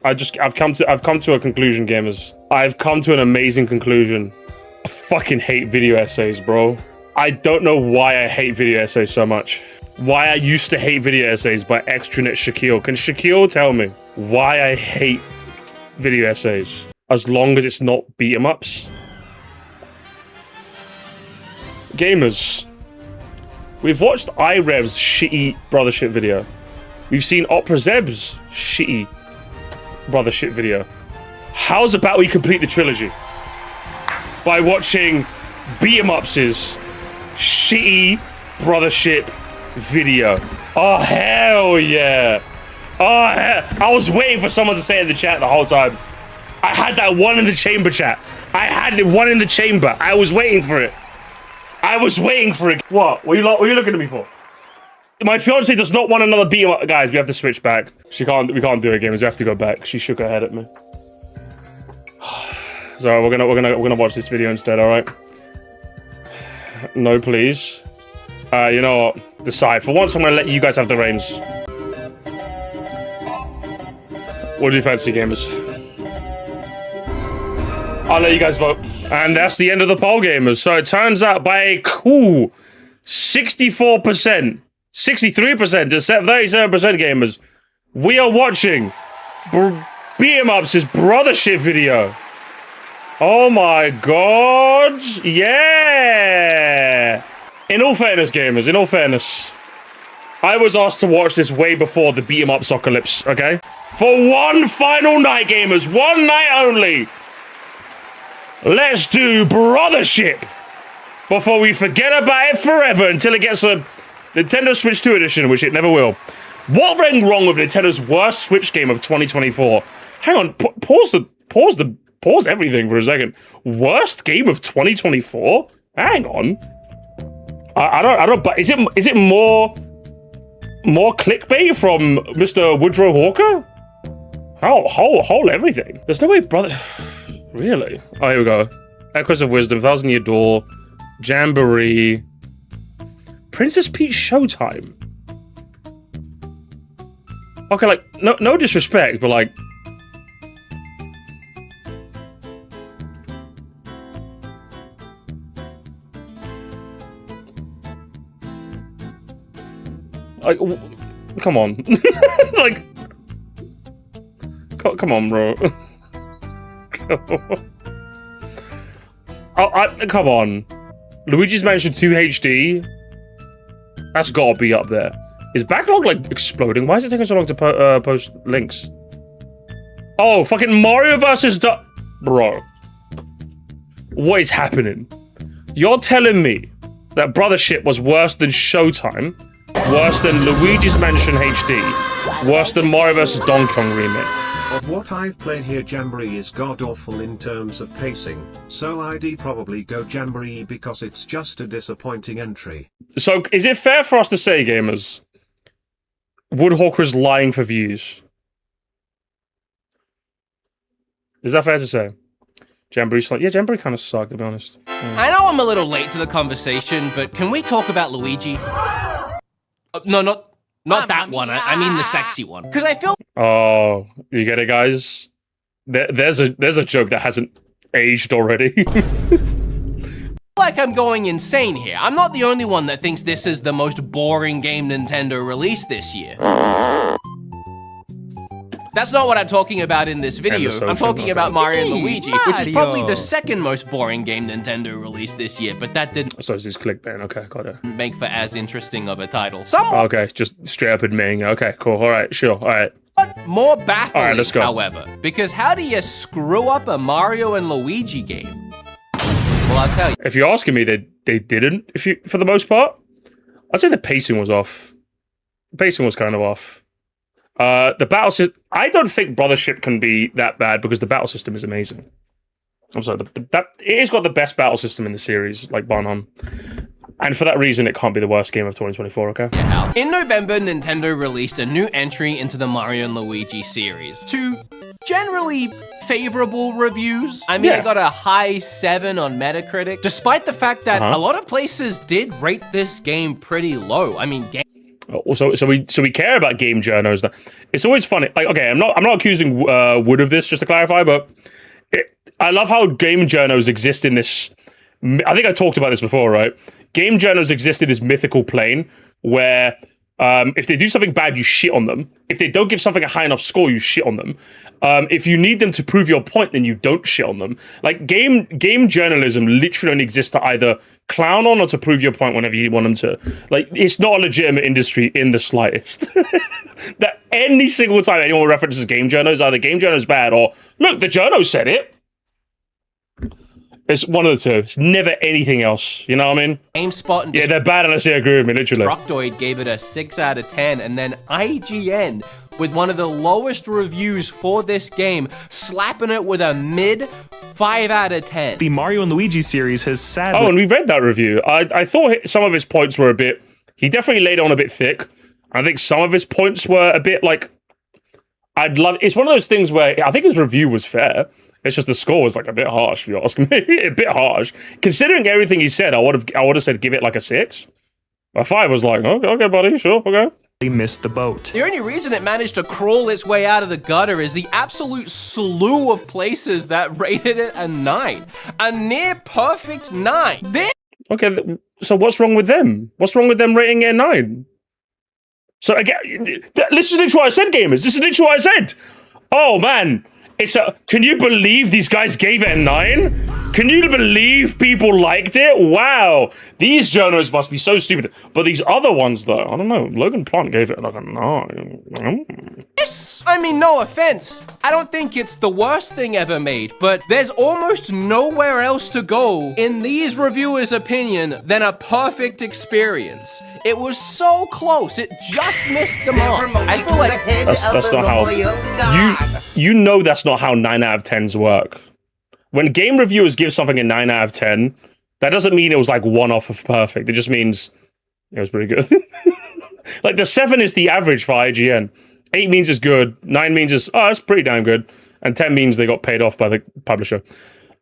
I've come to a conclusion, gamers. I've come to an amazing conclusion. I fucking hate video essays, bro. I don't know why I hate video essays so much. Why I used to hate video essays by extranet Shaquille. Can Shaquille tell me why I hate video essays? As long as it's not beat 'em ups. Gamers, we've watched iRev's shitty Brothership video. We've seen Opera Zeb's shitty Brothership video. How's about we complete the trilogy by watching beat 'em ups' shitty Brothership video? Oh hell yeah! Oh hell! I was waiting for someone to say it in the chat the whole time. I had that one in the chamber chat. I had the one in the chamber. I was waiting for it. I was waiting for it. What? What are you looking at me for? My fiance does not want another beat 'em up. Guys, we have to switch back. We can't do it, gamers. We have to go back. She shook her head at me. So we're gonna watch this video instead, alright? No, please. You know what? Decide. For once, I'm gonna let you guys have the reins. What do you fancy, gamers? I'll let you guys vote. And that's the end of the poll, gamers. So it turns out by a cool 64%, 63% to 37% gamers, we are watching beat 'em ups' Brothership video. Oh my god. Yeah. In all fairness, gamers, in all fairness, I was asked to watch this way before the beat 'em up Socalypse, okay? For one final night, gamers, one night only. Let's do Brothership before we forget about it forever until it gets a Nintendo Switch 2 edition, which it never will. What went wrong with Nintendo's worst Switch game of 2024? Hang on, pause everything for a second. Worst game of 2024? Hang on. I don't. But is it more clickbait from Mr. Woodrow Hawker? Hold everything. There's no way, brother. Really? Oh, here we go. Echoes of Wisdom, Thousand Year Door, Jamboree, Princess Peach Showtime. Okay, like no disrespect, but like. Like, come on. Like, come on, bro. Come on. Luigi's Mansion 2 HD? That's gotta be up there. Is backlog, like, exploding? Why is it taking so long to post links? Oh, fucking Mario versus Bro. What is happening? You're telling me that Brothership was worse than Showtime, worse than Luigi's Mansion HD, worse than Mario vs. Donkey Kong Remake? Of what I've played here, Jamboree is god-awful in terms of pacing, so I'd probably go Jamboree because it's just a disappointing entry. So, is it fair for us to say, gamers, Woodhawker's lying for views? Is that fair to say? Jamboree's like, yeah, Jamboree kind of sucked, to be honest. I know I'm a little late to the conversation, but can we talk about Luigi? No, not that one. I mean the sexy one. Because I feel. Oh, you get it, guys? There's a joke that hasn't aged already. Like I'm going insane here. I'm not the only one that thinks this is the most boring game Nintendo released this year. That's not what I'm talking about in this video. I'm talking about Mario and Luigi, which is probably the second most boring game Nintendo released this year, but that didn't So it's this clickbait, okay, got it. make for as interesting of a title. Okay, just straight up admitting it. Okay, cool, alright, sure, alright. More baffling, Alright, let's go. however, because how do you screw up a Mario and Luigi game? Well, I'll tell you. If you're asking me, they didn't, for the most part. I'd say the pacing was off. The pacing was kind of off. The battle system, I don't think Brothership can be that bad because the battle system is amazing. I'm sorry, it has got the best battle system in the series, like bar none. And for that reason, it can't be the worst game of 2024, okay? In November, Nintendo released a new entry into the Mario and Luigi series to generally favorable reviews. I mean, it got a high 7 on Metacritic, despite the fact that a lot of places did rate this game pretty low. I mean, So we care about game journals. It's always funny. Like, okay, I'm not accusing Wood of this, just to clarify, but I love how game journals exist in this. I think I talked about this before, right? Game journals exist in this mythical plane where if they do something bad, you shit on them. If they don't give something a high enough score, you shit on them. If you need them to prove your point, then you don't shit on them. Like game journalism literally only exists to either clown on or to prove your point whenever you want them to. Like, it's not a legitimate industry in the slightest. That any single time anyone references game journals, either game journals bad or look, the journo said it. It's one of the two. It's never anything else. You know what I mean? GameSpot and they're bad unless they agree with me, literally. Destructoid gave it a 6 out of 10, and then IGN, with one of the lowest reviews for this game, slapping it with a mid 5 out of 10. The Mario and Luigi series has sadly... Oh, and we read that review. I thought some of his points were a bit... He definitely laid on a bit thick. I think some of his points were a bit like... It's one of those things where I think his review was fair. It's just the score was like a bit harsh, if you ask me. A bit harsh. Considering everything he said, I would have said give it like a 6. A 5 was like, okay, buddy, sure, okay. Missed the boat. The only reason it managed to crawl its way out of the gutter is the absolute slew of places that rated it a 9. A near perfect 9. Okay, so what's wrong with them? What's wrong with them rating it a 9? So again, listen to what I said, gamers. Listen to what I said. Oh man. Can you believe these guys gave it a 9? Can you believe people liked it? Wow. These journals must be so stupid. But these other ones, though, I don't know. Logan Plant gave it like a 9. Yes! I mean, no offense. I don't think it's the worst thing ever made, but there's almost nowhere else to go, in these reviewers' opinion, than a perfect experience. It was so close. It just missed the mark. I feel like that's not how... You know that's not how 9 out of 10s work. When game reviewers give something a 9 out of 10, that doesn't mean it was like one off of perfect. It just means it was pretty good. Like the 7 is the average for IGN. 8 means it's good. 9 means it's, it's pretty damn good. And 10 means they got paid off by the publisher.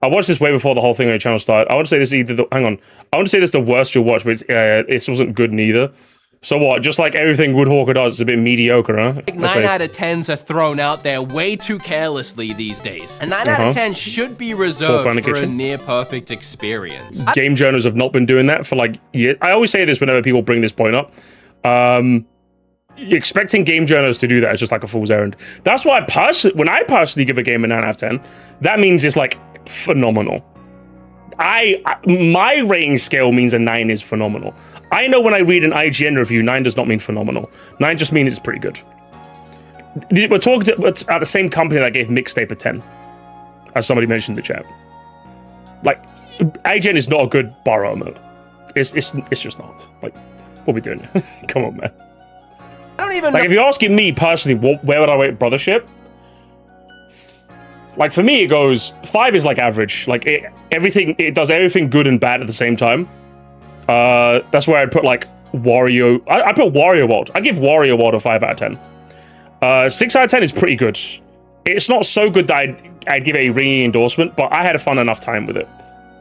I watched this way before the whole thing on the channel started. I want to say this is either I want to say this is the worst you'll watch, but this wasn't good neither. So what? Just like everything Woodhawker does, it's a bit mediocre, huh? 9 out of 10s are thrown out there way too carelessly these days. A 9 out of 10 should be reserved for a near-perfect experience. Game journals have not been doing that for like years. I always say this whenever people bring this point up. Expecting game journals to do that is just like a fool's errand. That's why when I personally give a game a 9 out of 10, that means it's like phenomenal. My rating scale means a 9 is phenomenal. I know when I read an IGN review, 9 does not mean phenomenal. 9 just means it's pretty good. We're talking at the same company that gave Mixtape a 10, as somebody mentioned in the chat. Like, IGN is not a good barometer. It's just not. Like, what are we doing here? Come on, man. I don't even like, if you're asking me personally, where would I rate Brothership? Like, for me, it goes... 5 is, like, average. Like, it does everything good and bad at the same time. That's where I'd put, like, Wario... I put Wario World. I'd give Wario World a 5 out of 10. 6 out of 10 is pretty good. It's not so good that I'd give it a ringing endorsement, but I had a fun enough time with it.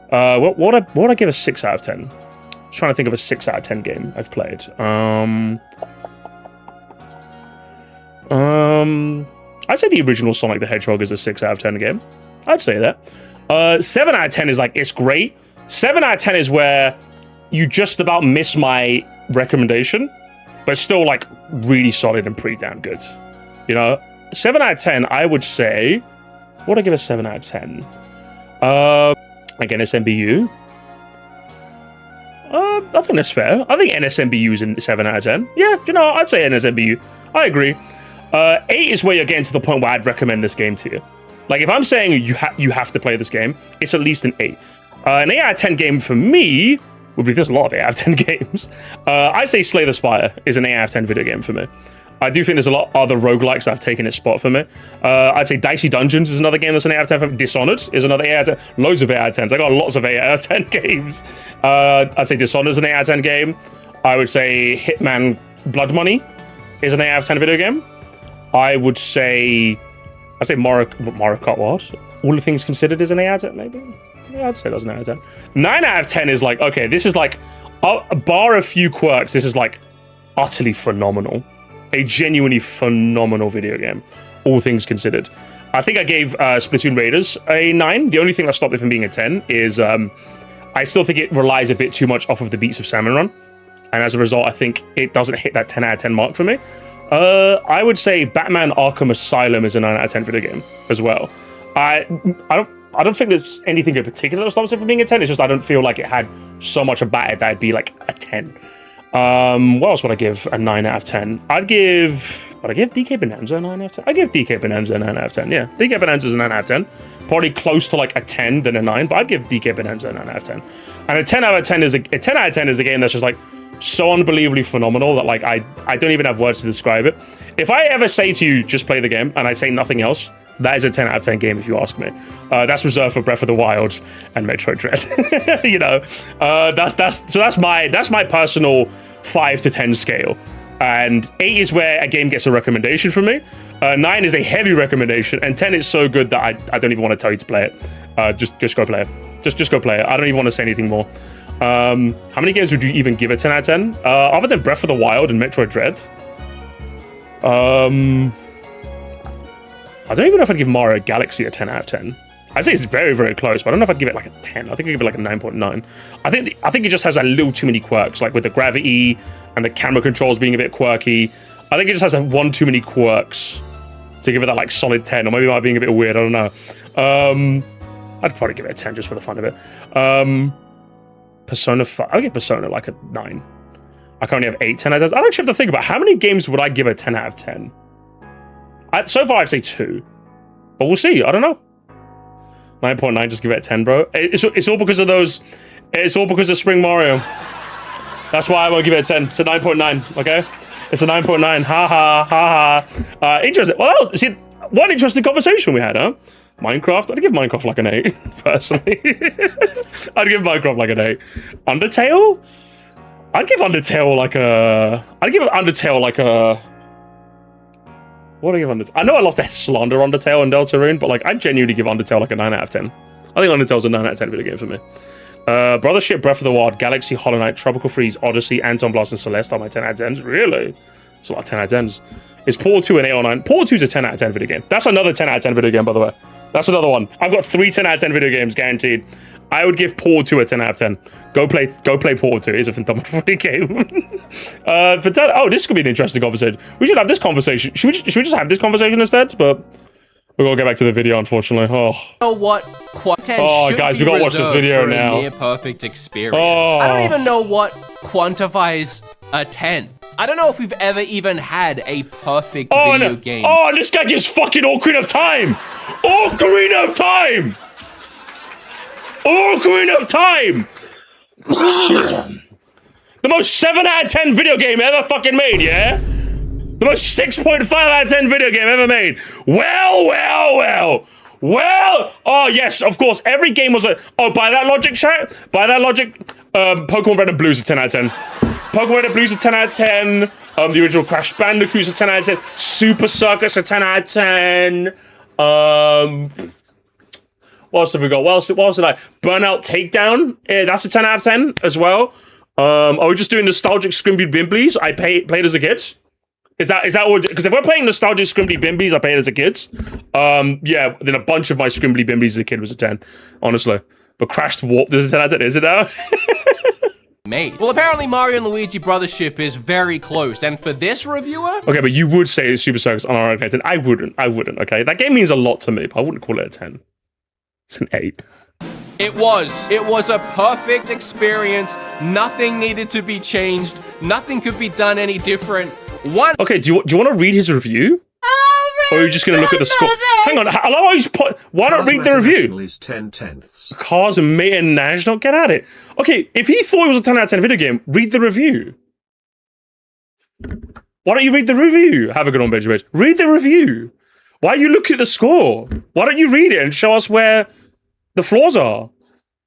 What would I give a 6 out of 10? I'm trying to think of a 6 out of 10 game I've played. I'd say the original Sonic the Hedgehog is a 6 out of 10 game. I'd say that. 7 out of 10 is like, it's great. 7 out of 10 is where you just about miss my recommendation, but still like really solid and pretty damn good. You know, 7 out of 10, I would say, what would I give a 7 out of 10? Like NSMBU. I think that's fair. I think NSMBU is in 7 out of 10. Yeah, you know, I'd say NSMBU. I agree. 8 is where you're getting to the point where I'd recommend this game to you. Like, if I'm saying you have to play this game, it's at least an 8. An 8 out of 10 game for me would be, there's a lot of 8 out of 10 games. I'd say Slay the Spire is an 8 out of 10 video game for me. I do think there's a lot of other roguelikes that have taken its spot for me. I'd say Dicey Dungeons is another game that's an 8 out of 10 for me. Dishonored is another 8 out of 10. Loads of 8 out of 10s. I got lots of 8 out of 10 games. I'd say Dishonored is an 8 out of 10 game. I would say Hitman Blood Money is an 8 out of 10 video game. I would say... I'd say Mario Kart what? All the Things Considered is an 8 out of 10, maybe? Yeah, I'd say that's an 8 out of 10. 9 out of 10 is like, okay, this is like, bar a few quirks, this is like utterly phenomenal. A genuinely phenomenal video game, all things considered. I think I gave Splatoon Raiders a 9. The only thing that stopped it from being a 10 is I still think it relies a bit too much off of the beats of Salmon Run. And as a result, I think it doesn't hit that 10 out of 10 mark for me. I would say Batman Arkham Asylum is a 9 out of 10 video game as well. I don't think there's anything in particular that stops it from being a 10. It's just I don't feel like it had so much about it that it'd be like a 10. What else would I give a 9 out of 10? Would I give DK Bonanza a 9 out of 10? I'd give DK Bonanza a 9 out of 10, yeah. DK Bonanza is a 9 out of 10. Probably close to like a 10 than a 9, but I'd give DK Bonanza a 9 out of 10. And a 10 out of 10 is a 10 out of 10 is a game that's just like so unbelievably phenomenal that like I don't even have words to describe it. If I ever say to you, just play the game, and I say nothing else, that is a 10 out of 10 game if you ask me. That's reserved for Breath of the Wild and Metroid Dread. You know, that's my personal 5 to 10 scale. And 8 is where a game gets a recommendation from me. 9 is a heavy recommendation, and 10 is so good that I don't even want to tell you to play it. Just go play it. Just go play it. I don't even want to say anything more. How many games would you even give a 10 out of 10? Other than Breath of the Wild and Metroid Dread? I don't even know if I'd give Mario Galaxy a 10 out of 10. I'd say it's very, very close, but I don't know if I'd give it like a 10. I think I'd give it like a 9.9. I think it just has a little too many quirks, like with the gravity and the camera controls being a bit quirky. I think it just has one too many quirks to give it that like solid 10, or maybe it might be being a bit weird, I don't know. I'd probably give it a 10 just for the fun of it. Persona 5, I'll give Persona like a 9. I currently have 8 10 out of 10s. I actually have to think about how many games would I give a 10 out of 10? So far, I'd say 2. But we'll see. I don't know. 9.9, just give it a 10, bro. It's all because of those. It's all because of Spring Mario. That's why I won't give it a 10. It's a 9.9, okay? It's a 9.9. Ha ha, ha ha. Interesting. Well, see, one interesting conversation we had, huh? Minecraft? I'd give Minecraft like an 8, personally. I'd give Minecraft like an 8. Undertale? I'd give Undertale like a... What do I give Undertale? I know I love to slander Undertale and Deltarune, but like I genuinely give Undertale like a 9 out of 10. I think Undertale's a 9 out of 10 video game for me. Brothership, Breath of the Wild, Galaxy, Hollow Knight, Tropical Freeze, Odyssey, Anton Blast, and Celeste are my 10 out of 10s. Really? It's a lot of 10 out of 10s. Is Portal 2 an 8 or 9? Portal 2 is a 10 out of 10 video game. That's another 10 out of 10 video game, by the way. That's another one. I've got 3 10 out of 10 video games guaranteed. I would give Portal 2 a 10 out of 10. Go play Portal 2. It's a phenomenal video game. This could be an interesting conversation. We should have this conversation. Should we just have this conversation instead? But we're gonna get back to the video, unfortunately. Oh. Know what? Guys, we gotta watch this video now. Near perfect experience. I don't even know what quantifies a 10. I don't know if we've ever even had a perfect video game. Oh, this guy gives fucking Ocarina of Time! Ocarina of Time! Ocarina of Time! The most 7 out of 10 video game ever fucking made, yeah? The most 6.5 out of 10 video game ever made. Well. Oh, yes, of course. Every game was a... Oh, by that logic, chat? By that logic, Pokemon Red and Blue is a 10 out of 10. Pokemon Red and Blue is a 10 out of 10. The original Crash Bandicoot is a 10 out of 10. Super Circus a 10 out of 10. What else have we got? What else did I? Burnout Takedown. Yeah, that's a 10 out of 10 as well. Are we just doing nostalgic Scrimbly Bimblies I played as a kid? Is that what? Because if we're playing nostalgic Scrimbly Bimblies I played as a kid, yeah, then a bunch of my Scrimbly Bimblies as a kid was a 10, honestly. But Crashed Warped is a 10 out of 10, is it now? Made. Well, apparently Mario and Luigi Brothership is very close, and for this reviewer... Okay, but you would say it's Super Circus on our own 10. I wouldn't, okay? That game means a lot to me, but I wouldn't call it a 10. It's an 8. It was a perfect experience. Nothing needed to be changed. Nothing could be done any different. Okay, do you want to read his review? Or are you just going to look at the score? Hang on, why not read the review? Is 10/10. Cars and National, get at it. Okay, if he thought it was a 10 out of 10 video game, read the review. Why don't you read the review? Have a good one, Benjamin. Read the review. Why are you looking at the score? Why don't you read it and show us where the flaws are?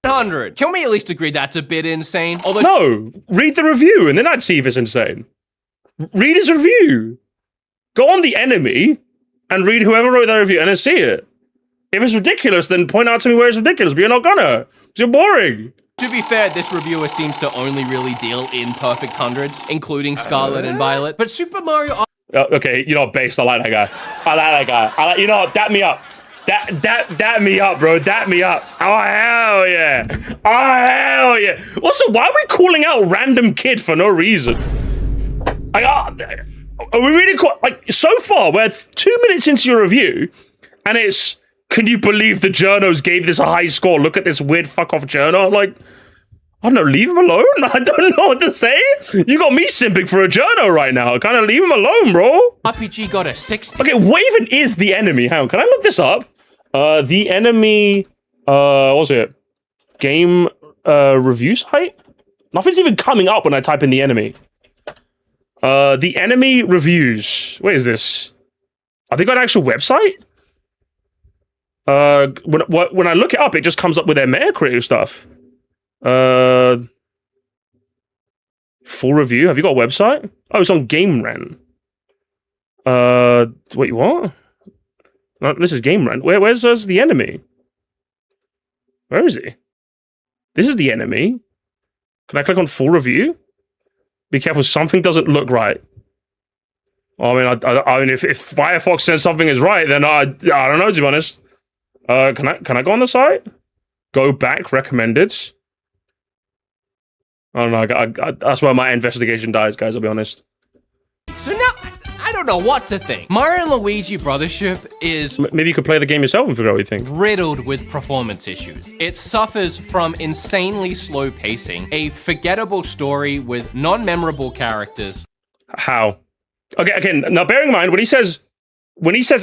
100. Can we at least agree that's a bit insane? Although no, read the review and then I'd see if it's insane. Read his review. Go on The Enemy and read whoever wrote that review and then see it. If it's ridiculous, then point out to me where it's ridiculous, but you're not gonna. You're boring. To be fair, this reviewer seems to only really deal in perfect hundreds, including Scarlet and Violet. But Super Mario... Okay, you know, based. I like that guy. You know, dap me up. Dap me up, bro. Dap me up. Oh, hell yeah. Oh, hell yeah. Also, why are we calling out random kid for no reason? Are we really like, so far, we're 2 minutes into your review, and it's, can you believe the journos gave this a high score? Look at this weird fuck off journo. I'm like, I don't know, leave him alone? I don't know what to say. You got me simping for a journo right now. Kind of leave him alone, bro. RPG got a 60. Okay, what even is the enemy? Hang on, can I look this up? The enemy, what's it? Game, review site? Nothing's even coming up when I type in the enemy. The enemy reviews. Where is this? Have they got an actual website? When I look it up, it just comes up with their Metacritic stuff. Full review. Have you got a website? Oh, it's on Game Rant. Wait, what? No, this is Game Rant. Where's the enemy? Where is he? This is the enemy. Can I click on full review? Be careful, something doesn't look right. I mean, I mean, if Firefox says something is right, then I don't know, to be honest. Can I go on the site? Go back, recommended. I don't know. That's where my investigation dies, guys. I'll be honest. So now, I don't know what to think. Mario and Luigi Brothership is... Maybe you could play the game yourself and figure out what you think. ...riddled with performance issues. It suffers from insanely slow pacing, a forgettable story with non-memorable characters. How? Okay, now bearing in mind, when he says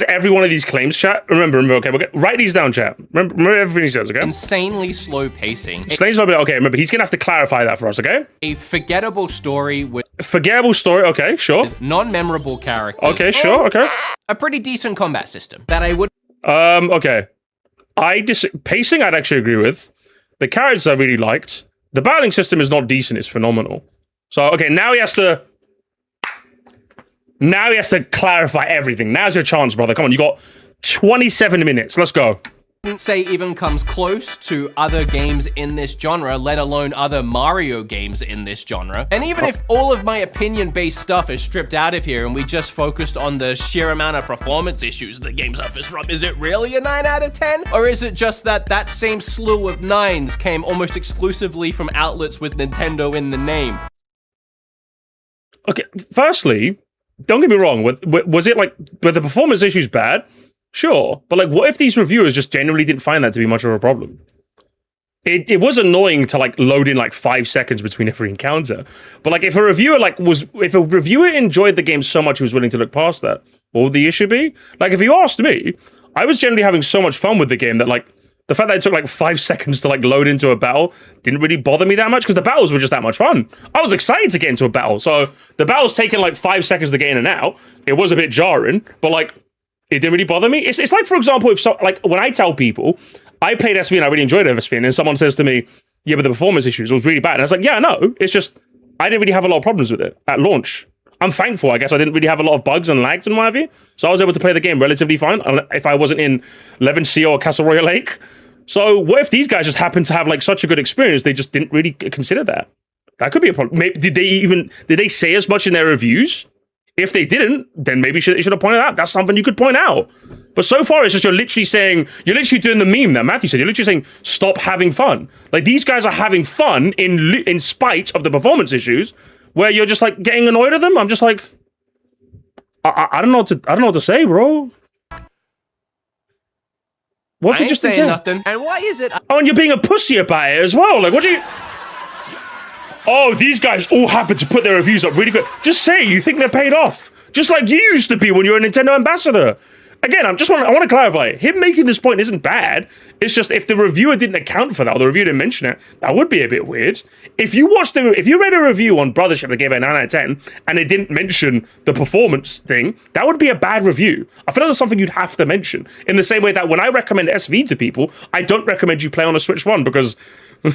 every one of these claims, chat, remember, okay, write these down, chat. Remember everything he says, okay? Insanely slow pacing. Okay, remember, he's gonna have to clarify that for us, okay? A forgettable story with... Forgettable story, okay, sure. Non-memorable characters. Okay, sure, okay. A pretty decent combat system that I would... Okay. Pacing, I'd actually agree with. The characters I really liked. The battling system is not decent, it's phenomenal. So, okay, now he has to clarify everything. Now's your chance, brother. Come on, you got 27 minutes. Let's go. I wouldn't say even comes close to other games in this genre, let alone other Mario games in this genre. And even if all of my opinion-based stuff is stripped out of here and we just focused on the sheer amount of performance issues the game suffers from, is it really a 9 out of 10? Or is it just that same slew of 9s came almost exclusively from outlets with Nintendo in the name? Okay, firstly, don't get me wrong, was it like, were the performance issues bad? Sure, but like, what if these reviewers just genuinely didn't find that to be much of a problem? It was annoying to like load in like 5 seconds between every encounter, but like if a reviewer enjoyed the game so much he was willing to look past that, what would the issue be? Like if you asked me, I was generally having so much fun with the game that like the fact that it took like 5 seconds to like load into a battle didn't really bother me that much because the battles were just that much fun. I was excited to get into a battle, so the battle's taking like 5 seconds to get in and out. It was a bit jarring, but like it didn't really bother me. It's like, for example, like when I tell people I played SV and I really enjoyed SV, and someone says to me, yeah, but the performance issues was really bad. And I was like, yeah, no, it's just I didn't really have a lot of problems with it at launch. I'm thankful, I guess I didn't really have a lot of bugs and lags and what have you. So I was able to play the game relatively fine if I wasn't in Leven Sea or Castle Royale Lake. So what if these guys just happened to have like such a good experience, they just didn't really consider that? That could be a problem. Maybe, did they say as much in their reviews? If they didn't, then maybe they should have pointed out. That's something you could point out. But so far, it's just you're literally doing the meme that Matthew said. You're literally saying, stop having fun. Like, these guys are having fun in spite of the performance issues, where you're just, like, getting annoyed at them. I'm just like, I don't know what to say, bro. What if I you just ain't saying nothing. And why is it? Oh, and you're being a pussy about it as well. Like, what do you... Oh, these guys all happen to put their reviews up really good. Just say you think they're paid off. Just like you used to be when you were a Nintendo ambassador. Again, I want to clarify. Him making this point isn't bad. It's just if the reviewer didn't account for that, or the reviewer didn't mention it, that would be a bit weird. If you read a review on Brothership that gave it a 9 out of 10, and it didn't mention the performance thing, that would be a bad review. I feel like that's something you'd have to mention. In the same way that when I recommend SV to people, I don't recommend you play on a Switch 1 because,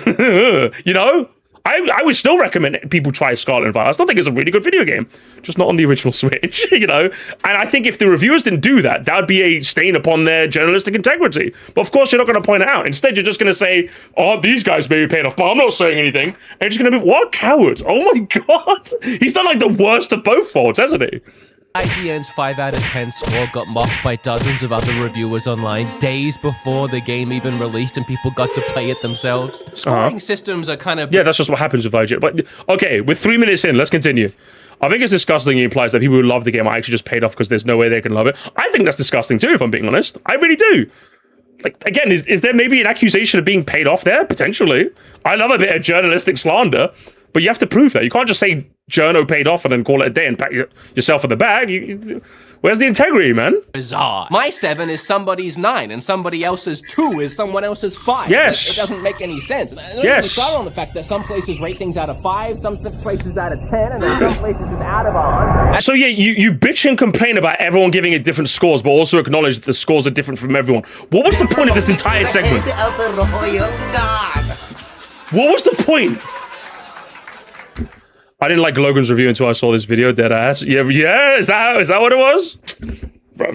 you know? I would still recommend people try Scarlet and Violet. I still think it's a really good video game, just not on the original Switch, you know? And I think if the reviewers didn't do that, that would be a stain upon their journalistic integrity. But of course, you're not going to point it out. Instead, you're just going to say, oh, these guys may be paid off, but I'm not saying anything. And you're just going to be, what a coward. Oh my God. He's done like the worst of both faults, hasn't he? IGN's 5 out of 10 score got mocked by dozens of other reviewers online days before the game even released and people got to play it themselves. Scoring systems are kind of... Yeah, that's just what happens with IGN. But okay, we're 3 minutes in, let's continue. I think it's disgusting. It implies that people who love the game are actually just paid off because there's no way they can love it. I think that's disgusting too, if I'm being honest. I really do. Like, again, is there maybe an accusation of being paid off there? Potentially. I love a bit of journalistic slander, but you have to prove that. You can't just say journo paid off and then call it a day and pat yourself in the bag. Where's the integrity, man? Bizarre. My 7 is somebody's 9, and somebody else's 2 is someone else's 5. Yes. It doesn't make any sense. Yes. Start on the fact that some places rate things out of 5, some places out of 10, and then some places it's out of 100. So yeah, you bitch and complain about everyone giving it different scores, but also acknowledge that the scores are different from everyone. What was the point of this entire segment? What was the point? I didn't like Logan's review until I saw this video, dead ass. Yeah, is that what it was? Bro,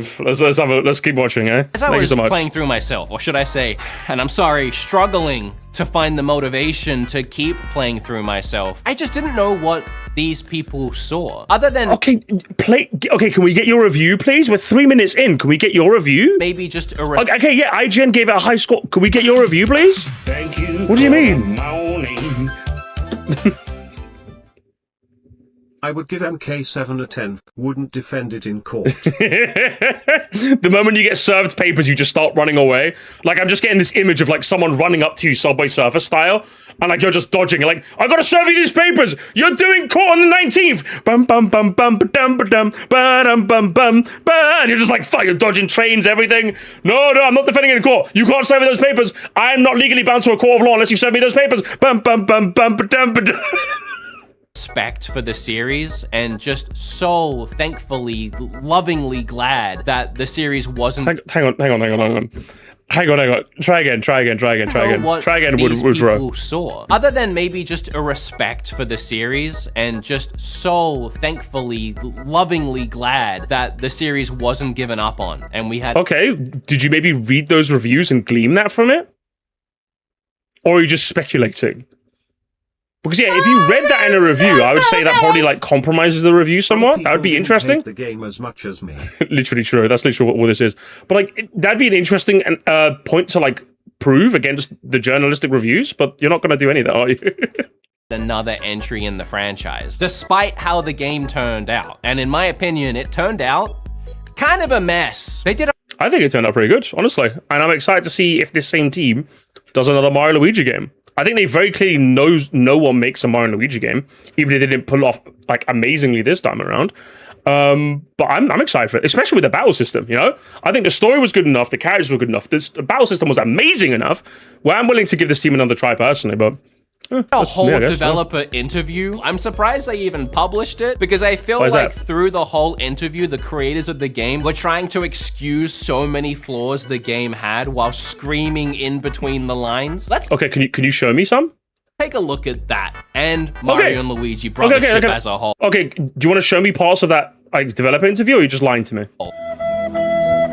let's keep watching, eh? As I was playing through myself, or should I say, and I'm sorry, struggling to find the motivation to keep playing through myself, I just didn't know what these people saw. Other than... Okay, can we get your review, please? We're 3 minutes in. Can we get your review? Maybe just a... Okay, yeah, IGN gave it a high score. Can we get your review, please? Thank you. What do you mean? I would give MK7 a 10. Wouldn't defend it in court. The moment you get served papers, you just start running away. Like, I'm just getting this image of, like, someone running up to you Subway Surfer style, and, like, you're just dodging. Like, I gotta serve you these papers! You're doing court on the 19th! Bum bum bum bum ba-dum ba-dum ba-dum bum bum ba, and you're just like, fuck, you're dodging trains, everything. No, I'm not defending it in court. You can't serve me those papers. I'm not legally bound to a court of law unless you serve me those papers. Bum bum bum bum ba-dum ba-dum. Respect for the series, and just so thankfully, lovingly glad that the series wasn't... Hang on. Try again, Woodrow. Saw. Other than maybe just a respect for the series, and just so thankfully, lovingly glad that the series wasn't given up on, and we had... Okay, did you maybe read those reviews and glean that from it? Or are you just speculating? Because yeah, if you read that in a review, I would say that probably like compromises the review somewhat. That would be interesting. Hate the game as much as me. Literally true. That's literally what this is. But like, that'd be an interesting point to like prove against the journalistic reviews. But you're not going to do any of that, are you? Another entry in the franchise, despite how the game turned out. And in my opinion, it turned out kind of a mess. I think it turned out pretty good, honestly. And I'm excited to see if this same team does another Mario Luigi game. I think they very clearly know what makes a Mario Luigi game, even if they didn't pull it off like amazingly this time around. But I'm excited for it, especially with the battle system, you know? I think the story was good enough, the characters were good enough, the battle system was amazing enough, where I'm willing to give this team another try personally, but... a whole developer interview. I'm surprised they even published it, because I feel like through the whole interview, the creators of the game were trying to excuse so many flaws the game had while screaming in between the lines. Okay, can you show me some? Take a look at that, and Mario and Luigi Brothership as a whole. Okay, do you want to show me parts of that like developer interview, or are you just lying to me?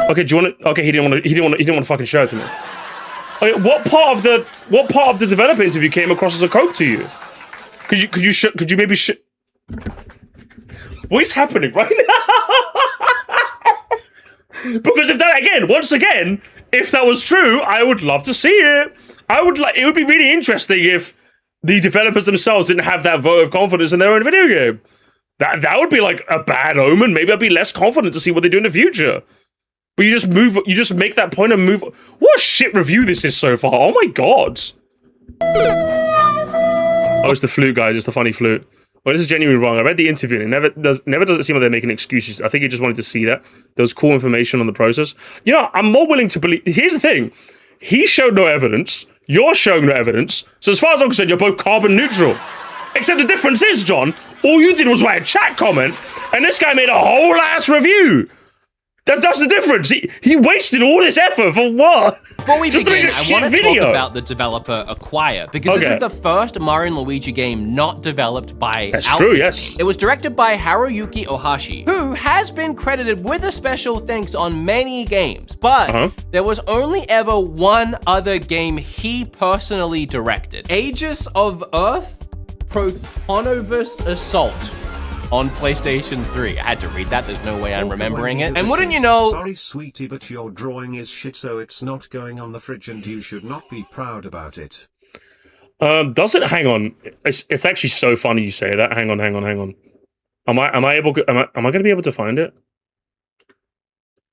Okay, do you want to? Okay, he didn't want to fucking show it to me. Okay, what part of the developer interview came across as a cope to you? Could you maybe what is happening right now? Because if that once again, if that was true, I would love to see it. It would be really interesting if the developers themselves didn't have that vote of confidence in their own video game. That would be like a bad omen. Maybe I'd be less confident to see what they do in the future. But you just make that point and move. What a shit review this is so far. Oh my god. Oh, it's the flute, guys. It's the funny flute. Well, this is genuinely wrong. I read the interview and it never does it seem like they're making excuses. I think he just wanted to see that. There was cool information on the process. You know, I'm more willing to believe. Here's the thing. He showed no evidence. You're showing no evidence. So as far as I'm concerned, you're both carbon neutral. Except the difference is, John, all you did was write a chat comment and this guy made a whole ass review. That's the difference. He wasted all this effort for what? Before we Just to make begin, a I shit want to video. talk about the developer Acquire, because this Okay. is the first Mario and Luigi game not developed by That's Alpha true, Dream. yes. It was directed by Haruyuki Ohashi, who has been credited with a special thanks on many games, but there was only ever one other game he personally directed. Aegis of Earth Protonovus Assault on PlayStation 3. I had to read that, there's no way I'm remembering it. And wouldn't you know... Sorry, sweetie, but your drawing is shit, so it's not going on the fridge, and you should not be proud about it. Doesn't hang on. It's actually so funny you say that. Hang on. Am I gonna be able to find it?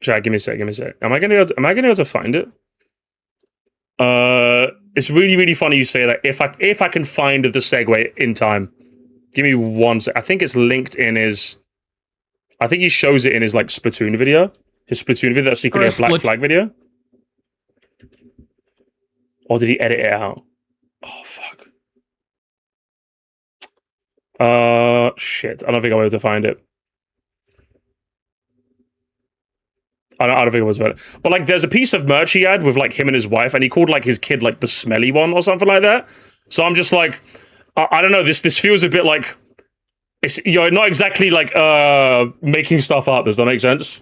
Jack, give me a sec. Am I gonna be able to find it? It's really funny you say that. If I can find the segue in time. Give me 1 sec. I think it's linked in his... I think he shows it in his, like, Splatoon video. His Splatoon video, that's secretly a Black Flag video. Or did he edit it out? Oh, fuck. Shit. I don't think I'll be able to find it. I don't think it was better. But, like, there's a piece of merch he had with, like, him and his wife, and he called, like, his kid, like, the smelly one or something like that. So I'm just like... I don't know, this feels a bit like it's not exactly like making stuff up. Does that make sense?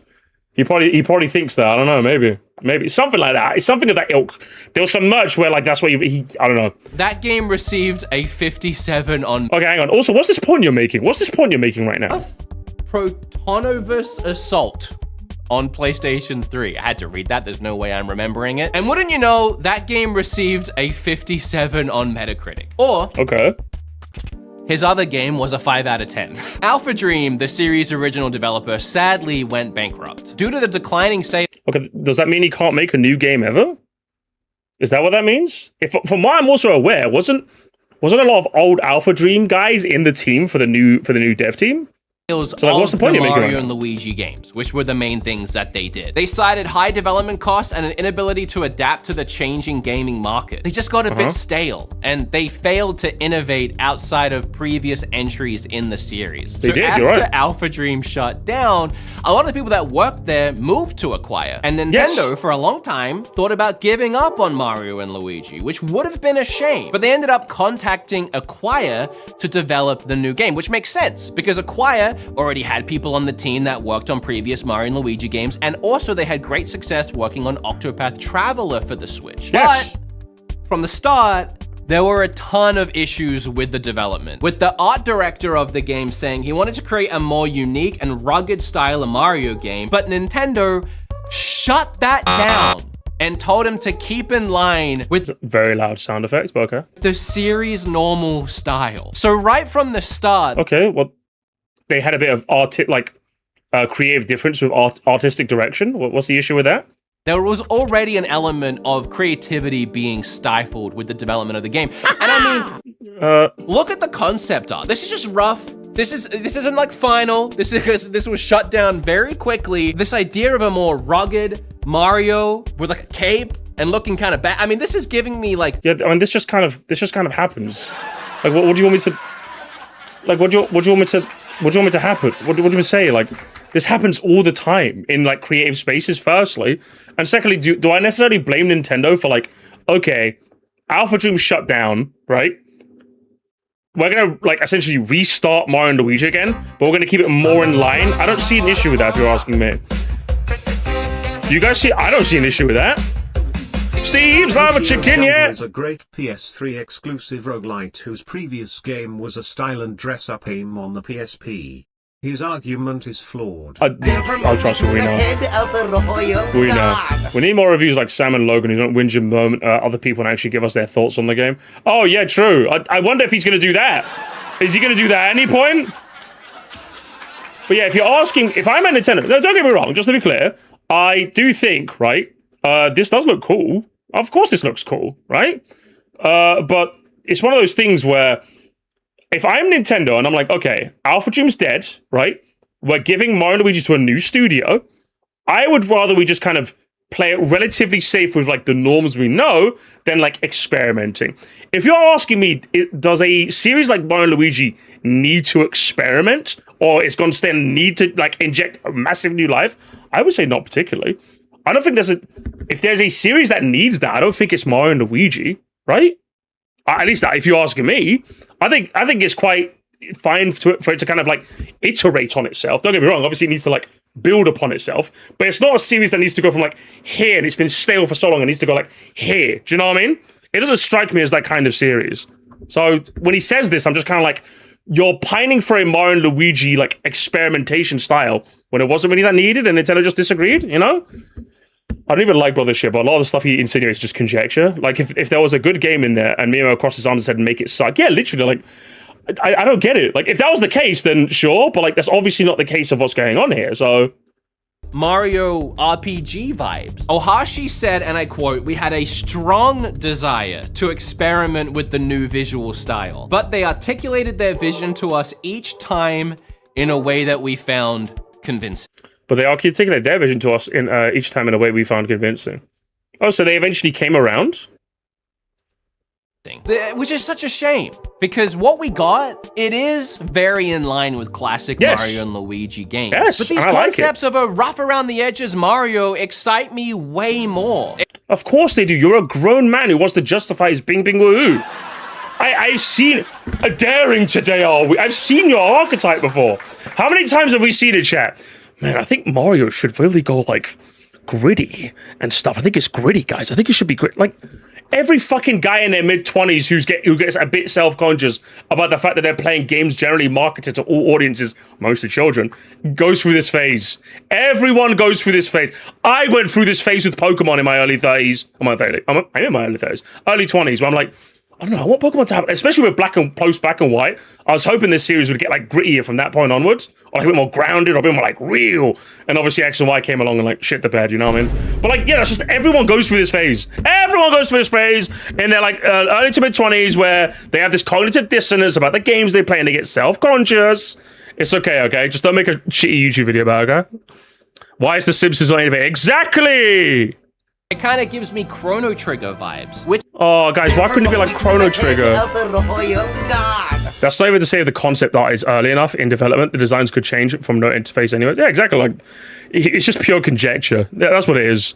He probably thinks that. I don't know, maybe something like that. It's something of that ilk. There was some merch where like that's what he I don't know. That game received a 57 on... Okay, hang on. Also, what's this porn you're making? What's this porn you're making right now? Protonovus Assault on PlayStation 3. I had to read that, there's no way I'm remembering it. And wouldn't you know, that game received a 57 on Metacritic. Or, Okay. his other game was a 5 out of 10. Alpha Dream, the series' original developer, sadly went bankrupt. Due to the declining sales... Okay, does that mean he can't make a new game ever? Is that what that means? From what I'm also aware, wasn't a lot of old Alpha Dream guys in the team for the new dev team? So like, what's the point you're making right Mario now? and Luigi games, which were the main things that they did. They cited high development costs and an inability to adapt to the changing gaming market. They just got a bit stale, and they failed to innovate outside of previous entries in the series. They did, you're after right. Alpha Dream shut down, a lot of the people that worked there moved to Acquire, and Nintendo, for a long time, thought about giving up on Mario and Luigi, which would have been a shame. But they ended up contacting Acquire to develop the new game, which makes sense, because Acquire already had people on the team that worked on previous Mario and Luigi games, and also they had great success working on Octopath Traveler for the Switch. Yes. But from the start, there were a ton of issues with the development, with the art director of the game saying he wanted to create a more unique and rugged style of Mario game, but Nintendo shut that down and told him to keep in line with Very loud sound effects, but okay. the series' normal style. So right from the start, Okay, well, they had a bit of creative difference with artistic direction. What's the issue with that? there was already an element of creativity being stifled with the development of the game. And I mean, look at the concept art. This is just rough. This isn't like final. This was shut down very quickly. This idea of a more rugged Mario with like a cape and looking kind of bad. I mean, this is giving me like... Yeah, I mean, this just kind of happens. Like, what do you want me to... Like, what do you want me to happen? What do you want me to say? Like, this happens all the time in, like, creative spaces, firstly. And secondly, do I necessarily blame Nintendo for, like, okay, Alpha Dream shut down, right? We're gonna, like, essentially restart Mario and Luigi again, but we're gonna keep it more in line. I don't see an issue with that, if you're asking me. Do you guys see? I don't see an issue with that. Steve's Lava Chicken, yeah? is a great PS3 exclusive roguelite whose previous game was a style and dress-up aim on the PSP. His argument is flawed. I'll trust what we know. We know. We need more reviews like Sam and Logan who don't whinge and moan other people and actually give us their thoughts on the game. Oh, yeah, true. I wonder if he's going to do that. Is he going to do that at any point? But yeah, if you're asking, if I'm a Nintendo, no, don't get me wrong, just to be clear, I do think, right, this does look cool. Of course this looks cool, right? But it's one of those things where if I'm Nintendo and I'm like, okay, Alpha Dream's dead, right? We're giving Mario and Luigi to a new studio. I would rather we just kind of play it relatively safe with like the norms we know than like experimenting. If you're asking me, does a series like Mario and Luigi need to experiment or it's going to need to like inject a massive new life? I would say not particularly. I don't think if there's a series that needs that, I don't think it's Mario and Luigi, right? At least that, if you're asking me, I think it's quite fine for it to kind of like iterate on itself. Don't get me wrong, obviously it needs to like build upon itself, but it's not a series that needs to go from like here and it's been stale for so long and needs to go like here. Do you know what I mean? It doesn't strike me as that kind of series. So when he says this, I'm just kind of like, you're pining for a Mario and Luigi like experimentation style when it wasn't really that needed and Nintendo just disagreed, you know? I don't even like Brothership, but a lot of the stuff he insinuates is just conjecture. Like, if there was a good game in there and Miyamoto crossed his arms and said, make it suck, yeah, literally, like, I don't get it. Like, if that was the case, then sure, but, like, that's obviously not the case of what's going on here, so... Mario RPG vibes. Ohashi said, and I quote, "We had a strong desire to experiment with the new visual style, but they articulated their vision to us each time in a way that we found convincing." But they articulated their vision to us in each time in a way we found convincing. Oh, so they eventually came around? Which is such a shame, because what we got, it is very in line with classic Mario and Luigi games. Yes, but these concepts of a rough around the edges Mario excite me way more. Of course they do. You're a grown man who wants to justify his bing bing woohoo. I've seen a daring today, are we? I've seen your archetype before. How many times have we seen it, chat? Man, I think Mario should really go like gritty and stuff. I think it's gritty, guys. I think it should be gritty. Like, every fucking guy in their mid-20s who gets a bit self-conscious about the fact that they're playing games generally marketed to all audiences, mostly children, goes through this phase. Everyone goes through this phase. I went through this phase with Pokemon in my early 30s. I'm in my early 30s. Early 20s, where I'm like, I don't know, I want Pokemon to happen, especially with Black and White. I was hoping this series would get like grittier from that point onwards, or like a bit more grounded, or a bit more like real. And obviously X and Y came along and like shit the bed, you know what I mean? But like, yeah, that's just, everyone goes through this phase. Everyone goes through this phase in their like early to mid 20s where they have this cognitive dissonance about the games they play and they get self-conscious. It's okay? Just don't make a shitty YouTube video about it, okay? Why is The Simpsons on anyway? Exactly! It kind of gives me Chrono Trigger vibes, which... Oh, guys, why couldn't it be like Chrono Trigger? That's not even to say if the concept art is early enough in development, the designs could change from no interface anyway. Yeah, exactly. Like, it's just pure conjecture. Yeah, that's what it is.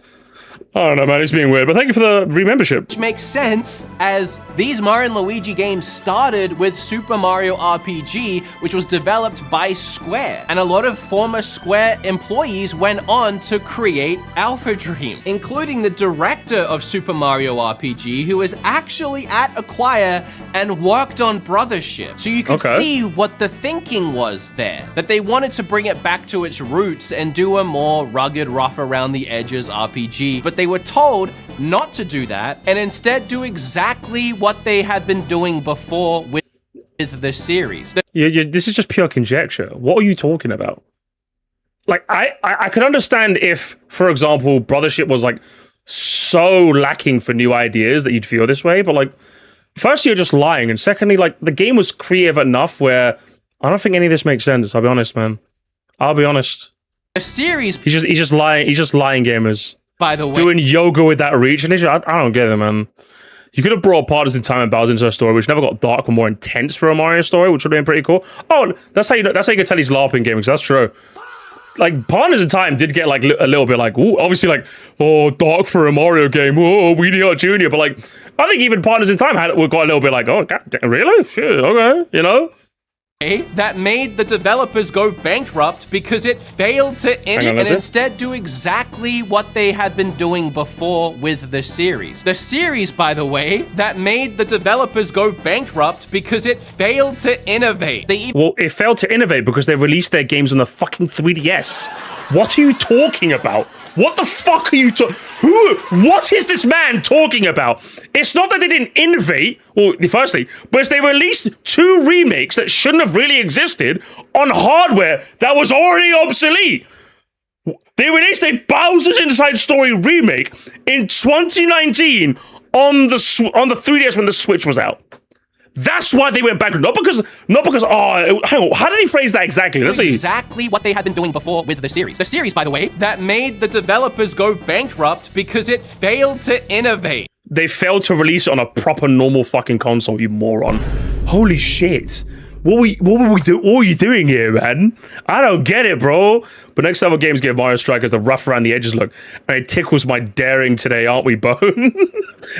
I don't know, man. It's being weird, but thank you for the re-membership. Which makes sense, as these Mario and Luigi games started with Super Mario RPG, which was developed by Square. And a lot of former Square employees went on to create Alpha Dream, including the director of Super Mario RPG, who was actually at Acquire and worked on Brothership. So you could see what the thinking was there, that they wanted to bring it back to its roots and do a more rugged, rough around the edges RPG, but they were told not to do that and instead do exactly what they had been doing before with the series. This is just pure conjecture. What are you talking about? Like, I could understand if, for example, Brothership was like so lacking for new ideas that you'd feel this way, but like, firstly, you're just lying, and secondly, like, the game was creative enough where I don't think any of this makes sense. I'll be honest, man. I'll be honest. The series, he's just lying. He's just lying, gamers. By the way, doing yoga with that reach, and I don't get it, man. You could have brought Partners in Time and Bowser into a story which never got dark or more intense for a Mario story, which would have been pretty cool. Oh, that's how you can tell he's LARPing gaming, because that's true. Like, Partners in Time did get like a little bit like, ooh, obviously like, oh, dark for a Mario game, oh, Weedy Hot Jr. But like, I think even Partners in Time got a little bit like, oh, God, really? Shit, okay, you know? That made the developers go bankrupt because it failed to innovate and instead do exactly what they had been doing before with the series. The series, by the way, that made the developers go bankrupt because it failed to innovate. Well, it failed to innovate because they released their games on the fucking 3DS. What are you talking about? What the fuck are you what is this man talking about? It's not that they didn't innovate, well, firstly, but it's they released 2 remakes that shouldn't have really existed on hardware that was already obsolete. They released a Bowser's Inside Story remake in 2019 on the 3DS when the Switch was out. That's why they went bankrupt. Not because. Oh, hang on. How did he phrase that exactly? Let's see. Exactly what they had been doing before with the series. The series, by the way, that made the developers go bankrupt because it failed to innovate. They failed to release it on a proper normal fucking console, you moron. Holy shit. what are you doing here, man? I don't get it, bro. But next time games give Mario Strikers the rough around the edges look, and it tickles my daring today, aren't we, Bone?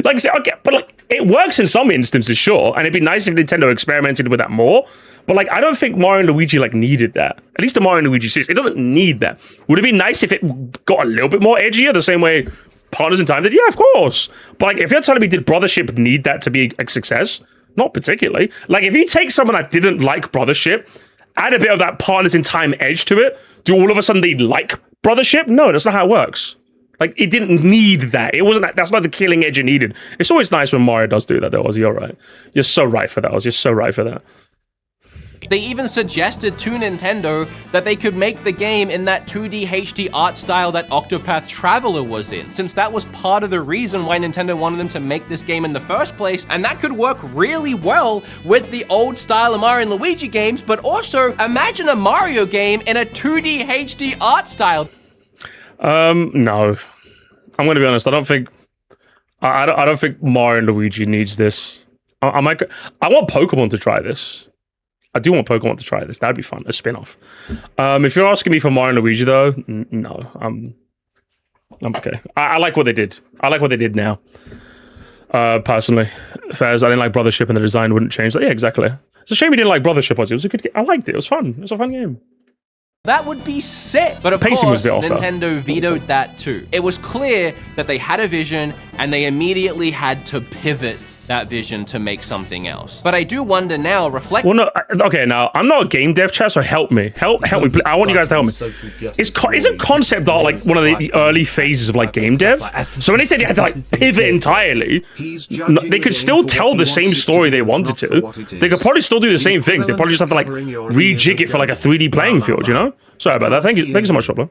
Like I said, okay, but like it works in some instances, sure, and it'd be nice if Nintendo experimented with that more. But like, I don't think Mario and Luigi like needed that. At least the Mario and Luigi series, it doesn't need that. Would it be nice if it got a little bit more edgier, the same way Partners in Time did? Yeah, of course. But like, if you're telling me, did Brothership need that to be a success? Not particularly. Like, if you take someone that didn't like Brothership, add a bit of that Partners in Time edge to it, do all of a sudden they like Brothership? No, that's not how it works. Like, it didn't need that. It wasn't that. That's not the killing edge it needed. It's always nice when Mario does do that, though, Ozzy. You're right. You're so right for that, Ozzy. You're so right for that. They even suggested to Nintendo that they could make the game in that 2D HD art style that Octopath Traveler was in, since that was part of the reason why Nintendo wanted them to make this game in the first place, and that could work really well with the old style of Mario and Luigi games, but also imagine a Mario game in a 2D HD art style. No. I'm gonna be honest, I don't think Mario and Luigi needs this. I want Pokemon to try this. I do want Pokemon to try this. That'd be fun. A spin-off. If you're asking me for Mario and Luigi, though, no. I'm okay. I like what they did. I like what they did now. Personally. Fairs, I didn't like Brothership and the design wouldn't change. Like, yeah, exactly. It's a shame you didn't like Brothership, Ozzy. It was a good game. I liked it. It was fun. It was a fun game. That would be sick. But of Pacing was course, a bit off, Nintendo vetoed that too. It was clear that they had a vision and they immediately had to pivot that vision to make something else. But I do wonder now, Well, no, okay, now, I'm not a game dev chat, so help me. Help me. I want you guys to help me. Isn't concept art like one of the early phases of like game dev? So when they said you had to like pivot entirely, they could still tell the same story they wanted to. They could probably still do the same things. They probably just have to like rejig it for like a 3D playing field, you know? Sorry about that. Thank you so much, Shopper.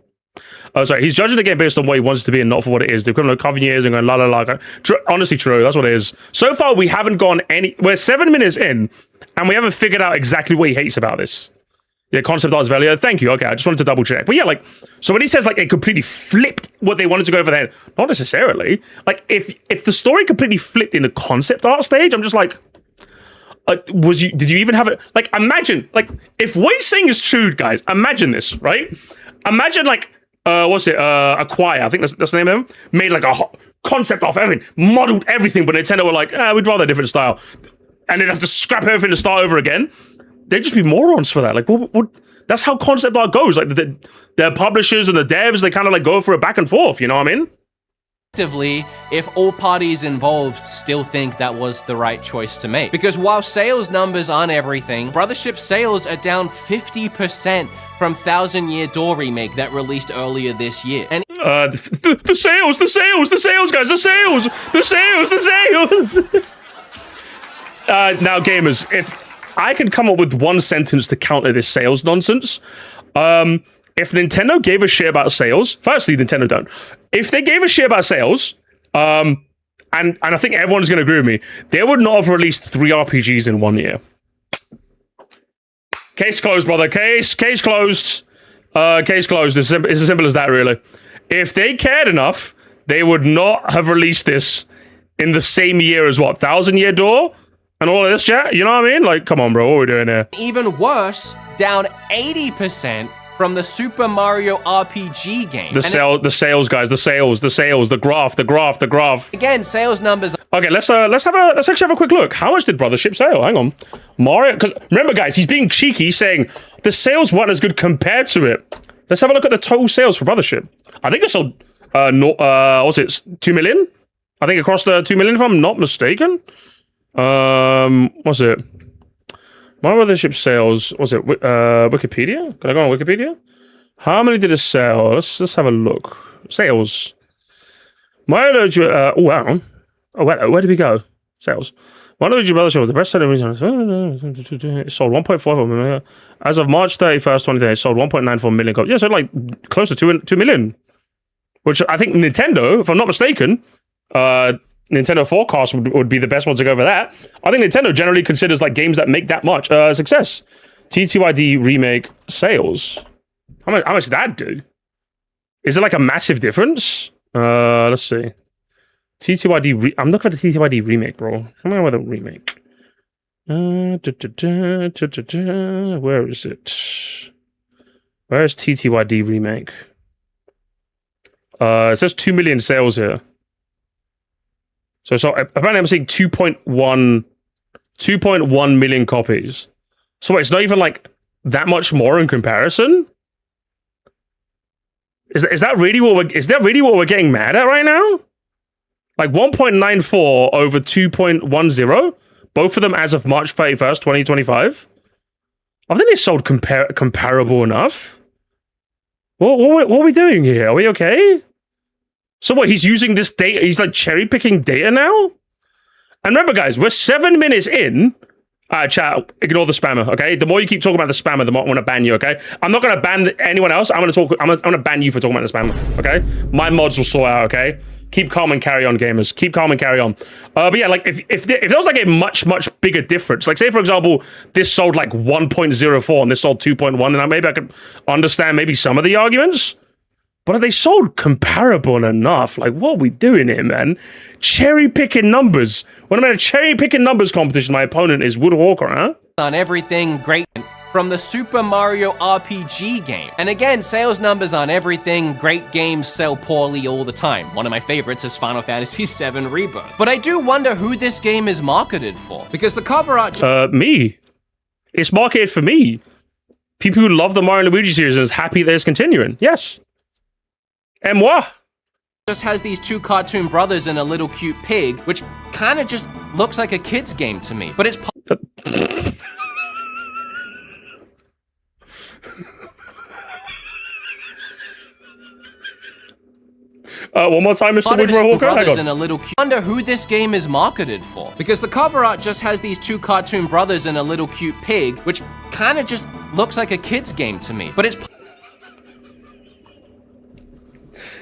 Oh, sorry. He's judging the game based on what he wants it to be and not for what it is. The equivalent of covering your ears and going la la la. Honestly, true. That's what it is. So far, we haven't gone any. We're 7 minutes in, and we haven't figured out exactly what he hates about this. Yeah, concept art is value. Thank you. Okay, I just wanted to double check. But yeah, like, so when he says like it completely flipped what they wanted to go for there, not necessarily. Like, if the story completely flipped in the concept art stage, I'm just like, did you even have it? Like, imagine, like, if what he's saying is true, guys. Imagine this, right? Imagine like. Acquire, I think that's the name of them, made like a concept off everything, modeled everything, but Nintendo were like, we'd rather a different style. And they'd have to scrap everything to start over again. They'd just be morons for that. Like, what that's how concept art goes. Like, the publishers and the devs, they kind of like go for it back and forth, you know what I mean? If all parties involved still think that was the right choice to make. Because while sales numbers aren't everything, Brothership sales are down 50% from Thousand Year Door remake that released earlier this year. And the sales, guys, the sales. Now, gamers, if I can come up with one sentence to counter this sales nonsense, if Nintendo gave a shit about sales, firstly, Nintendo don't. If they gave a shit about sales, and I think everyone's going to agree with me, they would not have released 3 RPGs in 1 year. Case closed, brother. Case closed. Case closed. It's as simple as that, really. If they cared enough, they would not have released this in the same year as what? Thousand Year Door? And all of this chat? You know what I mean? Like, come on, bro. What are we doing here? Even worse, down 80% from the Super Mario RPG game. The sales, guys. The sales. The graph. Again, sales numbers. Okay, let's actually have a quick look. How much did Brothership sell? Hang on. Mario, because remember, guys, he's being cheeky, he's saying the sales weren't as good compared to it. Let's have a look at the total sales for Brothership. I think it sold, what's it, 2 million? I think it crossed the 2 million, if I'm not mistaken. What's it? My Brothership sales, was it Wikipedia? Can I go on Wikipedia? How many did it sell? Let's have a look. Sales. Mario, oh wow. Oh, where did we go? Sales. Mario Brothership was the best selling reason. It sold 1.44 million. As of March 31st, 2010, it sold 1.94 million copies. Yeah, so like close to 2 million. Which I think Nintendo, if I'm not mistaken, Nintendo forecast would be the best one to go for that. I think Nintendo generally considers like games that make that much success. TTYD remake sales. How much did that do? Is it like a massive difference? Let's see. TTYD. I'm looking at the TTYD remake, bro. How many with a remake? Where is it? Where is TTYD remake? It says 2 million sales here. So apparently I'm seeing 2.1 million copies. So wait, it's not even like that much more in comparison? Is that really what we're getting mad at right now? Like 1.94 over 2.10, both of them as of March 31st, 2025. I think they sold comparable enough. What are we doing here? Are we okay? So what, he's using this data, he's like cherry picking data now? And remember guys, we're 7 minutes in. Chat, ignore the spammer, okay? The more you keep talking about the spammer, the more I'm gonna ban you, okay? I'm not gonna ban anyone else. I'm gonna ban you for talking about the spammer, okay? My mods will sort out, okay? Keep calm and carry on, gamers. Keep calm and carry on. But yeah, like if there was like a much bigger difference, like say for example, this sold like 1.04 and this sold 2.1, and maybe I could understand maybe some of the arguments. But are they sold comparable enough? Like, what are we doing here, man? Cherry picking numbers. When I'm in a cherry picking numbers competition, my opponent is Woodwalker, huh? On everything great from the Super Mario RPG game. And again, sales numbers on everything great games sell poorly all the time. One of my favorites is Final Fantasy VII Rebirth. But I do wonder who this game is marketed for, because the cover art... me. It's marketed for me. People who love the Mario and Luigi series and is happy that it's continuing. Yes. Et moi. Just has these two cartoon brothers and a little cute pig, which kind of just looks like a kid's game to me. But it's... One more time, Mr. Woodwalker. Brothers and a little cute... I wonder who this game is marketed for, because the cover art just has these two cartoon brothers and a little cute pig, which kind of just looks like a kid's game to me. But it's...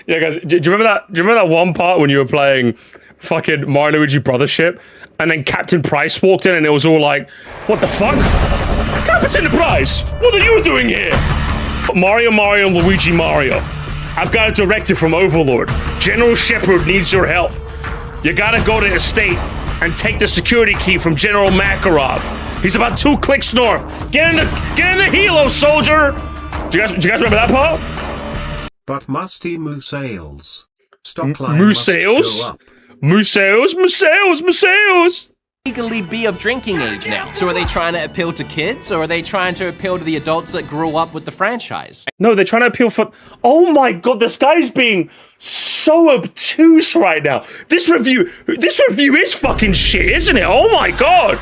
Yeah, guys, do you remember that one part when you were playing fucking Mario Luigi Brothership, and then Captain Price walked in and it was all like, what the fuck? Captain Price, what are you doing here? Mario and Luigi Mario. I've got a directive from Overlord. General Shepard needs your help. You gotta go to his estate and take the security key from General Makarov. He's about 2 clicks north. Get in the helo, soldier! Do you guys remember that part? But musty moo sales. Stock line moo must sales? go up. Moo sales? Legally be of drinking age now. So are they trying to appeal to kids, or are they trying to appeal to the adults that grew up with the franchise? No, they're trying to appeal for... Oh my god, this guy's being so obtuse right now. This review is fucking shit, isn't it? Oh my god.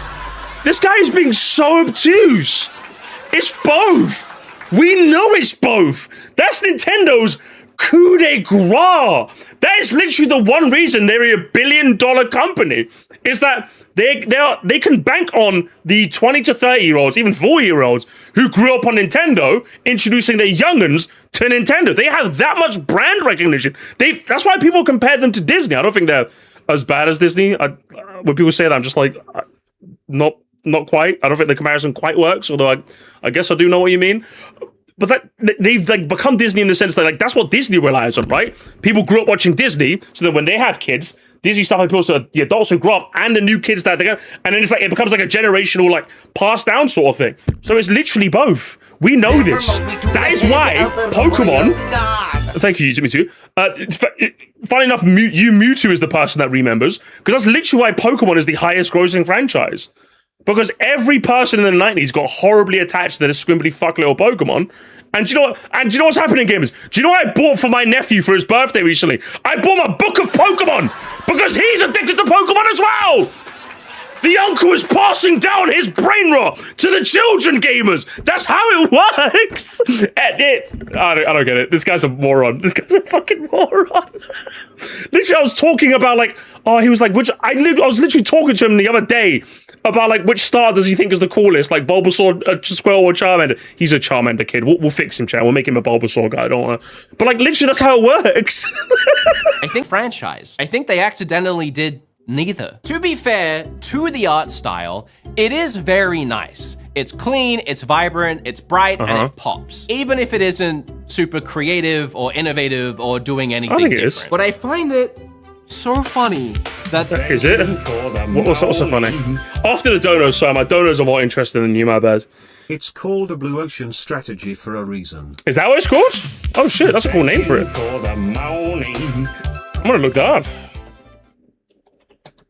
This guy's being so obtuse. It's both. We know it's both. That's Nintendo's coup de grace. That is literally the one reason they're a $1 billion company, is that they can bank on the 20 to 30-year-olds, even 40-year-olds, who grew up on Nintendo, introducing their young'uns to Nintendo. They have that much brand recognition. That's why people compare them to Disney. I don't think they're as bad as Disney. When people say that, I'm just like, not quite. I don't think the comparison quite works, although I guess I do know what you mean. But they've like become Disney in the sense that like that's what Disney relies on, right? People grew up watching Disney, so that when they have kids, Disney stuff appeals to the adults who grow up and the new kids that they get, and then it's like it becomes like a generational like passed down sort of thing. So it's literally both. We know this. That is why Pokemon. Thank you, me too. Funny enough, Mewtwo is the person that remembers, because that's literally why Pokemon is the highest grossing franchise. Because every person in the 90s got horribly attached to this squimbly fuck little Pokemon. And do you know what? And do you know what's happening, gamers? Do you know what I bought for my nephew for his birthday recently? I bought him a book of Pokemon! Because he's addicted to Pokemon as well! The uncle is passing down his brain rot to the children, gamers! That's how it works! I don't get it. This guy's a moron. This guy's a fucking moron. Literally, I was talking about like, he was like, I was literally talking to him the other day about like which star does he think is the coolest, like Bulbasaur, Squirtle, or Charmander. He's a Charmander kid. We'll fix him, chat. We'll make him a Bulbasaur guy. I don't want to. But like literally, that's how it works. I think franchise. I think they accidentally did neither. To be fair to the art style, it is very nice. It's clean, it's vibrant, it's bright, and it pops. Even if it isn't super creative or innovative or doing anything different. But I find it so funny that Is it? What's so funny? After the donos, so my donos are more interesting than you, my bad. It's called a blue ocean strategy for a reason. Is that what it's called? Oh shit, that's a cool name for it. I'm gonna look that up.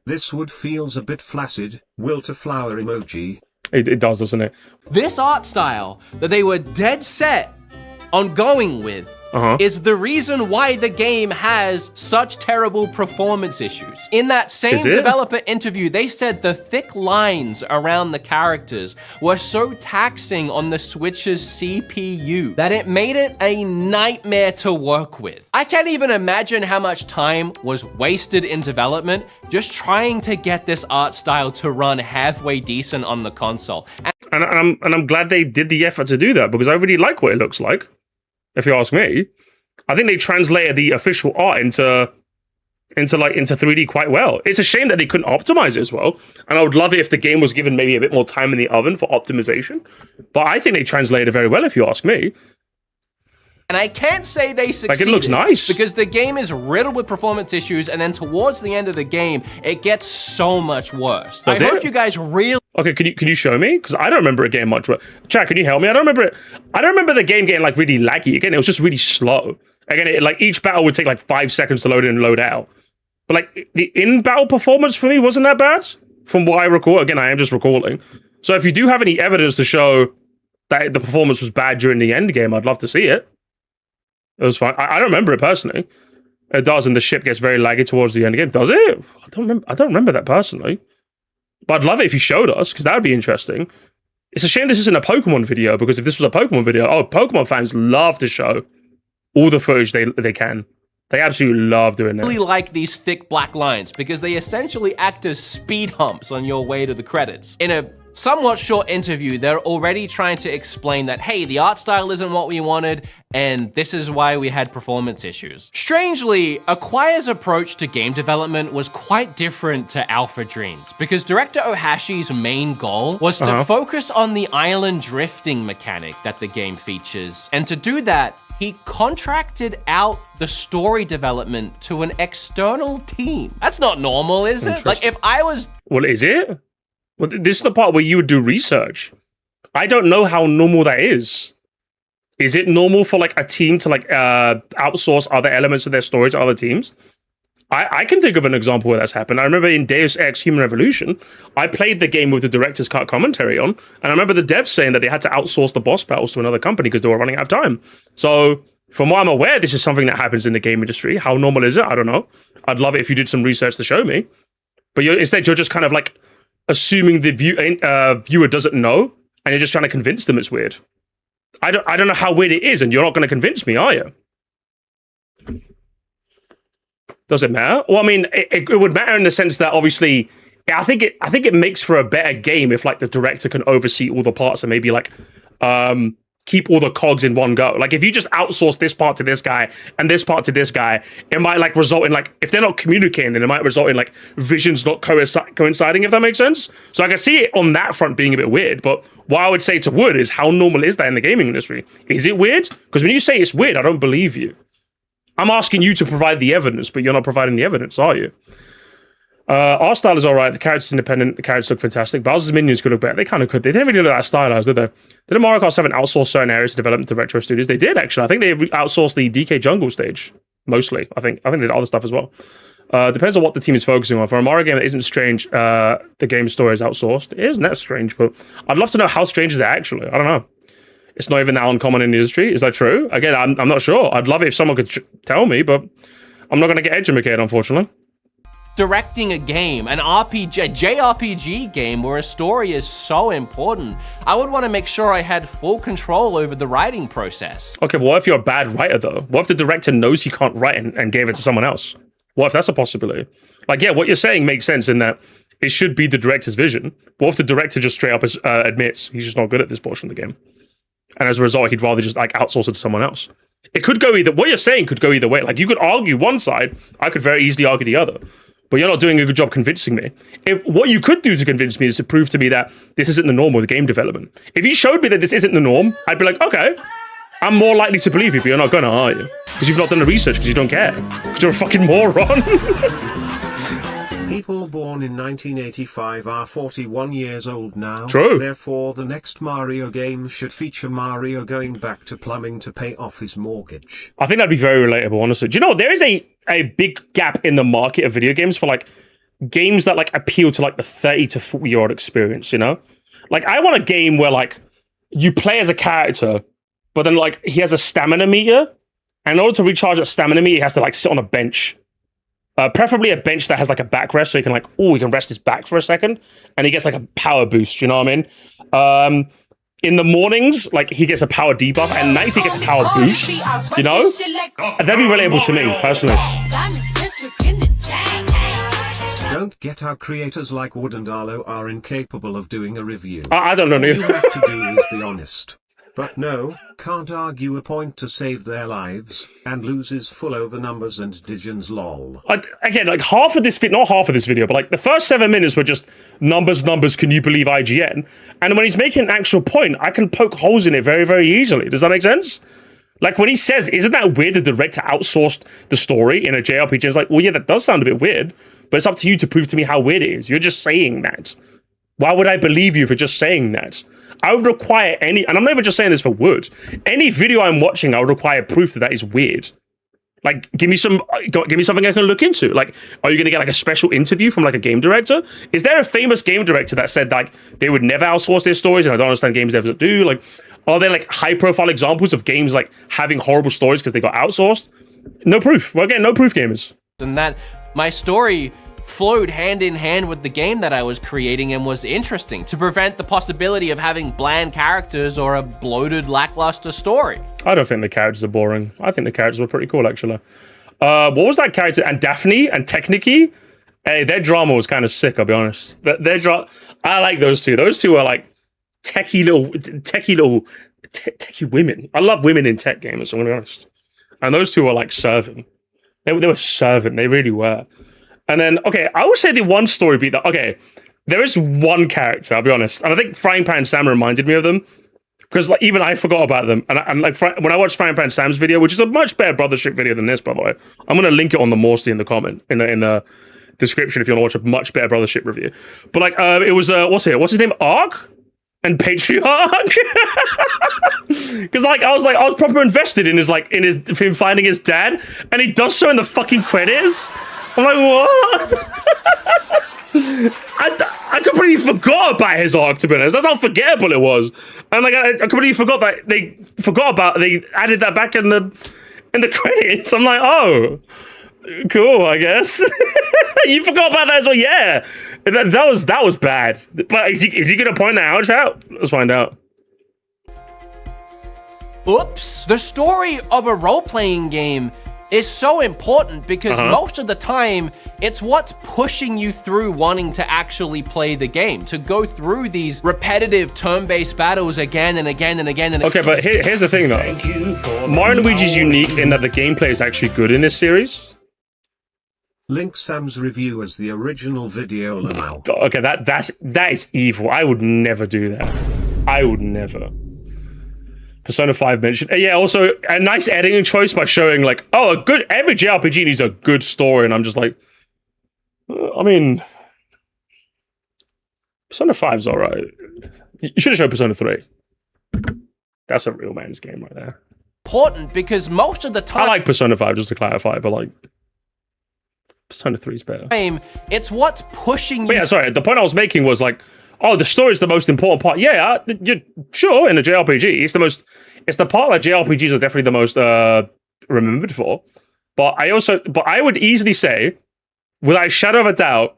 This wood feels a bit flaccid. Will to flower emoji. It does, doesn't it? this art style that they were dead set on going with is the reason why the game has such terrible performance issues. In that same developer interview, they said the thick lines around the characters were so taxing on the Switch's CPU that it made it a nightmare to work with. I can't even imagine how much time was wasted in development just trying to get this art style to run halfway decent on the console. And I'm glad they did the effort to do that, because I really like what it looks like. If you ask me, I think they translated the official art into 3D quite well. It's a shame that they couldn't optimize it as well. And I would love it if the game was given maybe a bit more time in the oven for optimization. But I think they translated it very well, if you ask me. And I can't say they succeeded. Like, it looks nice. Because the game is riddled with performance issues, and then towards the end of the game, it gets so much worse. I hope you guys really... Okay, can you show me? Because I don't remember it getting much worse. Chat, can you help me? I don't remember it. I don't remember the game getting like really laggy. Again, it was just really slow. Again, like each battle would take like 5 seconds to load in and load out. But like the in-battle performance for me wasn't that bad from what I recall. Again, I am just recalling. So if you do have any evidence to show that the performance was bad during the end game, I'd love to see it. It was fine. I don't remember it personally. It does, and the ship gets very laggy towards the end game. Does it? I don't remember that personally. But I'd love it if you showed us, because that would be interesting. It's a shame this isn't a Pokemon video, because if this was a Pokemon video, Pokemon fans love to show all the footage they can. They absolutely love doing that. I really like these thick black lines because they essentially act as speed humps on your way to the credits. In a somewhat short interview, they're already trying to explain that, hey, the art style isn't what we wanted, and this is why we had performance issues. Strangely, Acquire's approach to game development was quite different to Alpha Dreams, because Director Ohashi's main goal was to focus on the island drifting mechanic that the game features, and to do that, he contracted out the story development to an external team. That's not normal, is it? Like, if I was... Well, is it? Well, this is the part where you would do research. I don't know how normal that is. Is it normal for like a team to like outsource other elements of their story to other teams? I can think of an example where that's happened. I remember in Deus Ex Human Revolution, I played the game with the director's cut commentary on, and I remember the devs saying that they had to outsource the boss battles to another company because they were running out of time. So, from what I'm aware, this is something that happens in the game industry. How normal is it? I don't know. I'd love it if you did some research to show me. But instead, you're just kind of like assuming the viewer doesn't know, and you're just trying to convince them it's weird. I don't know how weird it is, and you're not going to convince me, are you? Does it matter? Well, I mean, it would matter in the sense that obviously, I think it makes for a better game if like the director can oversee all the parts and maybe like keep all the cogs in one go. Like if you just outsource this part to this guy and this part to this guy, it might like result in like, if they're not communicating, then it might result in like visions not coinciding, if that makes sense. So I can see it on that front being a bit weird, but what I would say to Wood is, how normal is that in the gaming industry? Is it weird? Because when you say it's weird, I don't believe you. I'm asking you to provide the evidence, but you're not providing the evidence, are you? Our style is all right. The character's independent. The characters look fantastic. Bowser's minions could look better. They kind of could. They didn't really look that stylized, did they? Didn't Mario Kart 7 outsource certain areas to development to retro studios? They did, actually. I think they outsourced the DK Jungle stage, mostly. I think they did other stuff as well. Depends on what the team is focusing on. For a Mario game that isn't strange, the game story is outsourced. It isn't that strange, but I'd love to know how strange is it actually. I don't know. It's not even that uncommon in the industry. Is that true? Again, I'm not sure. I'd love it if someone could tell me, but I'm not going to get educated, unfortunately. Directing a game, an RPG, a JRPG game where a story is so important, I would want to make sure I had full control over the writing process. Okay, but what if you're a bad writer, though? What if the director knows he can't write and gave it to someone else? What if that's a possibility? Like, yeah, what you're saying makes sense in that it should be the director's vision. But what if the director just straight up admits he's just not good at this portion of the game? And as a result, he'd rather just like outsource it to someone else. It could go either, what you're saying could go either way. Like you could argue one side, I could very easily argue the other. But you're not doing a good job convincing me. If what you could do to convince me is to prove to me that this isn't the norm with game development. If you showed me that this isn't the norm, I'd be like, okay, I'm more likely to believe you, but you're not gonna, are you? Because you've not done the research, because you don't care. Because you're a fucking moron. People born in 1985 are 41 years old now. True. Therefore, the next Mario game should feature Mario going back to plumbing to pay off his mortgage. I think that'd be very relatable, honestly. Do you know what? There is a big gap in the market of video games for like games that like appeal to like the 30 to 40-year-old experience, you know? Like, I want a game where like you play as a character, but then like he has a stamina meter, and in order to recharge that stamina meter, he has to like sit on a bench. Preferably a bench that has like a backrest, so he can like, he can rest his back for a second, and he gets like a power boost, you know what I mean? In the mornings, like he gets a power debuff, and at nights he gets a power boost, you know? And that'd be relatable to me, personally. Don't get how creators like Wood and Arlo are incapable of doing a review. I don't know, All you neither. have to do is be honest. But no, can't argue a point to save their lives, and loses full over numbers and digins lol. Again, like half of this not half of this video, but like the first 7 minutes were just numbers, can you believe IGN? And when he's making an actual point, I can poke holes in it very, very easily. Does that make sense? Like when he says, isn't that weird the director outsourced the story in a JRPG? It's like, well, yeah, that does sound a bit weird, but it's up to you to prove to me how weird it is. You're just saying that. Why would I believe you for just saying that? I would require and I'm not even just saying this for Wood, any video I'm watching, I would require proof that is weird. Like, give me something I can look into. Like, are you going to get like a special interview from like a game director? Is there a famous game director that said like they would never outsource their stories, and I don't understand games devs that do? Like, are there like high profile examples of games like having horrible stories because they got outsourced? No proof. Well, again, no proof, gamers. And that my story flowed hand in hand with the game that I was creating and was interesting to prevent the possibility of having bland characters or a bloated, lackluster story. I don't think the characters are boring. I think the characters were pretty cool, actually. What was that character? And Daphne and Technicky? Hey, their drama was kind of sick, I'll be honest. I like those two. Those two are like techie women. I love women in tech games, I'm gonna be honest. And those two were like serving. They were serving. They really were. And then, okay, I would say the one story beat that, okay, there is one character, I'll be honest. And I think Frying Pan Sam reminded me of them. Because like even I forgot about them. And like when I watched Frying Pan Sam's video, which is a much better Brothership video than this, by the way. I'm going to link it on the Moresty in the comment, in the description if you want to watch a much better Brothership review. But like, it was, what's his name? Ark? And Patriarch? Because like I was proper invested in him finding his dad, and he does so in the fucking credits. I'm like, what? I completely forgot about his arc, to be honest. That's how forgettable it was. And like I completely forgot that they added that back in the credits. I'm like, oh, cool, I guess. You forgot about that as well, yeah. That was bad. But is he gonna point that out, chat? Let's find out. Oops. The story of a role-playing game is so important because most of the time, it's what's pushing you through wanting to actually play the game, to go through these repetitive turn-based battles again and again and again and again. Okay, but here's the thing though. Mario & Luigi's unique in that the gameplay is actually good in this series. Link Sam's review as the original video Lamal. Okay, that is evil. I would never do that. I would never. Persona 5 mentioned. Yeah, also a nice editing choice by showing like, oh, every JRPG needs a good story, and I'm just like, I mean, Persona 5's alright. You should have shown Persona 3. That's a real man's game right there. Important because most of the time, I like Persona 5, just to clarify, but like, Persona 3 is better. It's what's pushing you. But yeah, sorry, the point I was making was like, oh, the story is the most important part. Yeah, you're sure in a JRPG, it's the part that JRPGs are definitely the most remembered for. But I would easily say, without a shadow of a doubt,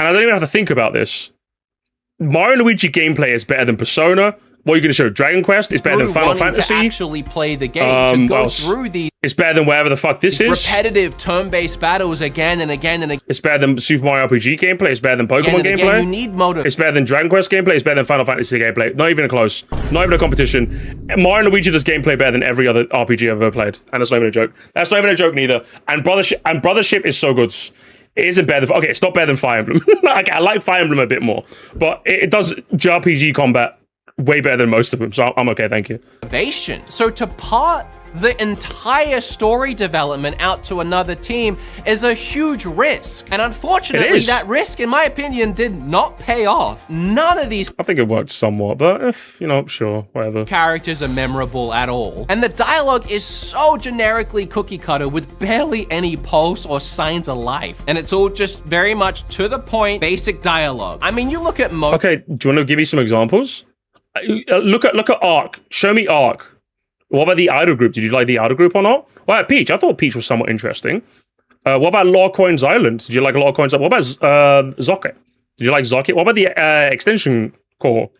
and I don't even have to think about this, Mario & Luigi gameplay is better than Persona. What are you going to show? Dragon Quest is better than Final Fantasy. To actually play the game, to go through these. It's better than whatever the fuck this is. Repetitive turn-based battles again and again and again. It's better than Super Mario RPG gameplay. It's better than Pokemon gameplay. Again, you need motive. It's better than Dragon Quest gameplay. It's better than Final Fantasy gameplay. Not even close. Not even a competition. Mario & Luigi does gameplay better than every other RPG I've ever played. And that's not even a joke. That's not even a joke neither. And Brothership is so good. It isn't better than... Okay, it's not better than Fire Emblem. I like Fire Emblem a bit more. But it does JRPG combat way better than most of them. So I'm okay, thank you. Innovation. So to part the entire story development out to another team is a huge risk. And unfortunately, that risk, in my opinion, did not pay off. None of these I think it worked somewhat, but if, you know, sure, whatever. characters are memorable at all. And the dialogue is so generically cookie cutter with barely any pulse or signs of life. And it's all just very much to the point, basic dialogue. I mean, you look at Okay, do you want to give me some examples? Look at Ark. Show me Ark. What about the idol group? Did you like the idol group or not? What about Peach? I thought Peach was somewhat interesting. What about Lawcoin's Island? Did you like Lawcoin's Island? What about Zocket? Did you like Zocket? What about the extension core?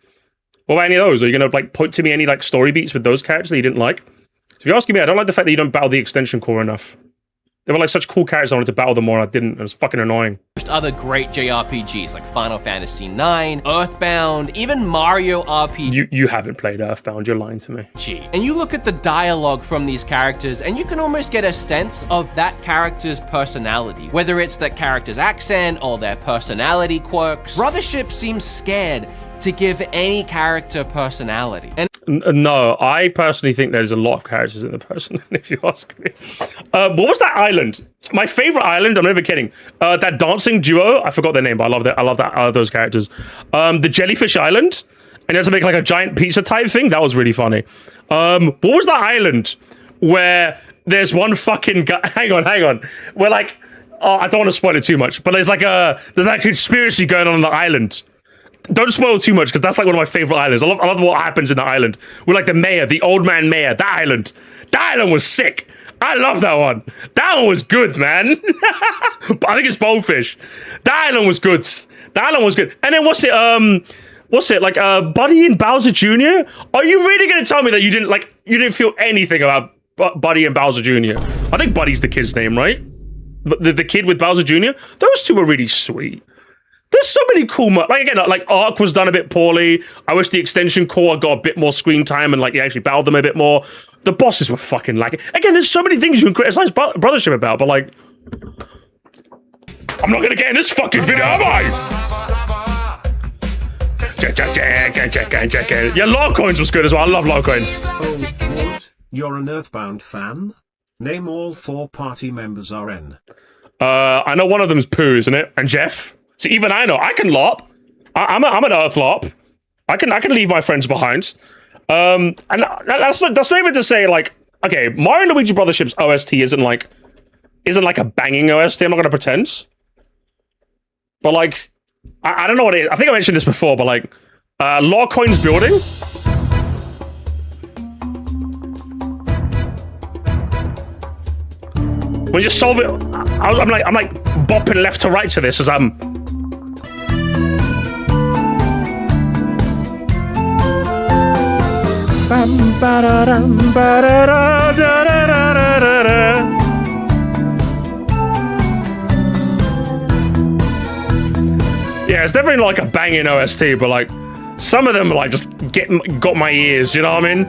What about any of those? Are you going to like point to me any like story beats with those characters that you didn't like? If you're asking me, I don't like the fact that you don't battle the extension core enough. They were like such cool characters, I wanted to battle them more, and I didn't. It was fucking annoying. other great JRPGs like Final Fantasy IX, Earthbound, even Mario RPG. You haven't played Earthbound, you're lying to me. And you look at the dialogue from these characters and you can almost get a sense of that character's personality, whether it's that character's accent or their personality quirks. Brothership seems scared to give any character personality. And no, I personally think there's a lot of characters in the person, if you ask me. What was that island? My favorite island, I'm never kidding. That dancing duo, I forgot their name, but I love that. I love those characters. The Jellyfish Island, and you have to make like a giant pizza type thing. That was really funny. What was that island where there's one fucking guy? Hang on. Where like, I don't want to spoil it too much, but there's like a conspiracy going on the island. Don't spoil too much, because that's like one of my favorite islands. I love what happens in the island. With like the mayor, the old man mayor, that island was sick. I love that one. That one was good, man. I think it's Bonefish. That island was good. And then what's it like Buddy and Bowser Jr.? Are you really gonna tell me that you didn't feel anything about Buddy and Bowser Jr.? I think Buddy's the kid's name, right? The kid with Bowser Jr.? Those two were really sweet. There's so many cool, like Ark was done a bit poorly. I wish the extension core got a bit more screen time and like you actually battled them a bit more. The bosses were fucking lacking. Again, there's so many things you can criticize Brothership about, but like, I'm not gonna get in this fucking video, am I? Yeah, Lawcoins was good as well. I love Lawcoins. Oh, what? You're an Earthbound fan? Name all 4 party members RN. I know one of them's Pooh, isn't it? And Jeff. So even I know I can LARP. I'm an Earth LARP. I can leave my friends behind. And that's not even to say like, okay, Mario and Luigi Brothership's OST isn't like a banging OST. I'm not gonna pretend. But like, I don't know what it is. I think I mentioned this before, but like, Lawcoin's building. When you solve it, I'm like bopping left to right to this as I'm. Yeah, it's definitely like a banging OST, but like some of them like just got my ears. You know what I mean?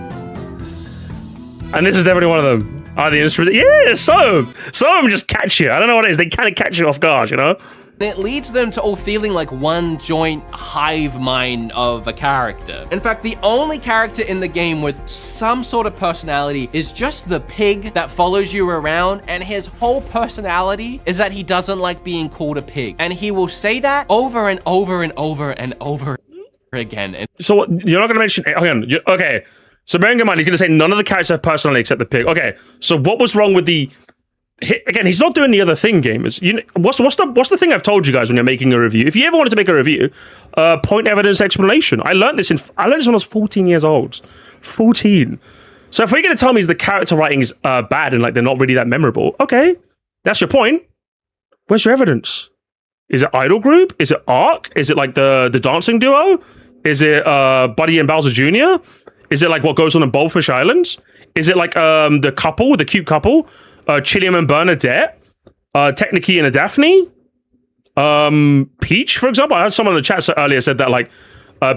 And this is definitely one of them. The instruments? Yeah, some of them just catch you. I don't know what it is. They kind of catch you off guard, you know? And it leads them to all feeling like one joint hive mind of a character. In fact, the only character in the game with some sort of personality is just the pig that follows you around, and his whole personality is that he doesn't like being called a pig. And he will say that over and over and over and over again. And so you're not going to mention... Okay. So bearing in mind, he's going to say none of the characters have personality except the pig. Okay, so what was wrong with the... Again, he's not doing the other thing, gamers. What's the thing I've told you guys when you're making a review? If you ever wanted to make a review, point, evidence, explanation. I learned this when I was 14 years old. 14. So if you're going to tell me the character writing is bad and like they're not really that memorable, okay, that's your point. Where's your evidence? Is it Idol Group? Is it Ark? Is it like the dancing duo? Is it Buddy and Bowser Jr.? Is it like what goes on in Bonefish Islands? Is it like the cute couple? Chilliam and Bernadette, Technici and Daphne, Peach, for example. I heard someone in the chat earlier said that like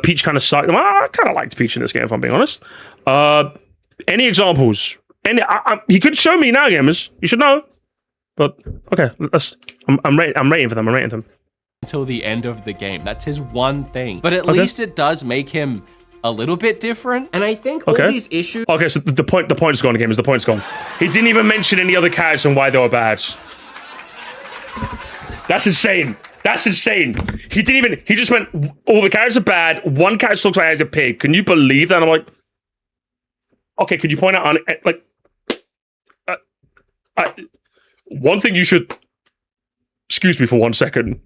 Peach kind of sucked. Well, I kind of liked Peach in this game, if I'm being honest. Any examples? You could show me now, gamers. You should know. But okay, I'm rating for them. I'm rating them until the end of the game. That's his one thing. But at least it does make him a little bit different. And I think all these issues... Okay, so the point's gone, game is the point's gone. He didn't even mention any other characters and why they were bad. That's insane. That's insane. He just went, all the characters are bad. One character looks like he's a pig. Can you believe that? And I'm like, okay, could you point out on, like, one thing you should, excuse me for 1 second.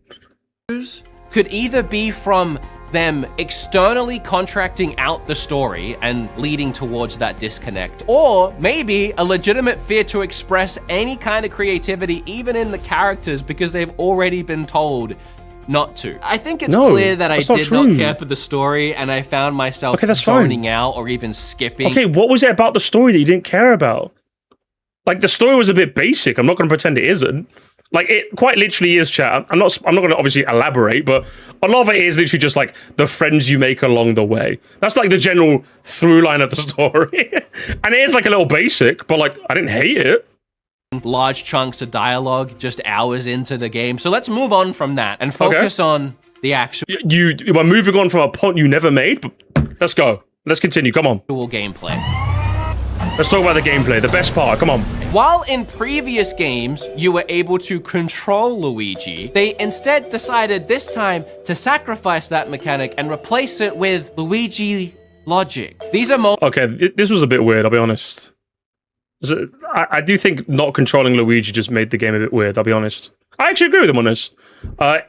Could either be from them externally contracting out the story and leading towards that disconnect, or maybe a legitimate fear to express any kind of creativity, even in the characters, because they've already been told not to. I think it's clear that I did not care for the story, and I found myself zoning out or even skipping. Okay, what was it about the story that you didn't care about? Like, the story was a bit basic. I'm not going to pretend it isn't. Like, it quite literally is, chat. I'm not going to obviously elaborate, but a lot of it is literally just like the friends you make along the way. That's like the general through line of the story. And it is like a little basic, but like, I didn't hate it. Large chunks of dialogue just hours into the game. So let's move on from that and focus on the actual... You are moving on from a point you never made, but let's go. Let's continue. Come on. Gameplay. Let's talk about the gameplay, the best part. Come on. While in previous games, you were able to control Luigi, they instead decided this time to sacrifice that mechanic and replace it with Luigi logic. These are more... Okay, this was a bit weird, I'll be honest. I do think not controlling Luigi just made the game a bit weird, I'll be honest. I actually agree with him on this.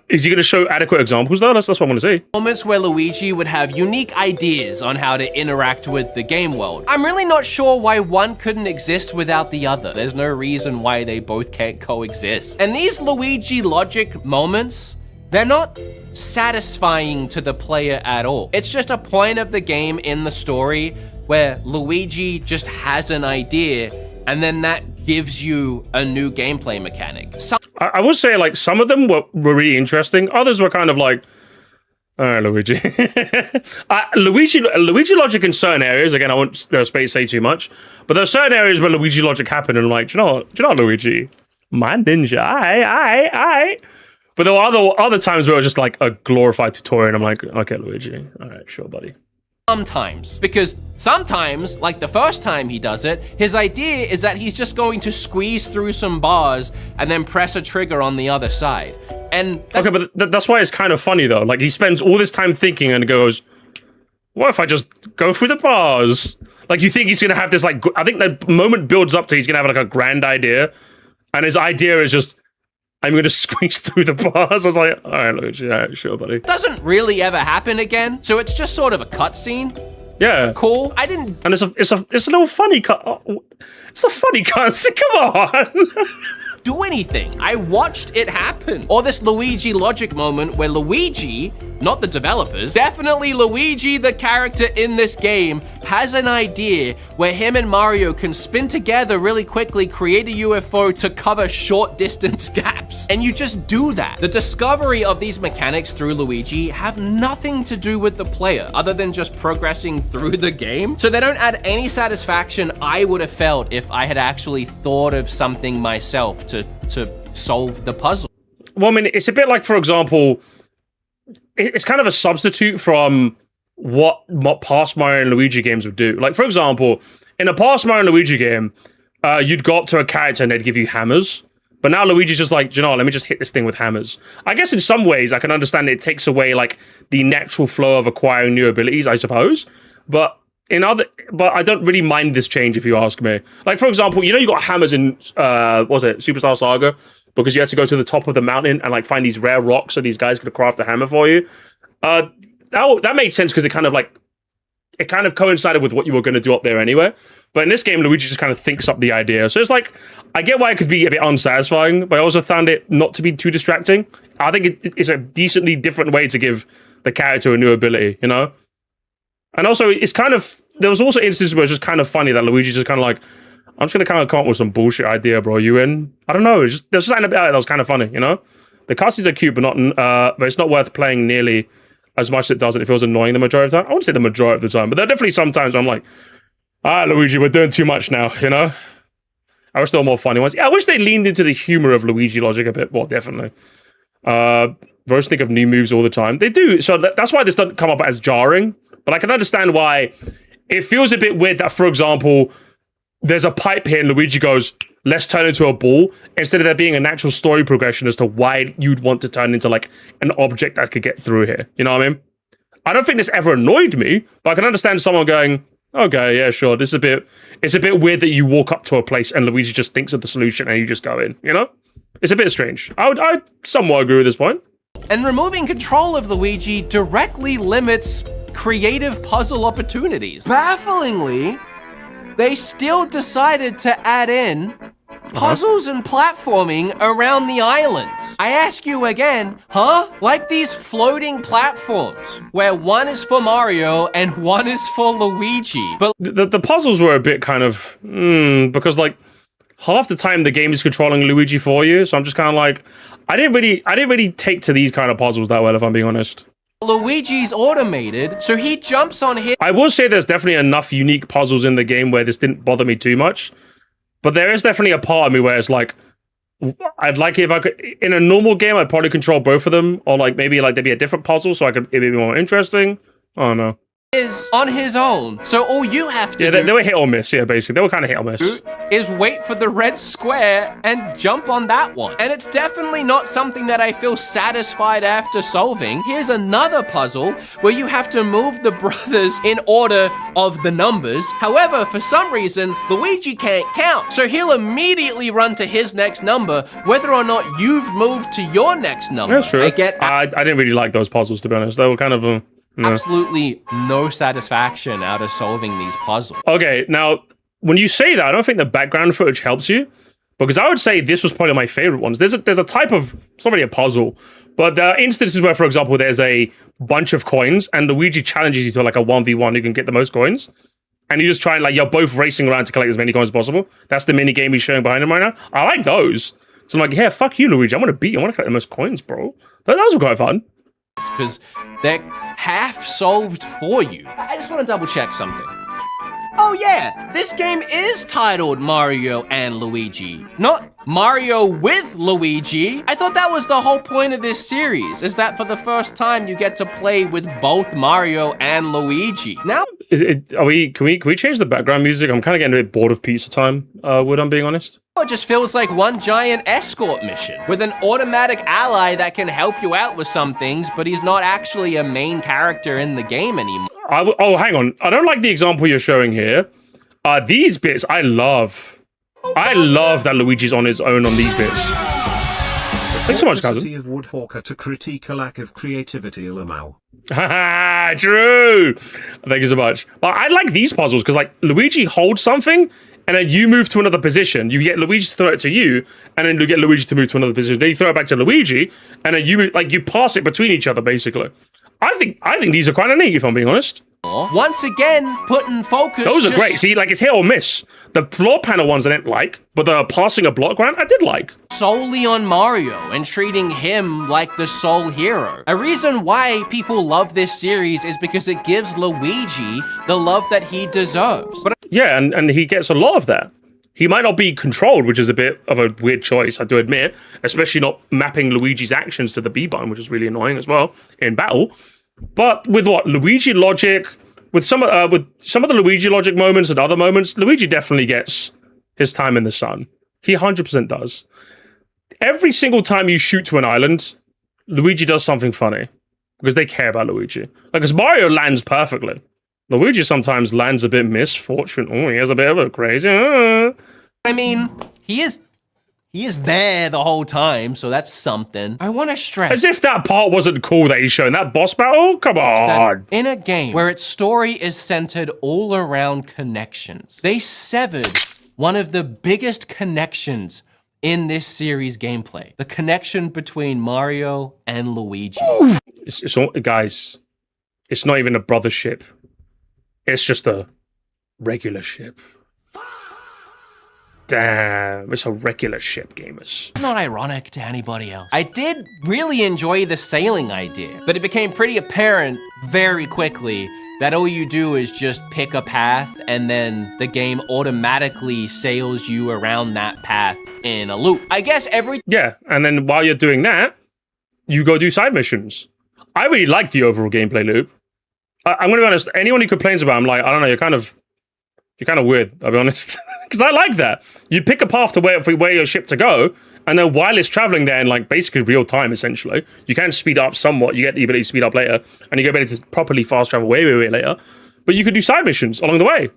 Is he going to show adequate examples though? That's what I want to see. Moments where Luigi would have unique ideas on how to interact with the game world. I'm really not sure why one couldn't exist without the other. There's no reason why they both can't coexist. And these Luigi logic moments, they're not satisfying to the player at all. It's just a point of the game in the story where Luigi just has an idea, and then that gives you a new gameplay mechanic. I will say, like, some of them were really interesting. Others were kind of like, all right, Luigi. Luigi logic in certain areas, again, I won't say too much, but there are certain areas where Luigi logic happened, and I'm like, do you know what, Luigi? My ninja, aye. But there were other times where it was just like a glorified tutorial, and I'm like, okay, Luigi, all right, sure, buddy. Sometimes, because sometimes, like the first time he does it, his idea is that he's just going to squeeze through some bars and then press a trigger on the other side. And okay, but that's why it's kind of funny though. Like, he spends all this time thinking and goes, what if I just go through the bars? Like, you think he's gonna have this, like, I think the moment builds up to he's gonna have like a grand idea, and his idea is just, I'm gonna squeeze through the bars. I was like, all right, Luigi, all right, sure, buddy. Doesn't really ever happen again, so it's just sort of a cutscene. Yeah. Cool. I didn't... And it's a little funny cut. It's a funny cutscene, come on. Do anything. I watched it happen. Or this Luigi logic moment where Luigi, not the developers, definitely Luigi, the character in this game, has an idea where him and Mario can spin together really quickly, create a UFO to cover short distance gaps. And you just do that. The discovery of these mechanics through Luigi have nothing to do with the player other than just progressing through the game. So they don't add any satisfaction I would have felt if I had actually thought of something myself to solve the puzzle. Well, I mean, it's a bit like, for example, it's kind of a substitute from what past Mario and Luigi games would do. Like, for example, in a past Mario and Luigi game, you'd go up to a character and they'd give you hammers. But now Luigi's just like, you know, let me just hit this thing with hammers. I guess in some ways I can understand it takes away like the natural flow of acquiring new abilities, I suppose. But I don't really mind this change if you ask me. Like, for example, you know, you got hammers in, was it Superstar Saga? Because you had to go to the top of the mountain and like find these rare rocks so these guys could craft a hammer for you. That made sense because it kind of coincided with what you were going to do up there anyway. But in this game, Luigi just kind of thinks up the idea. So it's like, I get why it could be a bit unsatisfying, but I also found it not to be too distracting. I think it's a decently different way to give the character a new ability, you know? And also, it's kind of, there was also instances where it's just kind of funny that Luigi's just kind of like, I'm just going to kind of come up with some bullshit idea, bro. You in? I don't know. There's something about it that was kind of funny, you know? The cutscenes are cute, but it's not worth playing nearly as much as it does. It feels annoying the majority of the time. I wouldn't say the majority of the time, but there are definitely some times where I'm like, all right, Luigi, we're doing too much now, you know? I was still more funny ones. Yeah, I wish they leaned into the humor of Luigi logic a bit more, definitely. Bros think of new moves all the time. They do, so that's why this doesn't come up as jarring. But I can understand why it feels a bit weird that, for example, there's a pipe here and Luigi goes, let's turn into a ball, instead of there being a natural story progression as to why you'd want to turn into like an object that could get through here. You know what I mean? I don't think this ever annoyed me, but I can understand someone going, okay, yeah, sure. It's a bit weird that you walk up to a place and Luigi just thinks of the solution and you just go in, you know? It's a bit strange. I somewhat agree with this point. And removing control of Luigi directly limits creative puzzle opportunities. Bafflingly, they still decided to add in puzzles and platforming around the islands. I ask you again, huh? Like these floating platforms, where one is for Mario and one is for Luigi. But the puzzles were a bit kind of, because like half the time the game is controlling Luigi for you, so I'm just kind of like, I didn't really take to these kind of puzzles that well, if I'm being honest. Luigi's automated, so he jumps on his— I will say there's definitely enough unique puzzles in the game where this didn't bother me too much. But there is definitely a part of me where it's like, I'd like it if I could, in a normal game, I'd probably control both of them. Or like maybe like there'd be a different puzzle so it'd be more interesting. I don't know. Is on his own, so all you have to do— they were hit or miss, yeah, basically. They were kind of hit or miss. Is wait for the red square and jump on that one. And it's definitely not something that I feel satisfied after solving. Here's another puzzle where you have to move the brothers in order of the numbers. However, for some reason, Luigi can't count. So he'll immediately run to his next number, whether or not you've moved to your next number. That's true. I didn't really like those puzzles, to be honest. They were kind of absolutely no satisfaction out of solving these puzzles. Okay, now, when you say that, I don't think the background footage helps you, because I would say this was probably my favorite ones. There's a type of, it's not really a puzzle, but there are instances where, for example, there's a bunch of coins, and Luigi challenges you to like a 1v1 who can get the most coins, and you just try and like, you're both racing around to collect as many coins as possible. That's the mini game he's showing behind him right now. I like those. So I'm like, yeah, fuck you, Luigi. I want to beat you. I want to collect the most coins, bro. Those were quite fun. Because they're half solved for you. I just want to double check something. Oh yeah, this game is titled Mario and Luigi, not Mario with Luigi. I thought that was the whole point of this series, is that for the first time you get to play with both Mario and Luigi. Now, can we change the background music? I'm kind of getting a bit bored of pizza time, Wood, I'm being honest. it just feels like one giant escort mission with an automatic ally that can help you out with some things, but he's not actually a main character in the game anymore. Oh, hang on. I don't like the example you're showing here. These bits, I love. I love that Luigi's on his own on these bits. Thanks so much, cousin. Of Woodhawker to critique a lack of creativity, Lamau. Haha, true. Thank you so much. But I like these puzzles because, like, Luigi holds something, and then you move to another position. You get Luigi to throw it to you, and then you get Luigi to move to another position. Then you throw it back to Luigi, and then you pass it between each other, basically. I think these are kind of neat, if I'm being honest. Once again, putting focus. Those are great. See, like, it's hit or miss. The floor panel ones I didn't like, but the passing a block round I did like. Solely on Mario and treating him like the sole hero. A reason why people love this series is because it gives Luigi the love that he deserves. But yeah, and he gets a lot of that. He might not be controlled, which is a bit of a weird choice, I do admit, especially not mapping Luigi's actions to the B button, which is really annoying as well in battle. But with what Luigi logic, with some of the Luigi logic moments and other moments, Luigi definitely gets his time in the sun. He 100% does. Every single time you shoot to an island, Luigi does something funny because they care about Luigi. Like, as Mario lands perfectly, Luigi sometimes lands a bit misfortune. Oh, he has a bit of a crazy. I mean, he is there the whole time, so that's something. I want to stress. As if that part wasn't cool that he's showing. That boss battle? Come on. In a game where its story is centered all around connections, they severed one of the biggest connections in this series gameplay. The connection between Mario and Luigi. Guys, it's not even a brothership. It's just a regular ship. Damn, it's a regular ship, gamers. Not ironic to anybody else. I did really enjoy the sailing idea, but it became pretty apparent very quickly that all you do is just pick a path and then the game automatically sails you around that path in a loop. I guess Yeah, and then while you're doing that, you go do side missions. I really like the overall gameplay loop. I'm gonna be honest. Anyone who complains about, it, I'm like, I don't know. You're kind of weird. I'll be honest, because I like that. You pick a path to where your ship to go, and then while it's traveling there in like basically real time, essentially, you can speed up somewhat. You get the ability to speed up later, and you get able to properly fast travel way later. But you could do side missions along the way.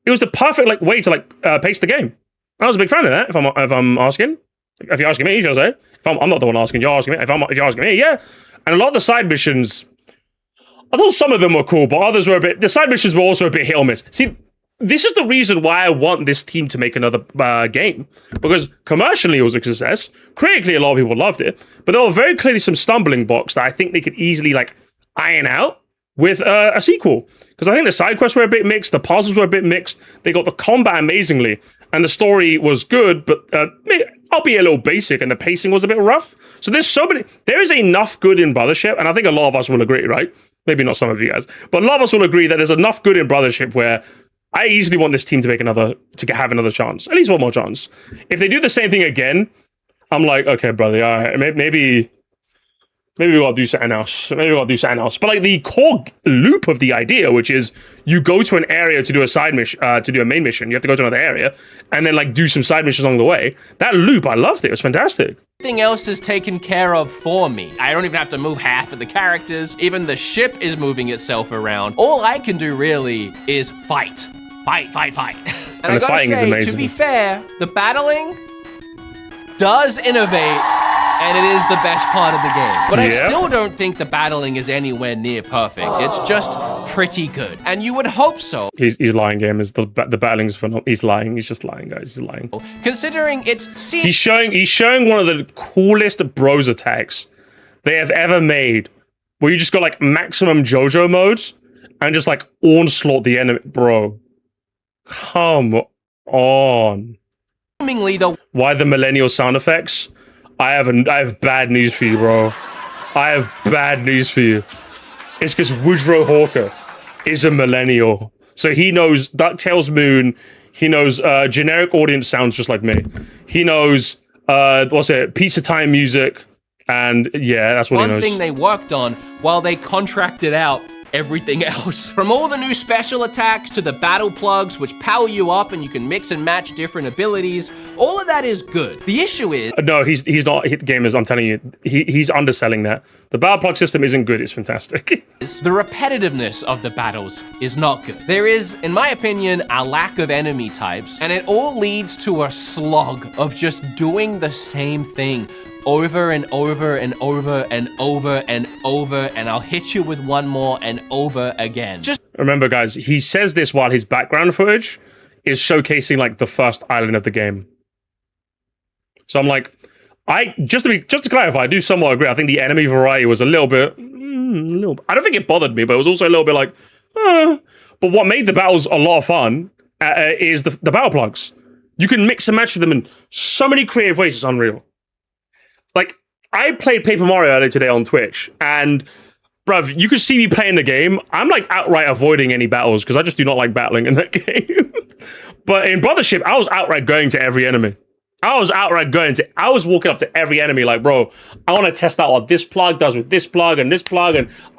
It was the perfect like way to like pace the game. I was a big fan of that. If I'm asking, if you're asking me, should I say? If I'm not the one asking, you're asking me. If you're asking me, yeah. And a lot of the side missions, I thought some of them were cool, but others were a bit. The side missions were also a bit hit or miss. See, this is the reason why I want this team to make another game, because commercially it was a success. Critically, a lot of people loved it, but there were very clearly some stumbling blocks that I think they could easily like iron out with a sequel. Because I think the side quests were a bit mixed, the puzzles were a bit mixed. They got the combat amazingly, and the story was good, but I'll be a little basic, and the pacing was a bit rough. So there is enough good in Brothership, and I think a lot of us will agree, right? Maybe not some of you guys, but a lot of us will agree that there's enough good in Brothership where I easily want this team to have another chance, at least one more chance. If they do the same thing again, I'm like, okay, brother, all right, maybe we gotta do something else. But like the core loop of the idea, which is you go to an area to do a side mission, to do a main mission, you have to go to another area, and then like do some side missions along the way. That loop, I loved it. It was fantastic. Everything else is taken care of for me. I don't even have to move half of the characters. Even the ship is moving itself around. All I can do really is fight. Fight. And I the gotta fighting is say, amazing. to be fair, the battling does innovate, and it is the best part of the game. But I still don't think the battling is anywhere near perfect. It's just pretty good, and you would hope so. He's lying, gamers. The battling's phenomenal. He's lying. He's just lying, guys. He's lying. Considering it's He's showing one of the coolest bros attacks they have ever made, where you just got like maximum JoJo modes and just like onslaught the enemy, bro. Come on. Why the millennial sound effects? I have bad news for you, bro. I have bad news for you. It's because Woodrow Hawker is a millennial. So he knows DuckTales Moon. He knows generic audience sounds just like me. He knows, Pizza Time music. And yeah, that's what he knows. One thing they worked on while they contracted out everything else. From all the new special attacks to the battle plugs, which power you up and you can mix and match different abilities, all of that is good. The issue is... No, he's not hit gamers, I'm telling you. He's underselling that. The battle plug system isn't good, it's fantastic. The repetitiveness of the battles is not good. There is, in my opinion, a lack of enemy types, and it all leads to a slog of just doing the same thing over and over and over and over and over, and I'll hit you with one more and over again. Just remember, guys, he says this while his background footage is showcasing like the first island of the game. So I'm like, just to clarify, I do somewhat agree. I think the enemy variety was a little bit. I don't think it bothered me, but it was also a little bit like. But what made the battles a lot of fun is the battle plugs. You can mix and match with them in so many creative ways. It's unreal. Like, I played Paper Mario earlier today on Twitch, and, bruv, you could see me playing the game. I'm, like, outright avoiding any battles, because I just do not like battling in that game. But in Brothership, I was outright going to every enemy. I was walking up to every enemy like, bro, I want to test out what this plug does with this plug, and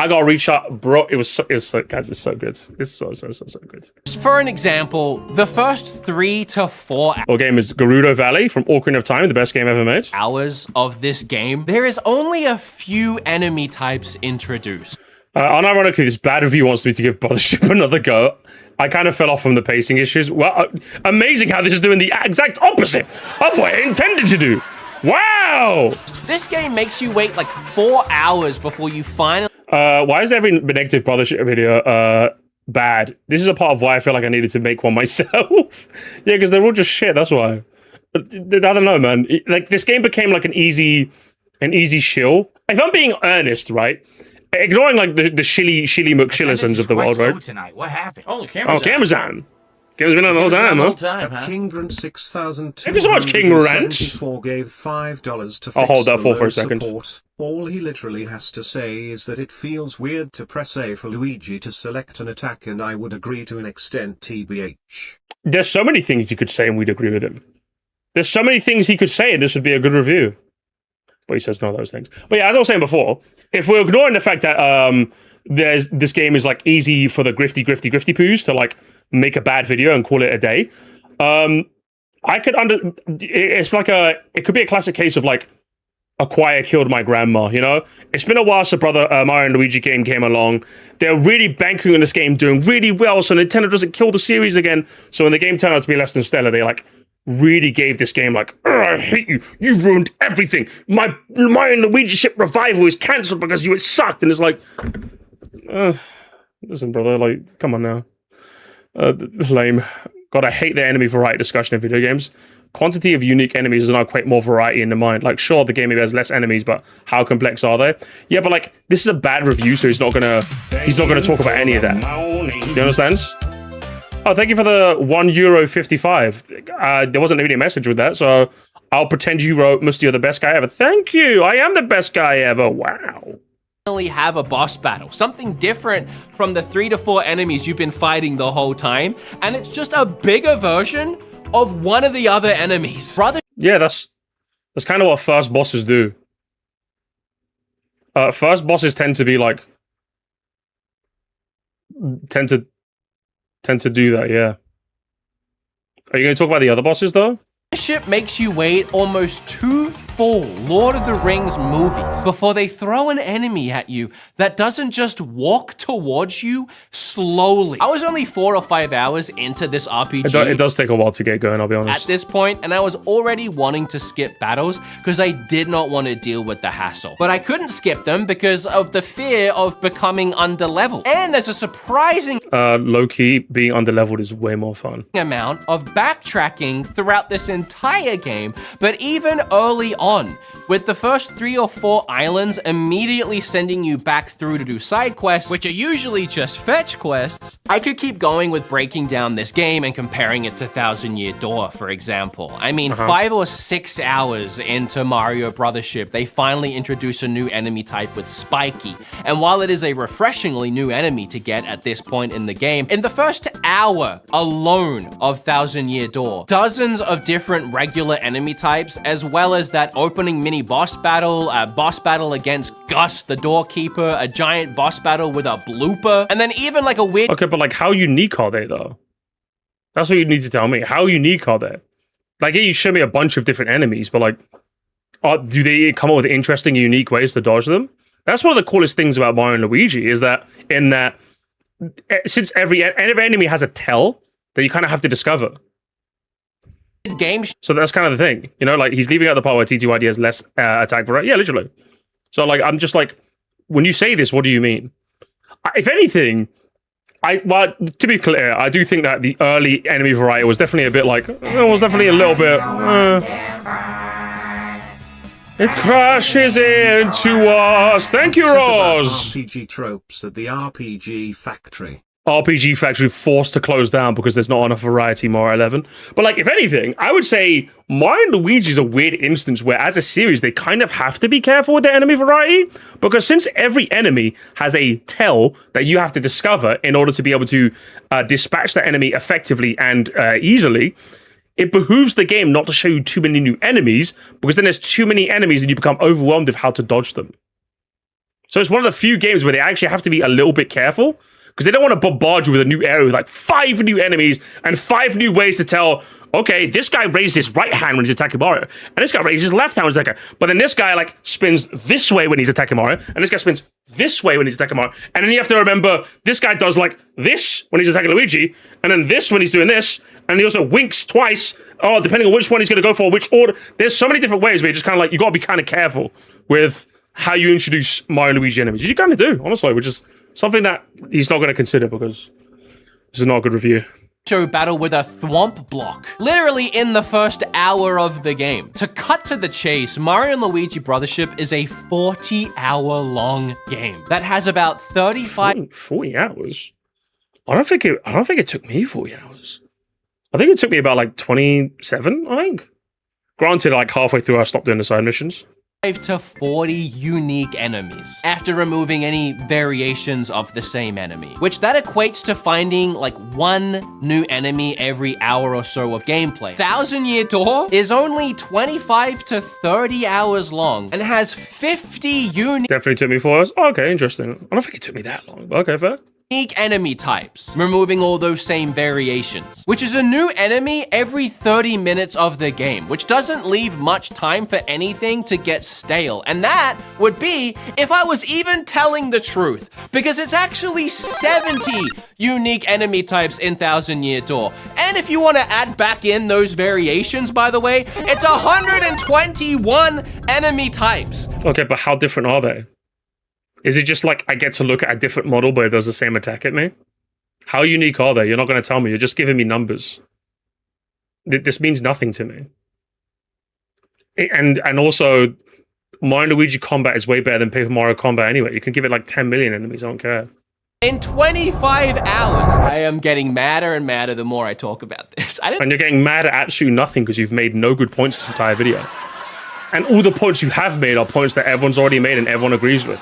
I got to reach out. Bro, it was so, guys, it's so good. It's so good. for an example, the first 3 to 4 Our game is Gerudo Valley from Ocarina of Time, the best game ever made. hours of this game, there is only a few enemy types introduced. Unironically, this bad review wants me to give Brothership another go. I kind of fell off from the pacing issues. Well, amazing how this is doing the exact opposite of what it intended to do. Wow! This game makes you wait like 4 hours before you finally... Why is every negative Brothership video bad? This is a part of why I feel like I needed to make one myself. Yeah, because they're all just shit, that's why. I don't know, man. Like, this game became like an easy shill. If I'm being earnest, right? Ignoring like the shilly McShillisons of the world, right? Tonight. What happened? Oh, the camera's on. Camera's been on the whole time, huh? King Grant 6,000. Thank you so much, King Grant. Gave $5 to fix I'll hold that the for a low second. support. All he literally has to say is that it feels weird to press A for Luigi to select an attack, and I would agree to an extent, TBH. There's so many things he could say and we'd agree with him. There's so many things he could say and this would be a good review. But he says none of those things. But yeah, as I was saying before, if we're ignoring the fact that this game is like easy for the grifty poos to like make a bad video and call it a day. It could be a classic case of like a choir killed my grandma, you know? It's been a while since Mario and Luigi game came along. They're really banking on this game doing really well so Nintendo doesn't kill the series again. So when the game turned out to be less than stellar, they like really gave this game like, I hate you. You ruined everything. My Mario and Luigi ship revival is cancelled because you sucked. And it's like, listen, brother, like, come on now. Lame. God, I hate the enemy variety discussion in video games. Quantity of unique enemies does not equate more variety in the mind. Like, sure, the game maybe has less enemies, but how complex are they? Yeah, but like, this is a bad review, so he's not gonna talk about any of that. Do you understand? Oh, thank you for the €1.55. There wasn't really a message with that, so I'll pretend you wrote, Musty, you're the best guy ever. Thank you. I am the best guy ever. Wow. Have a boss battle, something different from the 3 to 4 enemies you've been fighting the whole time, and it's just a bigger version of one of the other enemies. Yeah, that's kind of what first bosses do. First bosses tend to be like tend to do that. Yeah. Are you going to talk about the other bosses though? Brothership makes you wait almost 2 full Lord of the Rings movies before they throw an enemy at you that doesn't just walk towards you slowly. I was only 4 or 5 hours into this RPG. It does take a while to get going, I'll be honest. At this point, and I was already wanting to skip battles because I did not want to deal with the hassle. But I couldn't skip them because of the fear of becoming underleveled. And there's a surprising low-key, being underleveled is way more fun. Amount of backtracking throughout this entire game, but even early on, with the first 3 or 4 islands immediately sending you back through to do side quests, which are usually just fetch quests, I could keep going with breaking down this game and comparing it to Thousand Year Door, for example. I mean, 5 or 6 hours into Mario Brothership, they finally introduce a new enemy type with Spiky. And while it is a refreshingly new enemy to get at this point in the game, in the first hour alone of Thousand Year Door, dozens of different regular enemy types, as well as that opening mini boss battle, a boss battle against Gus, the doorkeeper, a giant boss battle with a blooper, and then even like a weird— Okay, but like, how unique are they though? That's what you need to tell me. How unique are they? Like, yeah, you show me a bunch of different enemies, but like, do they come up with interesting, unique ways to dodge them? That's one of the coolest things about Mario and Luigi, is that since every enemy has a tell that you kind of have to discover. game. So that's kind of the thing, you know, like he's leaving out the part where TTYD has less attack variety. Yeah, literally. So like, I'm just like, when you say this, what do you mean? If anything, well, to be clear, I do think that the early enemy variety was definitely a bit like, it was definitely a little bit, it crashes into us. Thank you, Roz. RPG tropes at the RPG Factory. RPG Factory forced to close down because there's not enough variety in Mario 11. But like, if anything, I would say Mario and Luigi is a weird instance where, as a series, they kind of have to be careful with their enemy variety, because since every enemy has a tell that you have to discover in order to be able to dispatch that enemy effectively and easily, it behooves the game not to show you too many new enemies, because then there's too many enemies and you become overwhelmed with how to dodge them. So it's one of the few games where they actually have to be a little bit careful, because they don't want to bombard you with a new area with like 5 new enemies and 5 new ways to tell, okay, this guy raised his right hand when he's attacking Mario, and this guy raised his left hand when he's attacking, but then this guy like spins this way when he's attacking Mario, and this guy spins this way when he's attacking Mario, and then you have to remember this guy does like this when he's attacking Luigi, and then this when he's doing this, and he also winks twice, depending on which one he's going to go for, which order. There's so many different ways where you just kind of like, you got to be kind of careful with how you introduce Mario and Luigi enemies. You kind of do, honestly, which is something that he's not going to consider because this is not a good review. Show battle with a thwomp block, literally in the first hour of the game. To cut to the chase, Mario and Luigi Brothership is a 40-hour-long game that has about 40 hours? I don't think it took me 40 hours. I think it took me about like 27, I think. Granted, like halfway through I stopped doing the side missions. to 40 unique enemies after removing any variations of the same enemy, which that equates to finding like 1 new enemy every hour or so of gameplay. Thousand Year Door is only 25 to 30 hours long and has 50 unique Definitely took me 4 hours. Oh, okay, interesting. I don't think it took me that long, but okay, fair. enemy types, removing all those same variations, which is a new enemy every 30 minutes of the game, which doesn't leave much time for anything to get stale. And that would be if I was even telling the truth, because it's actually 70 unique enemy types in Thousand Year Door. And if you want to add back in those variations, by the way, it's 121 enemy types. Okay, but how different are they? Is it just like I get to look at a different model, but it does the same attack at me? How unique are they? You're not going to tell me. You're just giving me numbers. This means nothing to me. And also, Mario & Luigi Combat is way better than Paper Mario Combat anyway. You can give it like 10 million enemies. I don't care. In 25 hours, I am getting madder and madder the more I talk about this. And you're getting mad at absolutely nothing because you've made no good points this entire video. And all the points you have made are points that everyone's already made and everyone agrees with.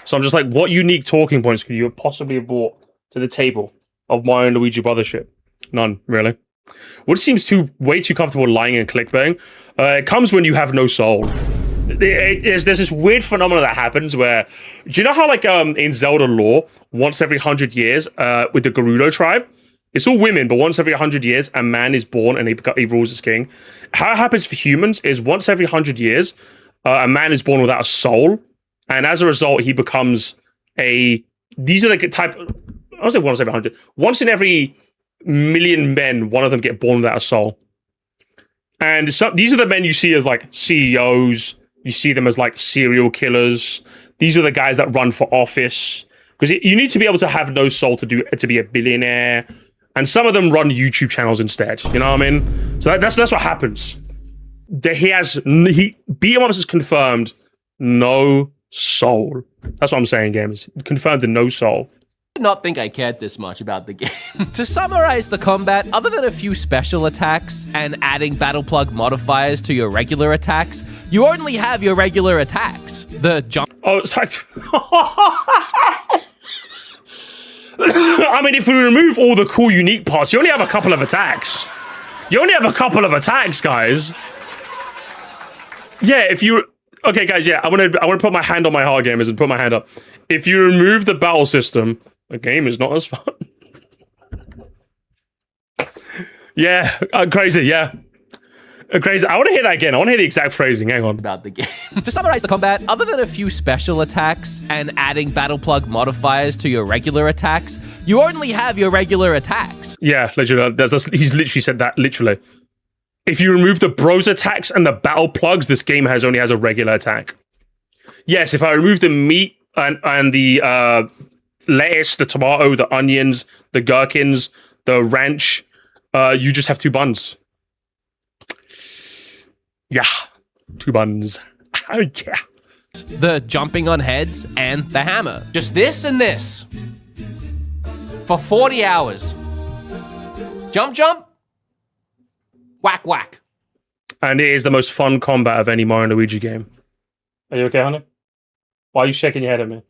So I'm just like, what unique talking points could you have possibly have brought to the table of Mario & Luigi Brothership? None, really. What seems way too comfortable lying and clickbaiting. It comes when you have no soul. There's this weird phenomenon that happens where, do you know how like in Zelda lore, once every 100 years with the Gerudo tribe, it's all women, but once every 100 years, a man is born and he rules as king. How it happens for humans is once every 100 years, a man is born without a soul. And as a result, he becomes these are the type, I don't say once every 100. Once in every million men, one of them get born without a soul. And these are the men you see as like CEOs. You see them as like serial killers. These are the guys that run for office. Because you need to be able to have no soul to be a billionaire. And some of them run YouTube channels instead. You know what I mean? So that's what happens. Beat 'em Ups is confirmed no soul. That's what I'm saying, gamers. Confirmed the no soul. I did not think I cared this much about the game. To summarize the combat, other than a few special attacks and adding battle plug modifiers to your regular attacks, you only have your regular attacks. The jump. Oh, it's like. I mean, if we remove all the cool, unique parts, you only have a couple of attacks. You only have a couple of attacks, guys. Yeah, if you. Okay, guys, yeah, I want to put my hand on my heart, gamers, and put my hand up. If you remove the battle system, the game is not as fun. Yeah, crazy, yeah. Crazy. I want to hear that again. I want to hear the exact phrasing. Hang on. About the game. To summarize the combat, other than a few special attacks and adding battle plug modifiers to your regular attacks, you only have your regular attacks. Yeah, literally. He's literally said that, literally. If you remove the bros attacks and the battle plugs, this game only has a regular attack. Yes, if I remove the meat and the lettuce, the tomato, the onions, the gherkins, the ranch, you just have 2 buns. Yeah, 2 buns. Oh, yeah. The jumping on heads and the hammer. Just this and this. For 40 hours. Jump, jump. Whack, whack. And it is the most fun combat of any Mario & Luigi game. Are you okay, honey? Why are you shaking your head at me?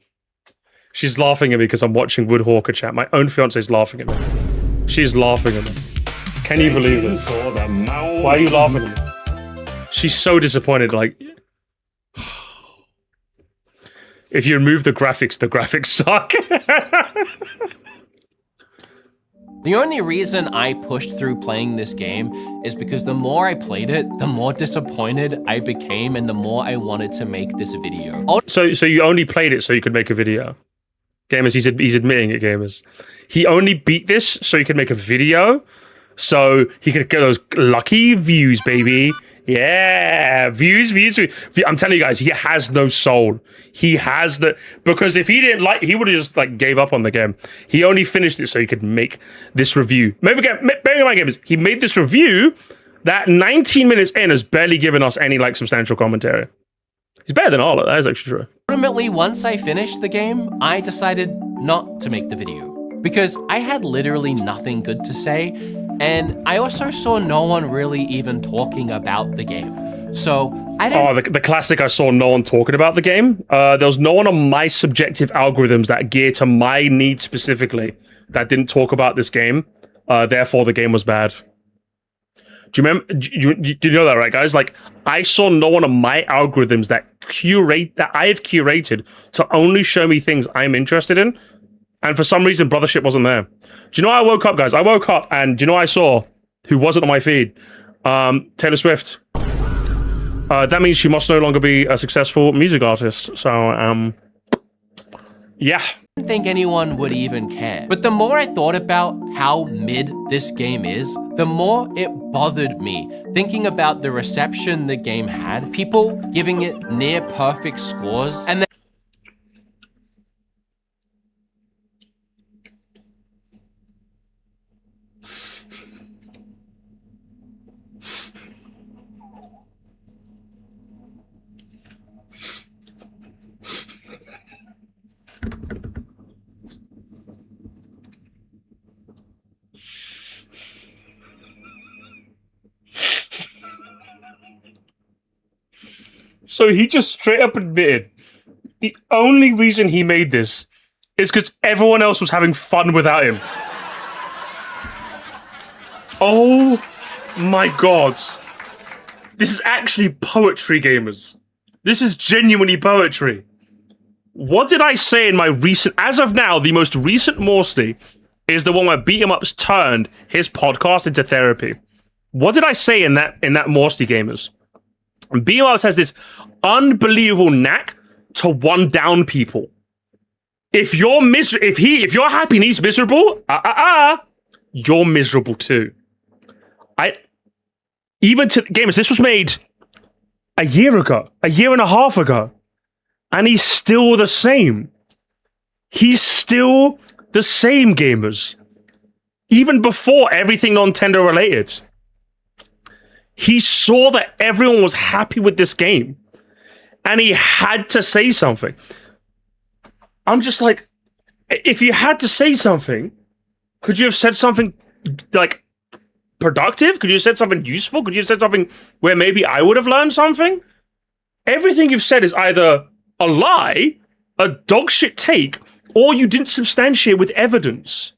She's laughing at me because I'm watching Woodhawker chat. My own fiance is laughing at me. She's laughing at me. Can you believe it? Why are you laughing at me? She's so disappointed, like... If you remove the graphics suck. The only reason I pushed through playing this game is because the more I played it, the more disappointed I became and the more I wanted to make this video. So you only played it so you could make a video? Gamers, he's admitting it, gamers. He only beat this so he could make a video, so he could get those lucky views, baby. Yeah, views. I'm telling you guys, he has no soul. He has because if he didn't he would have just like gave up on the game. He only finished it so he could make this review. Bearing in mind, gamers, he made this review that 19 minutes in has barely given us any like substantial commentary. He's better than Arlo. That is actually true. Ultimately, once I finished the game, I decided not to make the video because I had literally nothing good to say. And I also saw no one really even talking about the game. So I didn't. Oh, the classic I saw no one talking about the game. There was no one on my subjective algorithms that gear to my needs specifically that didn't talk about this game. Therefore, the game was bad. Do you remember? Do you know that, right, guys? Like, I saw no one on my algorithms that I have curated to only show me things I'm interested in. And for some reason, Brothership wasn't there. Do you know I woke up, guys? I woke up and do you know what I saw? Who wasn't on my feed? Taylor Swift. That means she must no longer be a successful music artist. So, yeah. I didn't think anyone would even care. But the more I thought about how mid this game is, the more it bothered me thinking about the reception the game had, people giving it near perfect scores, and then So he just straight up admitted the only reason he made this is because everyone else was having fun without him. Oh my god. This is actually poetry, gamers. This is genuinely poetry. What did I say in my recent... As of now, the most recent Moresty is the one where Beat 'em Ups turned his podcast into therapy. What did I say in that Moresty, gamers? Beat 'em Ups has this unbelievable knack to one down people. If you're happy and he's miserable, you're miserable too. Gamers, this was made a year and a half ago, and he's still the same. He's still the same, gamers. Even before everything Nintendo related. He saw that everyone was happy with this game, and he had to say something. I'm just like, if you had to say something, could you have said something, like, productive? Could you have said something useful? Could you have said something where maybe I would have learned something? Everything you've said is either a lie, a dog shit take, or you didn't substantiate with evidence.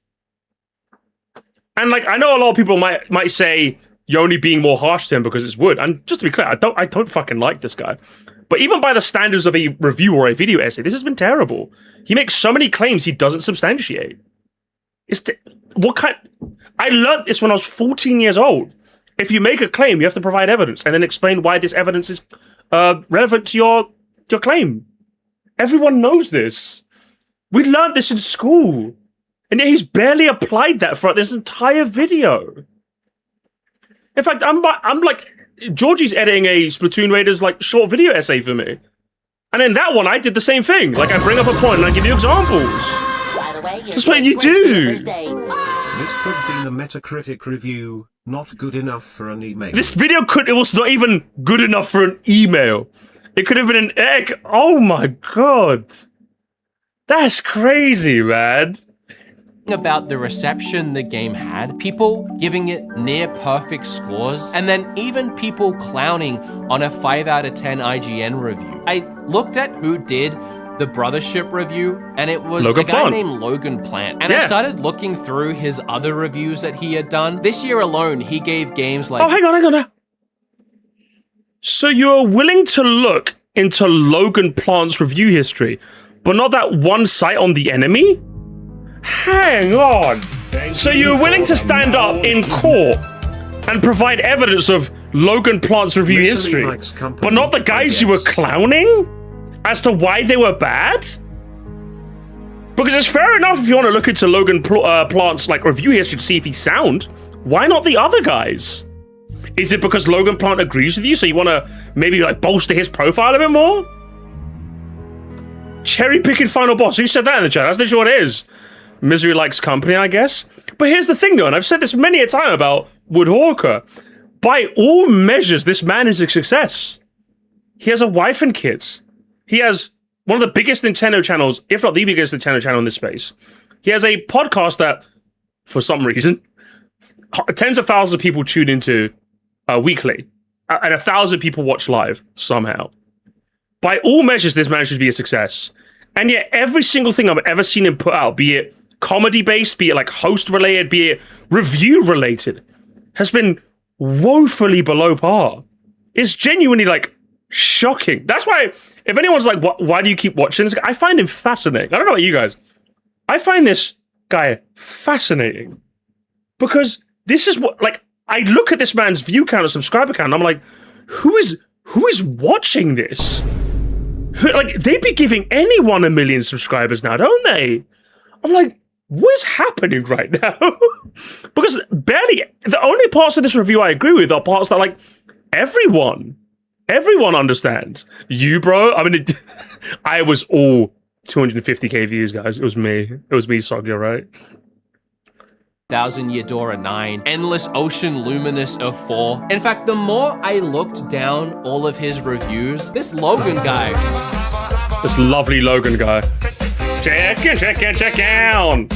And, like, I know a lot of people might say you're only being more harsh to him because it's Wood. And just to be clear, I don't fucking like this guy. But even by the standards of a review or a video essay, this has been terrible. He makes so many claims he doesn't substantiate. I learned this when I was 14 years old. If you make a claim, you have to provide evidence and then explain why this evidence is relevant to your claim. Everyone knows this. We learned this in school. And yet he's barely applied that throughout this entire video. In fact, I'm like, Georgie's editing a Splatoon Raiders like short video essay for me. And in that one, I did the same thing. Like, I bring up a point and I give you examples. That's what you do. This could have been a Metacritic review, not good enough for an email. This video it was not even good enough for an email. It could have been an egg. Oh my god. That's crazy, man. About the reception the game had, people giving it near perfect scores, and then even people clowning on a 5 out of 10 IGN review. I looked at who did the Brothership review, and it was a guy named Logan Plant. And I started looking through his other reviews that he had done. This year alone, he gave games like... Oh, hang on. So you're willing to look into Logan Plant's review history, but not that one site on the enemy? Hang on. So you're willing to stand up in court and provide evidence of Logan Plant's review history, but not the guys you were clowning as to why they were bad? Because it's fair enough if you want to look into Logan Plant's like review history to see if he's sound. Why not the other guys? Is it because Logan Plant agrees with you, so you want to maybe like bolster his profile a bit more? Cherry picking final boss. Who said that in the chat? That's literally what it is. Misery likes company, I guess. But here's the thing, though, and I've said this many a time about Woodhawker. By all measures, this man is a success. He has a wife and kids. He has one of the biggest Nintendo channels, if not the biggest Nintendo channel in this space. He has a podcast that, for some reason, tens of thousands of people tune into weekly. and 1,000 people watch live somehow. By all measures, this man should be a success. And yet, every single thing I've ever seen him put out, be it comedy-based, be it like host-related, be it review-related, has been woefully below par. It's genuinely, like, shocking. That's why, if anyone's like, why do you keep watching this? I find him fascinating. I don't know about you guys. I find this guy fascinating. Because this is what, like, I look at this man's view count and subscriber count, and I'm like, who is watching this? Like, they'd be giving anyone 1 million subscribers now, don't they? I'm like, what is happening right now? Because barely, the only parts of this review I agree with are parts that, like, everyone understands. You, bro, I mean, I was all 250k views, guys. It was me, Sogya, right? 1,000-Year Door of 9, Endless Ocean Luminous of 4. In fact, the more I looked down all of his reviews, this Logan guy. This lovely Logan guy. Check out.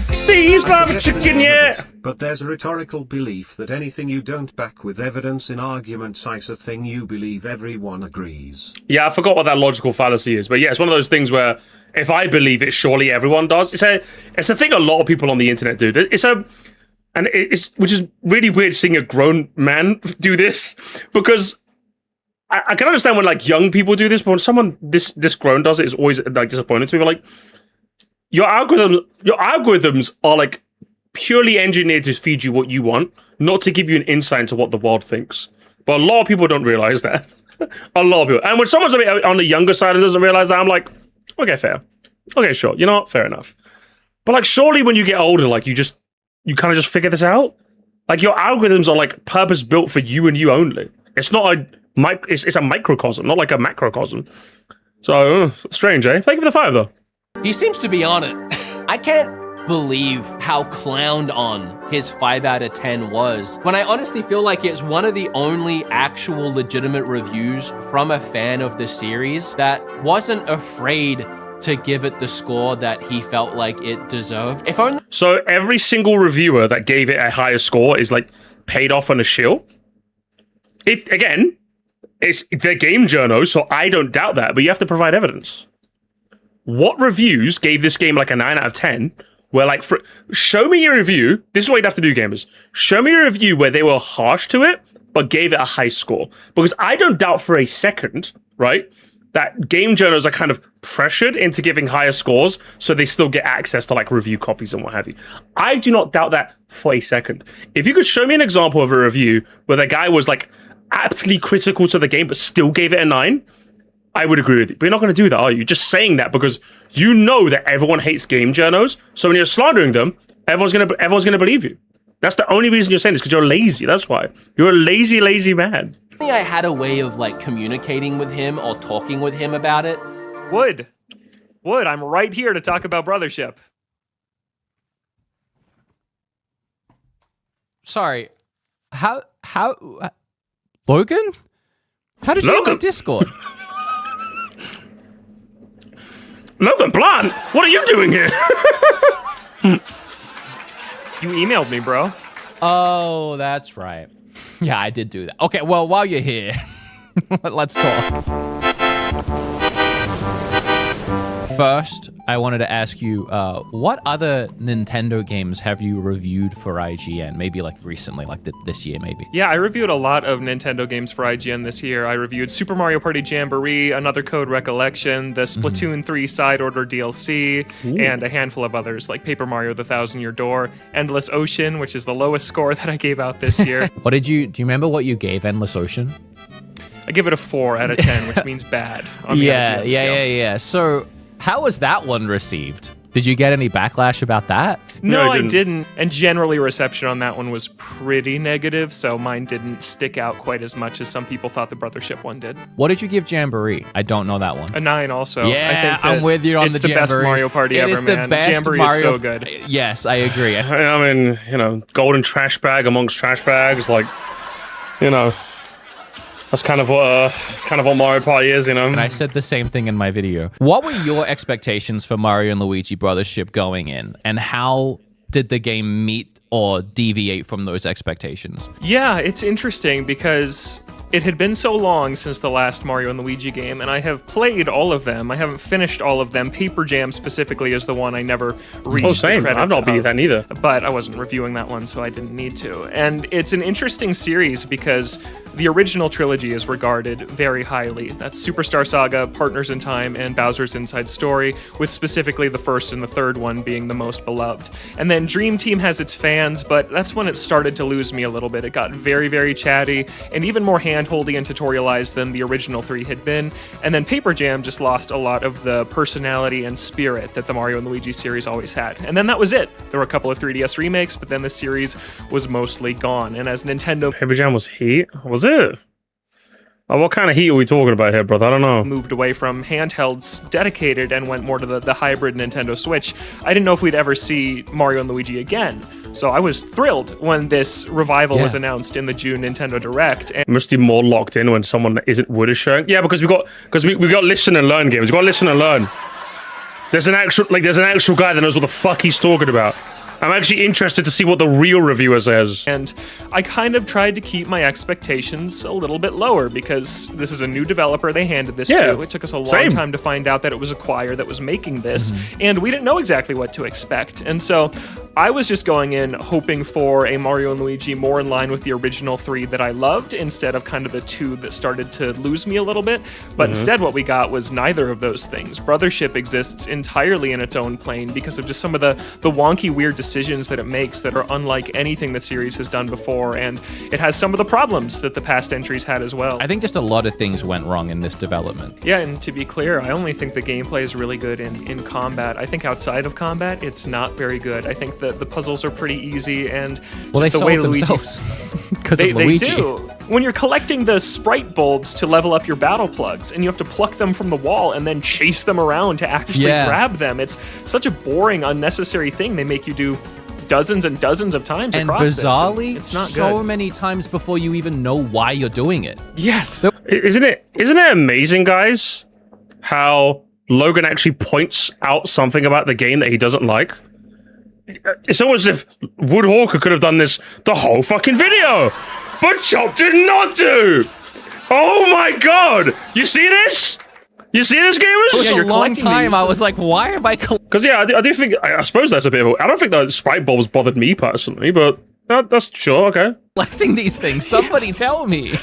Steve's love chicken, yeah. But there's a rhetorical belief that anything you don't back with evidence in arguments is a thing you believe everyone agrees. Yeah, I forgot what that logical fallacy is, but yeah, it's one of those things where if I believe it, surely everyone does. It's a thing a lot of people on the internet do. Which is really weird seeing a grown man do this, because I can understand when like young people do this, but when someone this grown does it, it's always like disappointing to me. But like your algorithms are like purely engineered to feed you what you want, not to give you an insight into what the world thinks. But a lot of people don't realize that. A lot of people. And when someone's a bit on the younger side and doesn't realize that, I'm like, okay, fair. Okay, sure. You know what? Fair enough. But like, surely when you get older, like you kind of just figure this out. Like your algorithms are like purpose built for you and you only. It's not it's a microcosm, not like a macrocosm. So strange, eh? Thank you for the 5 though. He seems to be on it. I can't believe how clowned on his 5 out of 10 was, when I honestly feel like it's one of the only actual legitimate reviews from a fan of the series that wasn't afraid to give it the score that he felt like it deserved. If only. So every single reviewer that gave it a higher score is like paid off on a shill. It's their game journo, so I don't doubt that, but you have to provide evidence. What reviews gave this game like a 9 out of 10? Where like, show me a review. This is what you'd have to do, gamers. Show me a review where they were harsh to it, but gave it a high score. Because I don't doubt for a second, right, that game journals are kind of pressured into giving higher scores so they still get access to like review copies and what have you. I do not doubt that for a second. If you could show me an example of a review where the guy was like aptly critical to the game but still gave it a 9, I would agree with you. But you're not going to do that, are you? You're just saying that because you know that everyone hates game journos. So when you're slandering them, everyone's gonna believe you. That's the only reason you're saying this, because you're lazy. That's why. You're a lazy man. I think I had a way of like communicating with him or talking with him about it. Wood, I'm right here to talk about Brothership. Sorry, how Logan? How did you get my Discord? Logan Blunt, what are you doing here? You emailed me, bro. Oh, that's right. Yeah, I did do that. Okay, well, while you're here, let's talk. First, I wanted to ask you, what other Nintendo games have you reviewed for IGN? Maybe like recently, like this year, maybe. Yeah, I reviewed a lot of Nintendo games for IGN this year. I reviewed Super Mario Party Jamboree, Another Code Recollection, the Splatoon 3 Side Order DLC, and a handful of others like Paper Mario: The 1,000-Year Door, Endless Ocean, which is the lowest score that I gave out this year. Do you remember what you gave Endless Ocean? I give it a 4 out of 10, which means bad on the IGN scale. Yeah. So, how was that one received? Did you get any backlash about that? No, I didn't. And generally reception on that one was pretty negative, so mine didn't stick out quite as much as some people thought the Brothership one did. What did you give Jamboree? I don't know that one. A 9 also. Yeah, I'm with you on the Jamboree. It's the best Mario Party ever, man. Jamboree is so good. Yes, I agree. I mean, golden trash bag amongst trash bags, like, that's kind of what Mario Party is, And I said the same thing in my video. What were your expectations for Mario and Luigi Brothership going in, and how did the game meet or deviate from those expectations? Yeah, it's interesting because it had been so long since the last Mario and Luigi game, and I have played all of them. I haven't finished all of them. Paper Jam specifically is the one I never reached. Oh, same. The I've credits not beat of, that neither. but I wasn't reviewing that one, so I didn't need to. And it's an interesting series because the original trilogy is regarded very highly. That's Superstar Saga, Partners in Time, and Bowser's Inside Story, with specifically the first and the third one being the most beloved. And then Dream Team has its fans, but that's when it started to lose me a little bit. It got very, very chatty, and even more hand-holdy and tutorialized than the original three had been. And then Paper Jam just lost a lot of the personality and spirit that the Mario and Luigi series always had. And then that was it. There were a couple of 3DS remakes, but then the series was mostly gone. And as Nintendo Paper Jam was heat? Was it? Oh, what kind of heat are we talking about here, brother? I don't know. moved away from handhelds dedicated and went more to the hybrid Nintendo Switch, I didn't know if we'd ever see Mario and Luigi again. So I was thrilled when this revival was announced in the June Nintendo Direct. And Must be more locked in when someone isn't Wood is showing. Yeah, because we got listen and learn games. We got listen and learn. There's an actual guy that knows what the fuck he's talking about. I'm actually interested to see what the real reviewer says. And I kind of tried to keep my expectations a little bit lower because this is a new developer they handed this to. It took us a long time to find out that it was Acquire that was making this, and we didn't know exactly what to expect. And so I was just going in hoping for a Mario and Luigi more in line with the original three that I loved instead of kind of the two that started to lose me a little bit. But instead what we got was neither of those things. Brothership exists entirely in its own plane because of just some of the wonky, weird decisions that it makes that are unlike anything the series has done before, and it has some of the problems that the past entries had as well. I think just a lot of things went wrong in this development. Yeah, and to be clear, I only think the gameplay is really good in combat. I think outside of combat, it's not very good. I think that the puzzles are pretty easy, and Well, just they the way solved Luigi... themselves because of Luigi. They do. When you're collecting the sprite bulbs to level up your battle plugs, and you have to pluck them from the wall and then chase them around to actually grab them. It's such a boring, unnecessary thing they make you do dozens and dozens of times And across bizarrely, this. And it's not so good. many times before you even know why you're doing it. Yes. Isn't it amazing, guys, how Logan actually points out something about the game that he doesn't like? It's almost as if Woodhawker could have done this the whole fucking video, but Chop did not do. Oh my god! You see this? You see this, gamers? For you're a long collecting time, these. I was like, why am I collecting? Because I do think I suppose that's a bit of I don't think the sprite bulbs bothered me personally, but that's sure okay. These things? Somebody tell me.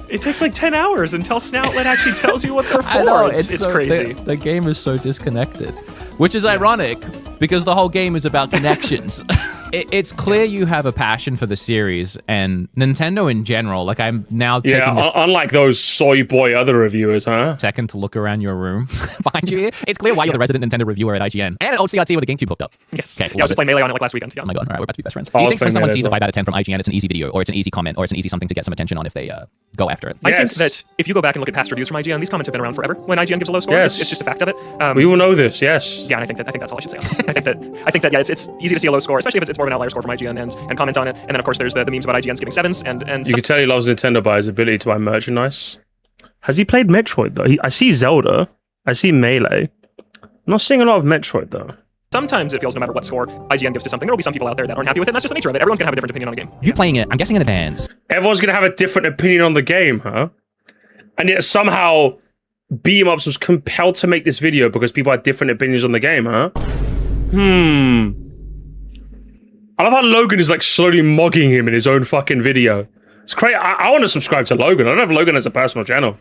It takes like 10 hours until Snoutlet actually tells you what they're for. I know, It's so, crazy. The game is so disconnected, which is ironic because the whole game is about connections. It's clear you have a passion for the series and Nintendo in general. Like, I'm now taking this unlike those soy boy other reviewers, huh? second to look around your room behind you here. It's clear why you're the resident Nintendo reviewer at IGN and at OCRT with a GameCube hooked up. Yes. Okay, Yeah, I was just playing Melee on it like last weekend. Yeah. Oh my god, all right, we're about to be best friends. I Do you was think when playing someone Melee sees a as well. 5 out of 10 from IGN, it's an easy video, or it's an easy comment, or it's an easy something to get some attention on if they go after it? I Yes. think that if you go back and look at past reviews from IGN, these comments have been around forever. When IGN gives a low score, Yes. it's just a fact of it. We all know this, yes. Yeah, and I think that's all I should say. On that. I think that yeah, it's easy to see a low score, especially if it's more of an outlier score from IGN and comment on it. And then of course there's the memes about IGN's giving 7s and You can tell he loves Nintendo by his ability to buy merchandise. Has he played Metroid though? I see Zelda. I see Melee. I'm not seeing a lot of Metroid though. sometimes it feels no matter what score IGN gives to something, there will be some people out there that aren't happy with it. And that's just the nature of it. Everyone's gonna have a different opinion on a game. You playing it, I'm guessing in advance. Everyone's gonna have a different opinion on the game, huh? And yet somehow Beat 'em Ups was compelled to make this video because people had different opinions on the game, huh? I love how Logan is like slowly mogging him in his own fucking video. It's crazy. I want to subscribe to Logan. I don't have Logan as a personal channel.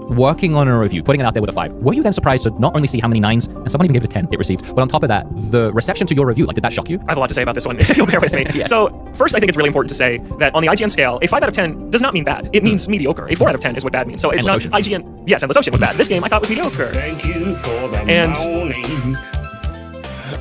Working on a review, putting it out there with a 5. Were you then surprised to not only see how many 9s, and someone even gave it a 10 it received, but on top of that, the reception to your review, like, did that shock you? I have a lot to say about this one, if you'll bear with me. Yeah. So, first, I think it's really important to say that on the IGN scale, a 5 out of 10 does not mean bad. It means mediocre. A 4 out of 10 is what bad means. So it's And not Low Ocean. IGN. Yes, and Let's Ocean was bad. This game I thought was mediocre. Thank you for the And- morning.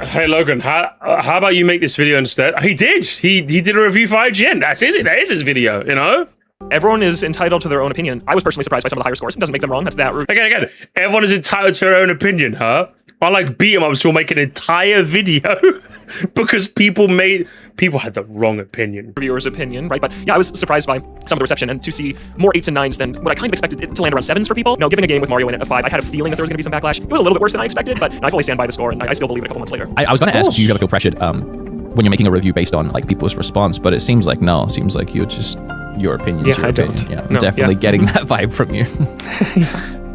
Hey Logan, how about you make this video instead? He did. He did a review for IGN. That is his video, you know? Everyone is entitled to their own opinion. I was personally surprised by some of the higher scores. It doesn't make them wrong. That's that route. Again, everyone is entitled to their own opinion, huh? Unlike Beat 'em Ups, who will make an entire video because people had the wrong opinion. Reviewer's opinion, right? But yeah, I was surprised by some of the reception and to see more 8s and 9s than what I kind of expected it to land around 7s for people. No, giving a game with Mario in it a 5, I had a feeling that there was going to be some backlash. It was a little bit worse than I expected, but I fully stand by the score and I still believe it a couple months later. I was going to ask, do you ever feel pressured when you're making a review based on like people's response, but it seems like no. It seems like you're just your opinion. Yeah, your I opinion. don't. Yeah, I'm No, definitely yeah. getting that vibe from you.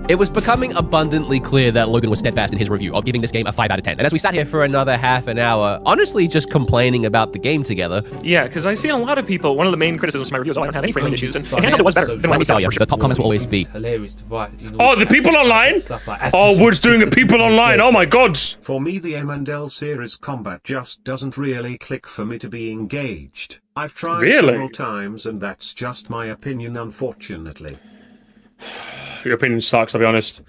It was becoming abundantly clear that Logan was steadfast in his review of giving this game a 5 out of 10. And as we sat here for another half an hour, honestly just complaining about the game together, Yeah, because I've seen a lot of people, one of the main criticisms of my review is, oh, I don't have any frame rate issues, and handheld it was better than Let what me we tell said you, for the top comments will always be, hilarious to write. Oh, the people online? Oh, Wood's doing it. People online. Oh my God. For me, the M&L series combat just doesn't really click for me to be engaged. I've tried Really? several times and that's just my opinion, unfortunately. Your opinion sucks, I'll be honest.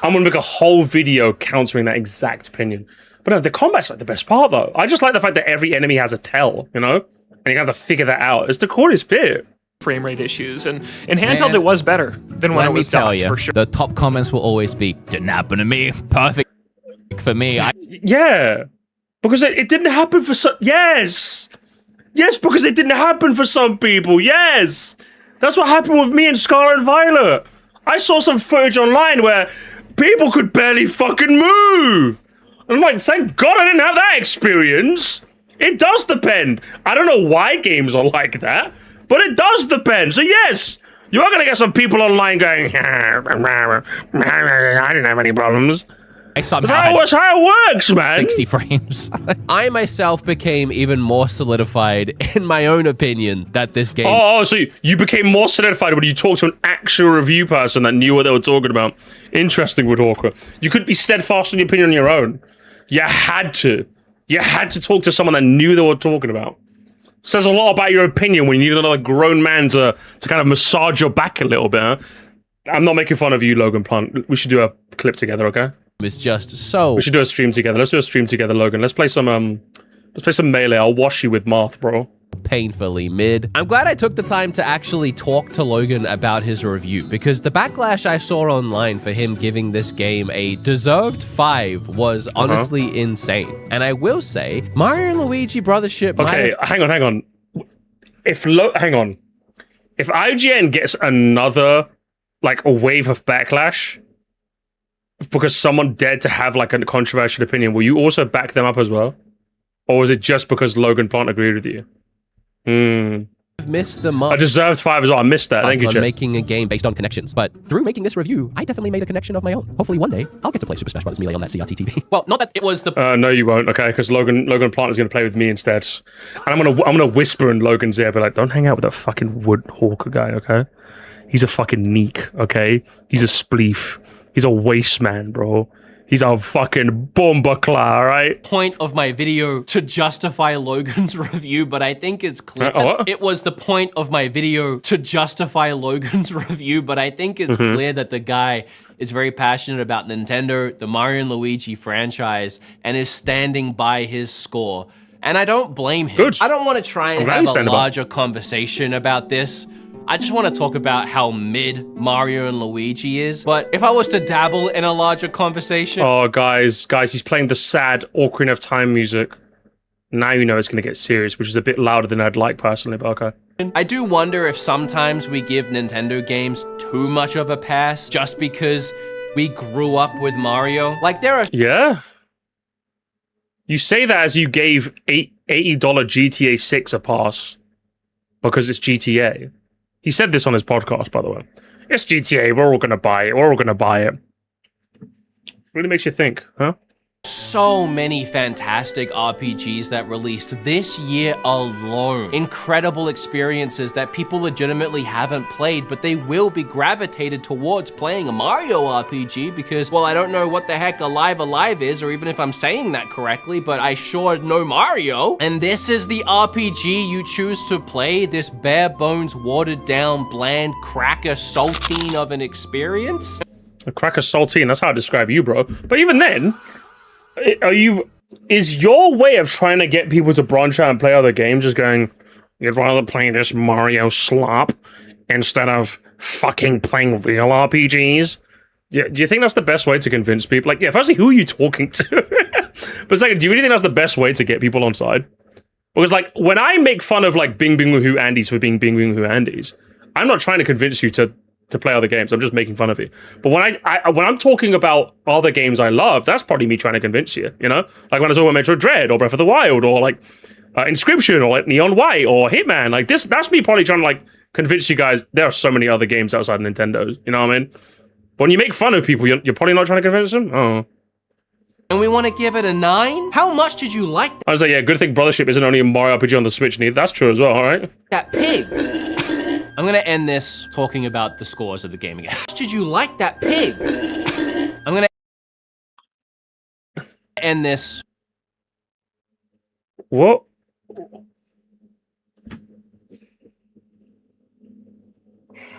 I'm gonna make a whole video countering that exact opinion. But no, the combat's like the best part though. I just like the fact that every enemy has a tell, you know? And you have to figure that out. It's the coolest bit. frame rate issues, and in handheld Man. it was better than when let it me was tell docked, you, for sure. the top comments will always be, didn't happen to me. Perfect for me. Yeah. Because it didn't happen for some... Yes! Yes, because it didn't happen for some people. Yes! That's what happened with me and Scarlet and Violet. I saw some footage online where people could barely fucking move. And I'm like, thank God I didn't have that experience. It does depend. I don't know why games are like that, but it does depend. So yes, you are going to get some people online going, I didn't have any problems. I somehow That's had how it works, man. 60 frames. I myself became even more solidified in my own opinion that this game Oh, so you became more solidified when you talked to an actual review person that knew what they were talking about. Interesting, Woodhawker. You couldn't be steadfast in your opinion on your own. You had to. You had to talk to someone that knew they were talking about. Says a lot about your opinion when you need another grown man to kind of massage your back a little bit, huh? I'm not making fun of you, Logan Plant. We should do a clip together, okay? is just so We should do a stream together. Let's do a stream together, Logan. Let's play some Melee. I'll wash you with Marth, bro. painfully mid. I'm glad I took the time to actually talk to Logan about his review, because the backlash I saw online for him giving this game a deserved 5 was honestly insane. And I will say, Mario and Luigi Brothership Okay, hang on. If IGN gets another, like, a wave of backlash because someone dared to have, like, a controversial opinion, will you also back them up as well? Or is it just because Logan Plant agreed with you? missed the mark I deserved 5 as well. I missed that. Thank you, on Chip. making a game based on connections. But through making this review, I definitely made a connection of my own. Hopefully one day, I'll get to play Super Smash Bros. Melee on that CRT TV. Well, not that it was the... No, you won't, okay? Because Logan Plant is going to play with me instead. And I'm gonna whisper in Logan's ear, be like, don't hang out with that fucking Woodhawker guy, okay? He's a fucking neek, okay? He's a spleef. He's a waste man, bro. He's a fucking bombacla, alright? point of my video to justify Logan's review, but I think it's clear. What? It was the point of my video to justify Logan's review, but I think it's clear that the guy is very passionate about Nintendo, the Mario and Luigi franchise, and is standing by his score. And I don't blame him. Good. I don't want to try and I'm glad have he's a standing by. larger conversation about this. I just want to talk about how mid Mario and Luigi is. But if I was to dabble in a larger conversation... Oh, guys, he's playing the sad Ocarina of Time music. Now you know it's going to get serious, which is a bit louder than I'd like personally, but okay. I do wonder if sometimes we give Nintendo games too much of a pass just because we grew up with Mario. Like, there are... Yeah? You say that as you gave $80 GTA 6 a pass because it's GTA. He said this on his podcast, by the way. It's GTA, we're all going to buy it. Really makes you think, huh? so many fantastic RPGs that released this year alone. Incredible experiences that people legitimately haven't played, but they will be gravitated towards playing a Mario RPG because, well, I don't know what the heck Alive is, or even if I'm saying that correctly, but I sure know Mario. And this is the RPG you choose to play, this bare bones, watered down, bland, cracker saltine of an experience. A cracker saltine, that's how I describe you, bro. But even then, is your way of trying to get people to branch out and play other games just going, you'd rather play this Mario slop instead of fucking playing real RPGs? Yeah, do you think that's the best way to convince people? Like, yeah, firstly, who are you talking to? But second, do you really think that's the best way to get people on side? Because, like, when I make fun of, like, Bing Bing Woohoo Andes for being Bing Bing Woohoo Andes, I'm not trying to convince you to play other games. I'm just making fun of you. But when when I'm talking about other games I love, that's probably me trying to convince you, you know? Like when I talk about Metroid Dread or Breath of the Wild or like Inscription or like Neon White or Hitman. Like that's me probably trying to like convince you guys there are so many other games outside Nintendo's. You know what I mean? But when you make fun of people, you're probably not trying to convince them. Oh. And we want to give it a 9? How much did you like I was like, yeah, good thing Brothership isn't only a Mario RPG on the Switch, neither. That's true as well, all right? that pig? I'm gonna end this talking about the scores of the game again. How much did you like that pig? I'm gonna end this. What?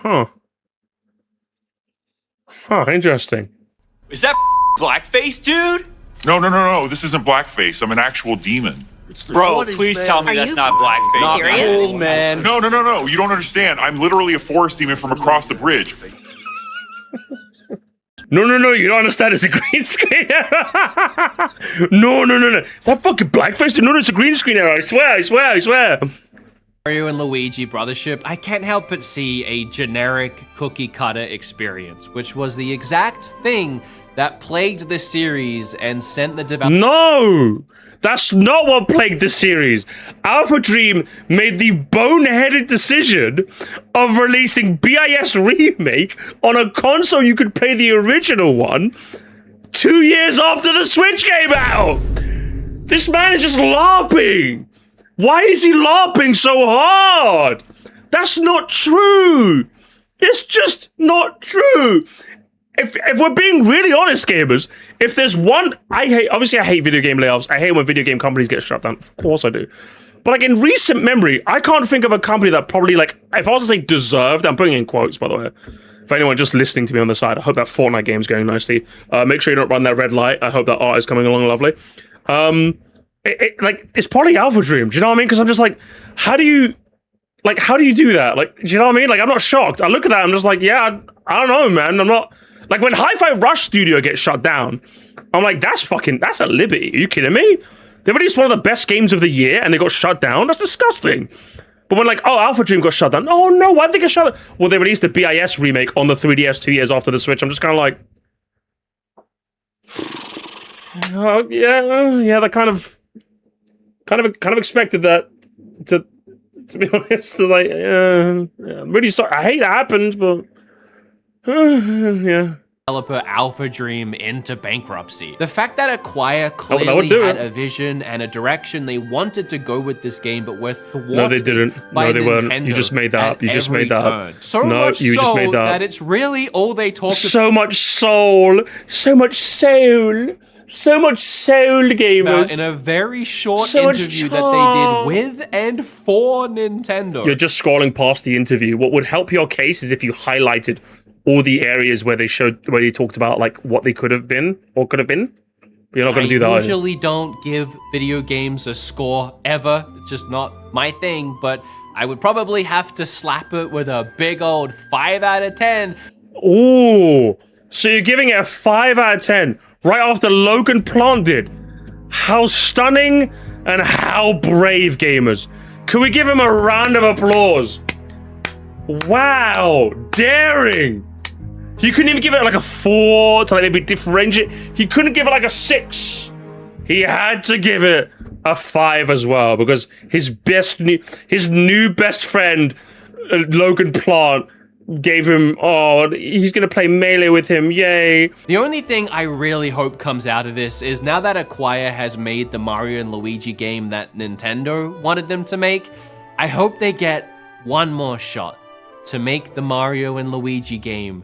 Huh. Huh, interesting. Is that blackface, dude? No. This isn't blackface. I'm an actual demon. Bro, please tell me that's not blackface. Not Serious? cool, man. No. You don't understand. I'm literally a forest demon from across the bridge. No, you don't understand. It's a green screen error. No. Is that fucking blackface? No, it's a green screen error. I swear. Mario and Luigi Brothership, I can't help but see a generic cookie cutter experience, which was the exact thing that plagued the series and sent the developers. No! That's not what plagued the series. Alpha Dream made the boneheaded decision of releasing BIS Remake on a console you could play the original one 2 years after the Switch came out! This man is just LARPing! Why is he LARPing so hard? That's not true! It's just not true! If we're being really honest, gamers, if there's one, I hate video game layoffs. I hate when video game companies get shut down. Of course I do. But like in recent memory, I can't think of a company that probably like, if I was to say deserved, I'm putting in quotes by the way. For anyone just listening to me on the side, I hope that Fortnite game's going nicely. Make sure you don't run that red light. I hope that art is coming along lovely. It's probably Alpha Dream. Do you know what I mean? Because I'm just like, how do you do that? Like, do you know what I mean? Like, I'm not shocked. I look at that, I'm just like, yeah, I don't know, man. I'm not. Like, when Hi-Fi Rush Studio gets shut down, I'm like, that's a liberty. Are you kidding me? They released one of the best games of the year, and they got shut down? That's disgusting. But when, like, Alpha Dream got shut down, oh, no, why did they get shut down? Well, they released the BIS remake on the 3DS 2 years after the Switch. I'm just kind of like... yeah, that kind of expected that, to be honest. It's like, I'm really sorry. I hate that happened, but... yeah. Developer Alpha Dream into bankruptcy. The fact that Acquire clearly had a vision and a direction they wanted to go with this game, but were thwarted. No, they didn't. No, they weren't. You just made that up. You just made that up. So much you just made that it's really all they talked about. So much soul, gamers. In a very short interview that they did with and for Nintendo. You're just scrolling past the interview. What would help your case is if you highlighted all the areas where they talked about like what they could have been or could have been. But you're not going to do that. I usually don't give video games a score ever. It's just not my thing, but I would probably have to slap it with a big old 5 out of 10. Ooh, so you're giving it a 5 out of 10 right after Logan Plant did. How stunning and how brave, gamers. Can we give him a round of applause? Wow, daring. He couldn't even give it like a 4 to like maybe differentiate. He couldn't give it like a 6. He had to give it a 5 as well because his new best friend, Logan Plant, gave him, he's gonna play Melee with him, yay. The only thing I really hope comes out of this is now that Acquire has made the Mario and Luigi game that Nintendo wanted them to make, I hope they get one more shot to make the Mario and Luigi game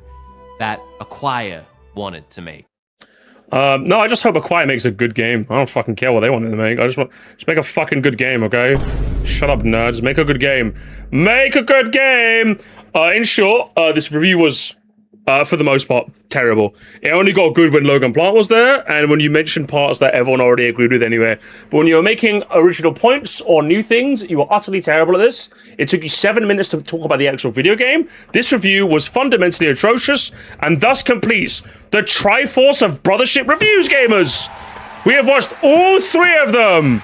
that Acquire wanted to make. No, I just hope Acquire makes a good game. I don't fucking care what they wanted to make. I just make a fucking good game, okay? Shut up, nerds. Make a good game. Make a good game! In short, this review was, for the most part, terrible. It only got good when Logan Plant was there, and when you mentioned parts that everyone already agreed with anyway. But when you were making original points or new things, you were utterly terrible at this. It took you 7 minutes to talk about the actual video game. This review was fundamentally atrocious, and thus completes the Triforce of Brothership reviews, gamers. We have watched all 3 of them.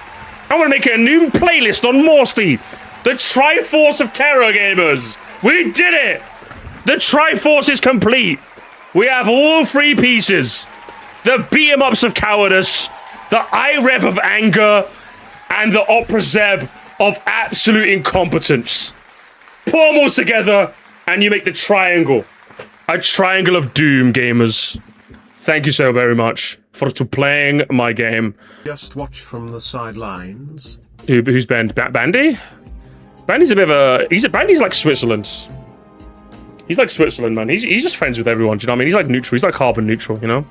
I'm gonna make a new playlist on Moresty. The Triforce of Terror, gamers. We did it! The Triforce is complete. We have all 3 pieces. The beat-em-ups of cowardice, the I-rev of anger, and the Opera Zeb of absolute incompetence. Put them all together, and you make the triangle. A triangle of doom, gamers. Thank you so very much for playing my game. Just watch from the sidelines. Who's Bandy? Bandy's a bit of a... Bandy's like Switzerland. He's like Switzerland, man. He's just friends with everyone, do you know what I mean? He's like neutral. He's like carbon neutral, you know?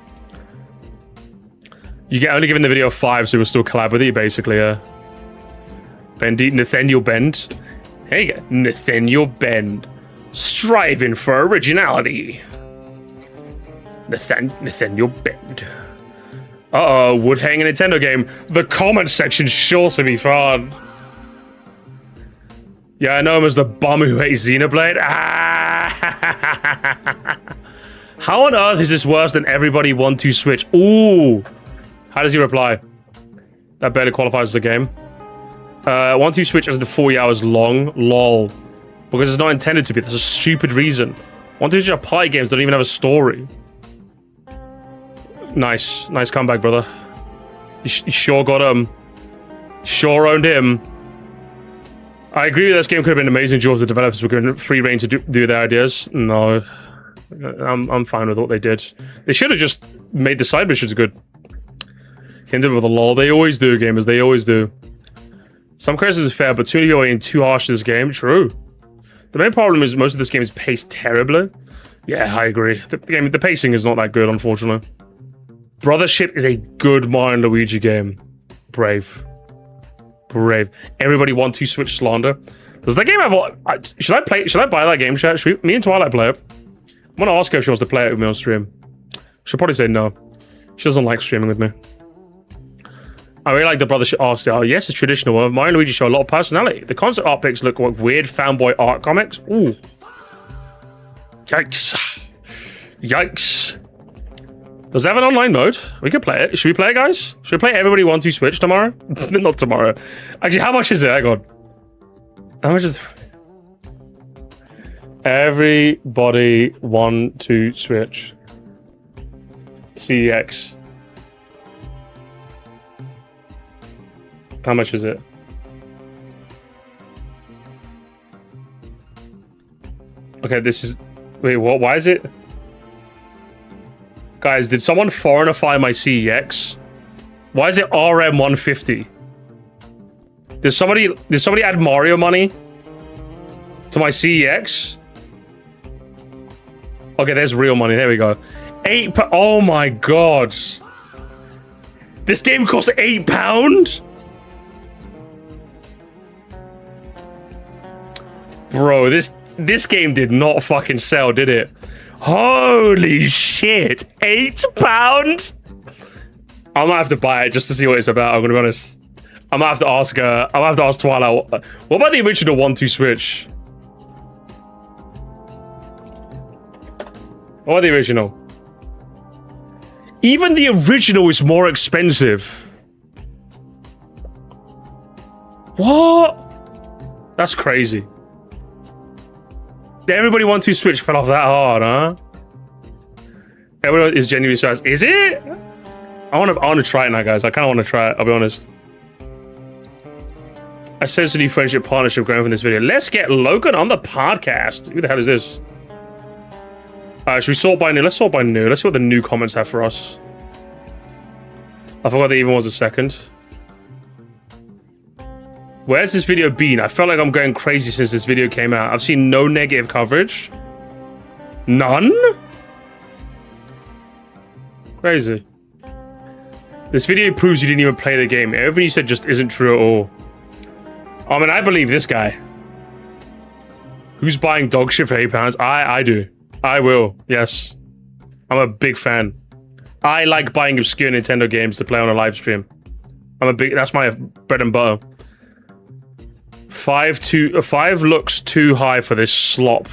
You get only given the video 5, so we'll still collab with you, basically, Bendy, Nathaniel Bend. There you go. Nathaniel Bend. Striving for originality. Nathaniel Bend. Uh-oh, would hang a Nintendo game. The comment section sure to be fun. Yeah, I know him as the bum who hates Xenoblade. How on earth is this worse than everybody 1-2 Switch? Ooh. How does he reply? That barely qualifies as a game. 1-2 Switch isn't 40 hours long. LOL. Because it's not intended to be. That's a stupid reason. 1-2 Switch party games don't even have a story. Nice. Nice comeback, brother. You sure got him. Sure owned him. I agree with this game could have been an amazing job if the developers were given free reign to do their ideas. No. I'm fine with what they did. They should have just made the side missions good. Hinted with a lol. They always do, gamers. They always do. Some criticism is fair, but too many are being too harsh to this game. True. The main problem is most of this game is paced terribly. Yeah, I agree. The pacing is not that good, unfortunately. Brothership is a good Mario and Luigi game. Brave. Brave. Everybody 1-2 Switch slander. Does that game have... Should I play? Should I buy that game, chat? Should me and Twilight play it? I'm gonna ask her if she wants to play it with me on stream. She'll probably say no. She doesn't like streaming with me. I really like the Brothership art style. Yes, it's traditional. Mario and Luigi show a lot of personality. The concept art pics look like weird fanboy art comics. Ooh. Yikes. Yikes. Does it have an online mode? We could play it. Should we play it, guys? Should we play everybody 1-2 Switch tomorrow? Not tomorrow. Actually, how much is it? Hang on. How much is it? Everybody 1-2 Switch. CEX. How much is it? Okay, this is... Wait, what? Why is it... Guys, did someone foreignify my CEX? Why is it RM150? Did somebody add Mario money to my CEX? Okay, there's real money. There we go. Oh my god. This game costs £8? Bro, this game did not fucking sell, did it? Holy shit. £8? I might have to buy it just to see what it's about, I'm gonna be honest. I might have to ask Twilight. What about the original 1-2 Switch? What about the original? Even the original is more expensive. What? That's crazy. Everybody 1-2 Switch fell off that hard, huh? Everyone is genuinely surprised. Is it? I want to try it now, guys. I kind of want to try it, I'll be honest. I sense a new friendship partnership going from this video. Let's get Logan on the podcast. Who the hell is this? Should we sort by new? Let's sort by new. Let's see what the new comments have for us. I forgot there even was a second. Where's this video been? I felt like I'm going crazy since this video came out. I've seen no negative coverage. None? Crazy. This video proves you didn't even play the game. Everything you said just isn't true at all. I mean, I believe this guy. Who's buying dog shit for £8? I do. I will, yes. I'm a big fan. I like buying obscure Nintendo games to play on a live stream. That's my bread and butter. 5 looks too high for this slop.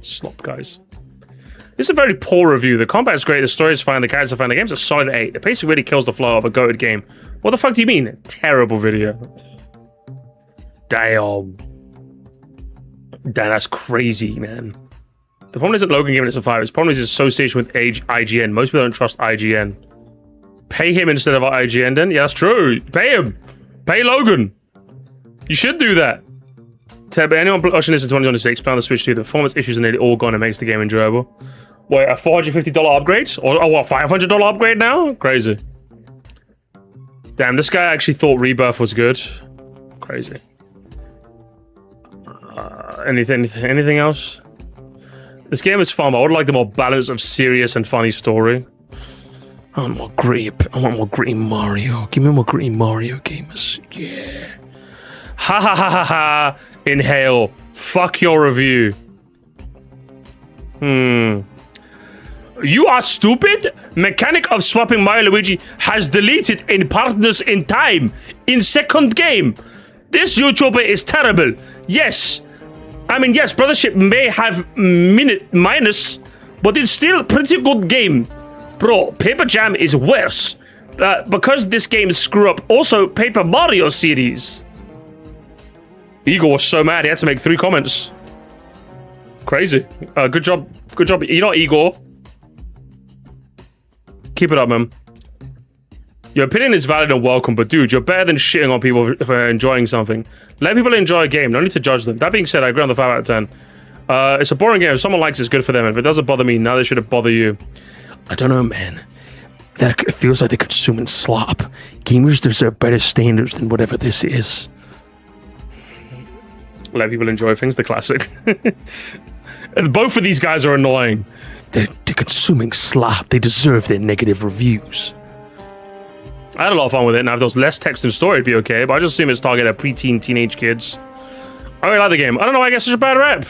Slop, guys. This is a very poor review. The combat is great, the story is fine, the characters are fine, the game's a solid 8. The pacing really kills the flow of a goated game. What the fuck do you mean? Terrible video. Damn. Damn, that's crazy, man. The problem isn't Logan giving it a 5. His problem is his association with IGN. Most people don't trust IGN. Pay him instead of IGN then? Yeah, that's true. Pay him. Pay Logan. You should do that. Anyone watching this in 2026, play on the Switch 2, the performance issues are nearly all gone and makes the game enjoyable. Wait, a $450 upgrade? Or what, $500 upgrade now? Crazy. Damn, this guy actually thought Rebirth was good. Crazy. Anything else? This game is fun, but I would like the more balance of serious and funny story. I want more gritty Mario. Give me more gritty Mario, gamers. Yeah. Ha ha ha ha ha. Inhale. Fuck your review. You are stupid? Mechanic of swapping Mario Luigi has deleted in Partners in Time in second game. This YouTuber is terrible. Yes. I mean, yes, Brothership may have minus, but it's still a pretty good game. Bro, Paper Jam is worse. Because this game screw up also Paper Mario series. Igor was so mad he had to make 3 comments. Crazy. Good job. Good job. You know, Igor. Keep it up, man. Your opinion is valid and welcome, but dude, you're better than shitting on people for enjoying something. Let people enjoy a game, no need to judge them. That being said, I agree on the 5 out of 10. It's a boring game. If someone likes it, it's good for them. If it doesn't bother me, now they should bother you. I don't know, man. It feels like they're consuming slop. Gamers deserve better standards than whatever this is. Let people enjoy things, the classic. And both of these guys are annoying. They're consuming slop. They deserve their negative reviews. I had a lot of fun with it. Now, if there was less text and story, it'd be okay, but I just assume it's targeted at preteen, teenage kids. I really like the game. I don't know why I get such a bad rep.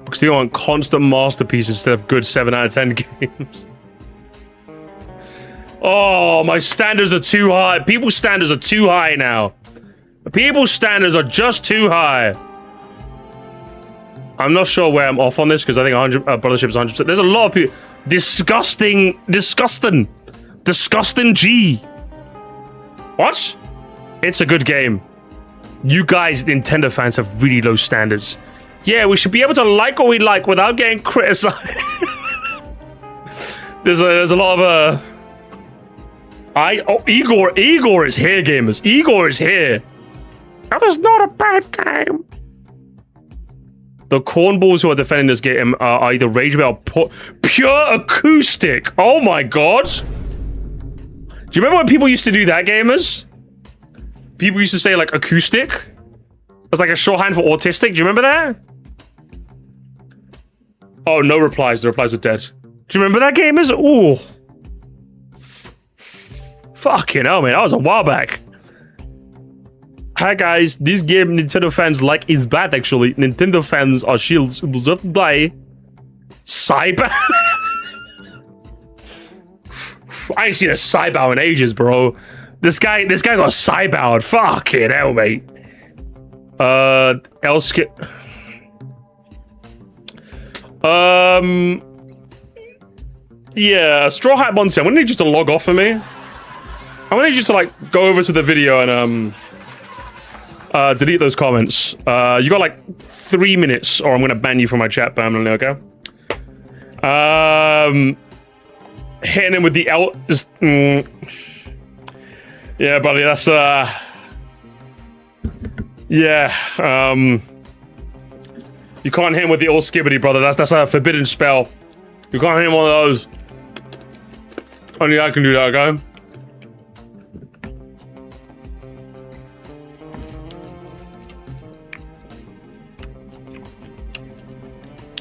Because they want constant masterpiece instead of good 7 out of 10 games. Oh, my standards are too high. People's standards are too high now. People's standards are just too high. I'm not sure where I'm off on this because I think Brothership is 100%. There's a lot of people. Disgusting G. What? It's a good game. You guys, Nintendo fans, have really low standards. Yeah, we should be able to like what we like without getting criticized. There's a lot of Igor is here, gamers. Igor is here. That was not a bad game. The cornballs who are defending this game are either rage about pure acoustic. Oh my god. Do you remember when people used to do that, gamers? People used to say like acoustic. It's like a shorthand for autistic. Do you remember that? Oh, no replies. The replies are dead. Do you remember that, gamers? Ooh. Fucking hell, man. That was a while back. Hi, guys. This game Nintendo fans like is bad, actually. Nintendo fans are shields who deserve to die. Cyber? I ain't seen a Cybow in ages, bro. This guy got Cybowed. Fucking hell, mate. Elskip. Yeah, Straw Hat Monty, I'm gonna need you to log off for me. I'm gonna need you to, like, go over to the video and, delete those comments. You got, like, 3 minutes, or I'm gonna ban you from my chat permanently, okay? Hitting him with the yeah, buddy, that's, yeah, you can't hit him with the old skibbity, brother. That's a forbidden spell. You can't hit him one of those. Only I can do that, okay?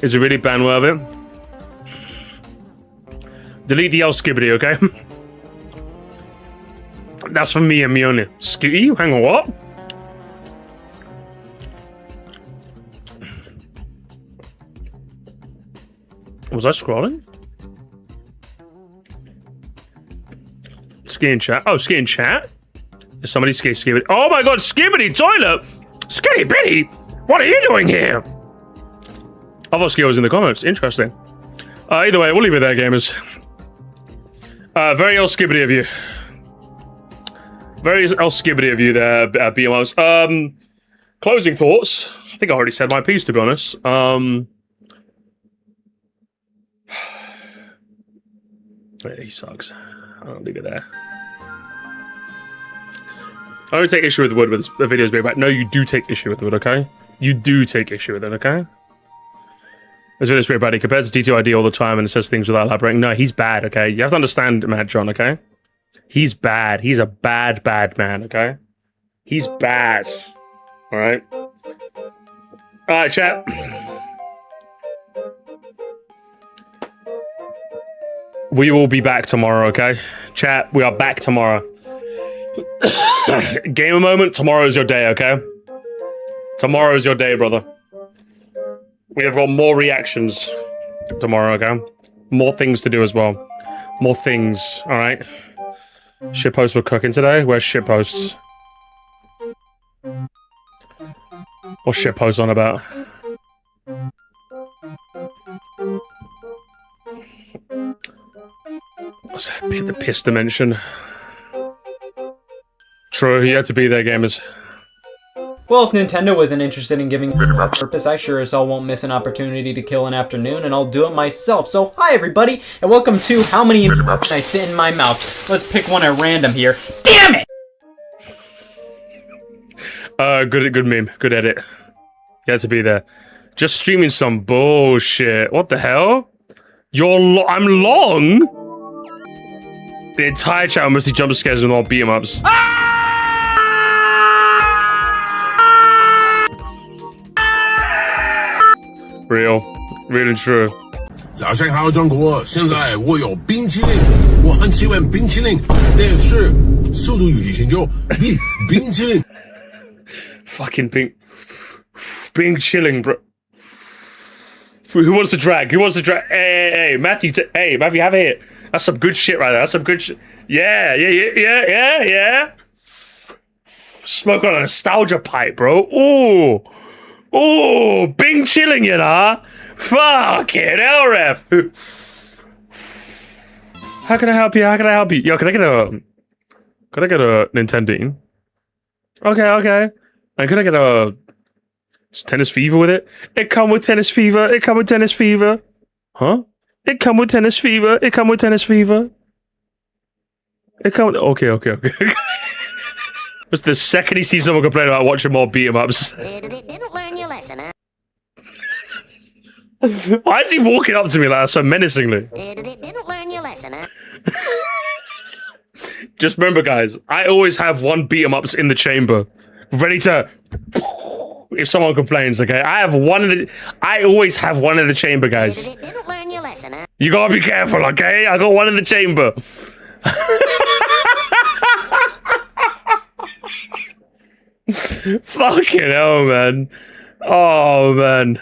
Is it really ban worthy? Delete the L skibbity, okay? That's for me and me only. Skitty? Hang on, what? Was I scrolling? Ski in chat. Oh, ski in chat? Is somebody skibbity? Oh my god, skibbity toilet! Skitty bitty! What are you doing here? I thought Ski was in the comments. Interesting. Either way, we'll leave it there, gamers. Very L skibbity of you. Very L skibbity of you there, BMOs. Closing thoughts. I think I already said my piece, to be honest. He sucks. I'll leave it there. I don't take issue with the word with the videos being back. No, you do take issue with the word, okay? You do take issue with it, okay? This video's pretty bad. He compares to TTID all the time and says things without elaborating. No, he's bad, okay? You have to understand, Mad John, okay? He's bad. He's a bad, bad man, okay? He's bad. Alright? Alright, chat. We will be back tomorrow, okay? Chat, we are back tomorrow. Gamer moment, tomorrow's your day, okay? Tomorrow's your day, brother. We have got more reactions tomorrow, okay? More things to do as well. More things, alright? Shitposts were cooking today? Where's shitposts? What's shitposts on about? What's that? The piss dimension. True, you had to be there, gamers. Well, if Nintendo wasn't interested in giving me a purpose, I sure as hell won't miss an opportunity to kill an afternoon, and I'll do it myself. So, hi everybody, and welcome to How Many Can I Fit in My Mouth? Let's pick one at random here. Damn it! Good meme. Good edit. You had to be there. Just streaming some bullshit. What the hell? I'm long? The entire channel mostly jump scares and all beat 'em ups. Real and true. 早上好，中国！现在我有冰淇淋，我很喜欢冰淇淋，但是速度与激情就比冰淇淋。Fucking being chilling, bro. Who wants to drag? Who wants to drag? Hey, Matthew. Hey, Matthew, have a hit. That's some good shit right there. That's some good shit. Yeah. Smoke on a nostalgia pipe, bro. Ooh, Bing chilling, you know? Fucking hell, ref. How can I help you? Yo, can I get a Nintendo? Okay. And can I get a Tennis Fever with it? It come with Tennis Fever. Huh? It come with Tennis Fever. Okay. It's the second he sees someone complain about watching more beat 'em ups. Didn't learn your lesson, huh? Why is he walking up to me like that so menacingly? Didn't learn your lesson, huh? Just remember, guys, I always have one beat 'em ups in the chamber, ready to. If someone complains, okay, I always have one in the chamber, guys. Didn't learn your lesson, huh? You gotta be careful, okay? I got one in the chamber. Fucking hell, man. Oh, man.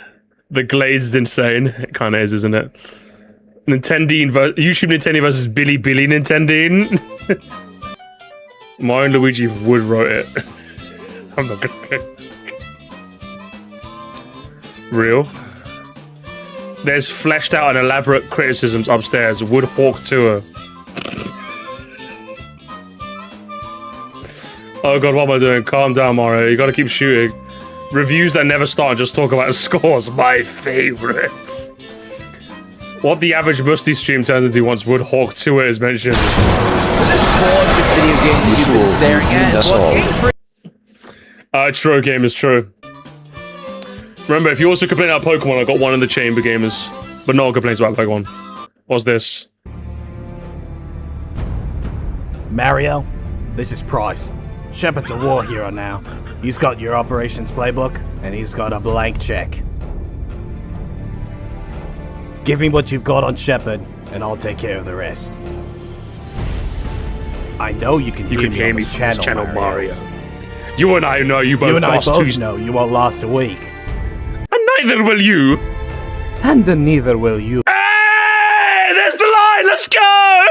The glaze is insane. It kind of is, isn't it? YouTube Nintendo versus Billy Nintendo. Mario and Luigi Wood wrote it. I'm not gonna... Real. There's fleshed out and elaborate criticisms upstairs. Woodhawk Tour. Oh god, what am I doing? Calm down, Mario. You gotta keep shooting. Reviews that never start and just talk about scores. My favorites. What the average Moresty stream turns into once Woodhawk Tour is mentioned. So this gorgeous video game you've been staring at is what Game Freak. True, game is true. Remember, if you also complain about Pokemon, I got one in the chamber, gamers. But no one complains about Pokemon. What's this? Mario, this is Price. Shepard's a war hero now. He's got your operations playbook, and he's got a blank check. Give me what you've got on Shepard, and I'll take care of the rest. I know you can hear me from this channel, Mario. You and I know you both lost two... know you won't last a week. And neither will you. And neither will you. Hey! There's the line! Let's go!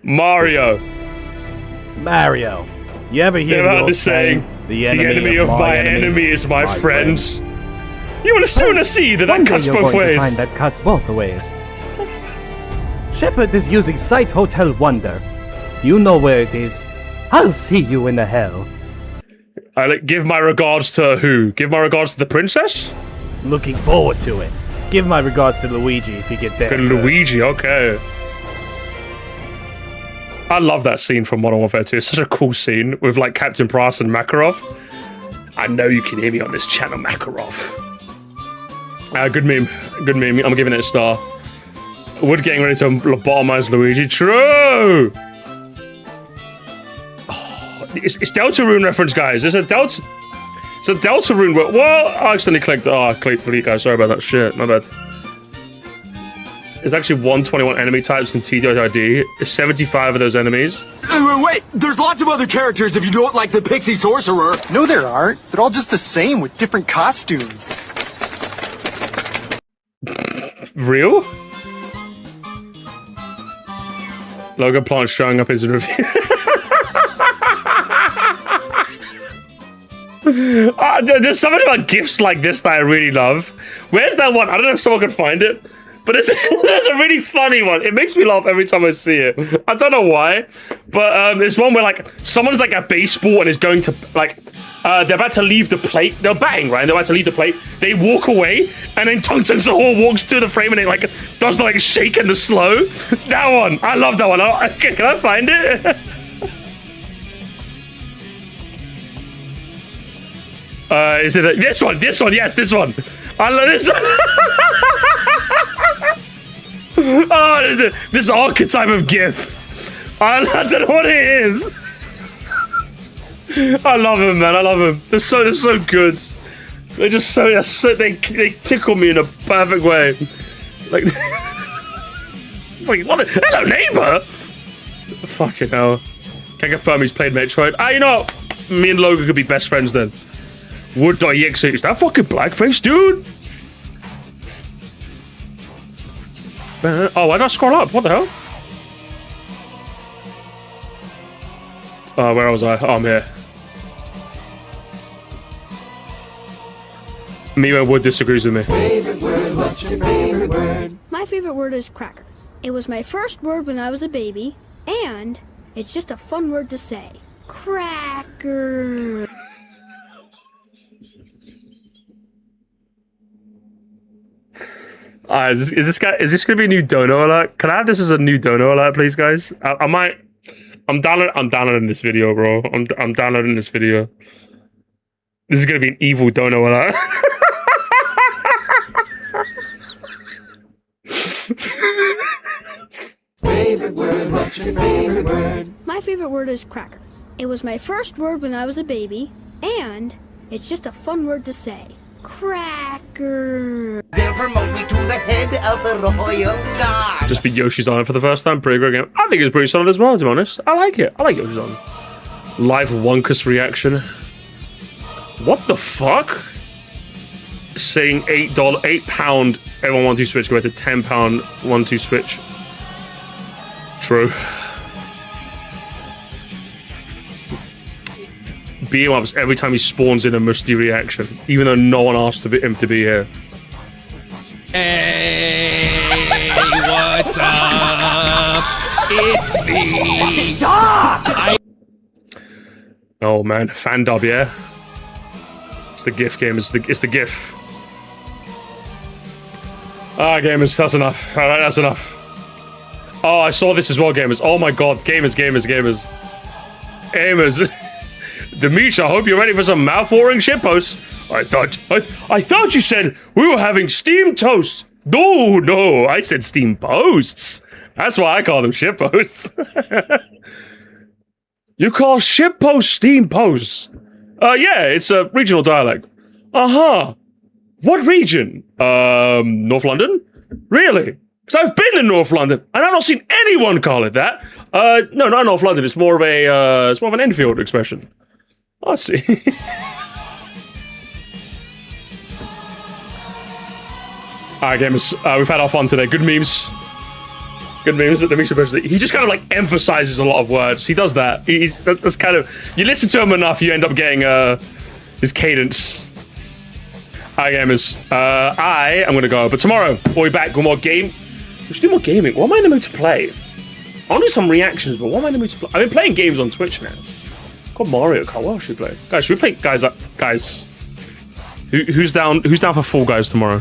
Mario, you ever hear the saying, the enemy of my enemy is my friend? You will sooner see that cuts both ways. That cuts both ways. Shepard is using Site Hotel Wonder. You know where it is. I'll see you in the hell. Give my regards to who? Give my regards to the princess? Looking forward to it. Give my regards to Luigi if you get there. Luigi, okay. I love that scene from Modern Warfare 2. It's such a cool scene with like Captain Price and Makarov. I know you can hear me on this channel, Makarov. Good meme. Good meme. I'm giving it a star. Wood getting ready to lobotomize Luigi. True! Oh, it's Deltarune reference, guys. It's a Deltarune. Well, I accidentally clicked. Oh, I clicked for you guys. Sorry about that shit. My bad. There's actually 121 enemy types in TDID. 75 of those enemies. Wait, there's lots of other characters if you don't like the Pixie Sorcerer. No, there aren't. They're all just the same with different costumes. Real? Logan Plant showing up as a review. There's something about gifts like this that I really love. Where's that one? I don't know if someone can find it, but there's a really funny one. It makes me laugh every time I see it. I don't know why, but it's one where like someone's like at baseball and is going to like they're about to leave the plate. They're batting, right? And they're about to leave the plate. They walk away, and then Tung Tung Sahur walks to the frame and it like does the like shake and the slow. That one, I love that one. Can I find it? Is it this one? This one, yes, this one. I love this one. Oh, this archetype of GIF. I don't know what it is. I love him, man. I love him. They're so good. They're just they tickle me in a perfect way. Like, it's like, what? Hello, neighbor. Fucking hell. Can confirm he's played Metroid. You know what? Me and Logan could be best friends then. Wood.exe. Is that fucking blackface, dude? Oh, why did I scroll up? What the hell? Where was I? Oh, I'm here. Me and Wood disagrees with me. Favorite word, what's your favorite word? My favorite word is cracker. It was my first word when I was a baby, and it's just a fun word to say. Cracker. Is this gonna be a new dono alert? Can I have this as a new dono alert, please, guys? I'm downloading this video, bro. I'm downloading this video. This is gonna be an evil dono alert. Favorite word, what's your favorite word? My favorite word is cracker. It was my first word when I was a baby, and it's just a fun word to say. Cracker. They'll promote me to the head of the royal guard. Just beat Yoshi's Island for the first time. Pretty great game. I think it's pretty solid as well, to be honest. I like it. I like Yoshi's Island. Live Wonkus reaction. What the fuck? Saying £8, everyone 1-2 switch compared to £10 1-2 switch. True. Beat him ups every time he spawns in a musty reaction, even though no one asked him to be here. Hey, what's up? It's me. Stop! Oh man, fan dub, yeah. It's the GIF game. It's the GIF. Gamers, that's enough. All right, that's enough. Oh, I saw this as well, gamers. Oh my god, gamers. Demetrius, I hope you're ready for some mouth-watering shitposts. I thought you said we were having steam toast. No, I said steam posts. That's why I call them shitposts. You call shitposts steam posts? Yeah, it's a regional dialect. What region? North London? Really? Because I've been in North London, and I've not seen anyone call it that. No, not North London. It's more of an Enfield expression. I see. Alright, gamers. We've had our fun today. Good memes. He just kind of like emphasizes a lot of words. He does that. That's kind of, you listen to him enough, you end up getting his cadence. Alright, gamers. I am gonna go, but tomorrow we'll be back with more game. Let's do more gaming. What am I in the mood to play? I'll do some reactions, but what am I in the mood to play? I've been playing games on Twitch now. Got Mario Kart. What else should we play? Guys, should we play? Guys. Who's down for Fall Guys tomorrow?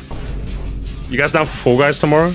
You guys down for Fall Guys tomorrow?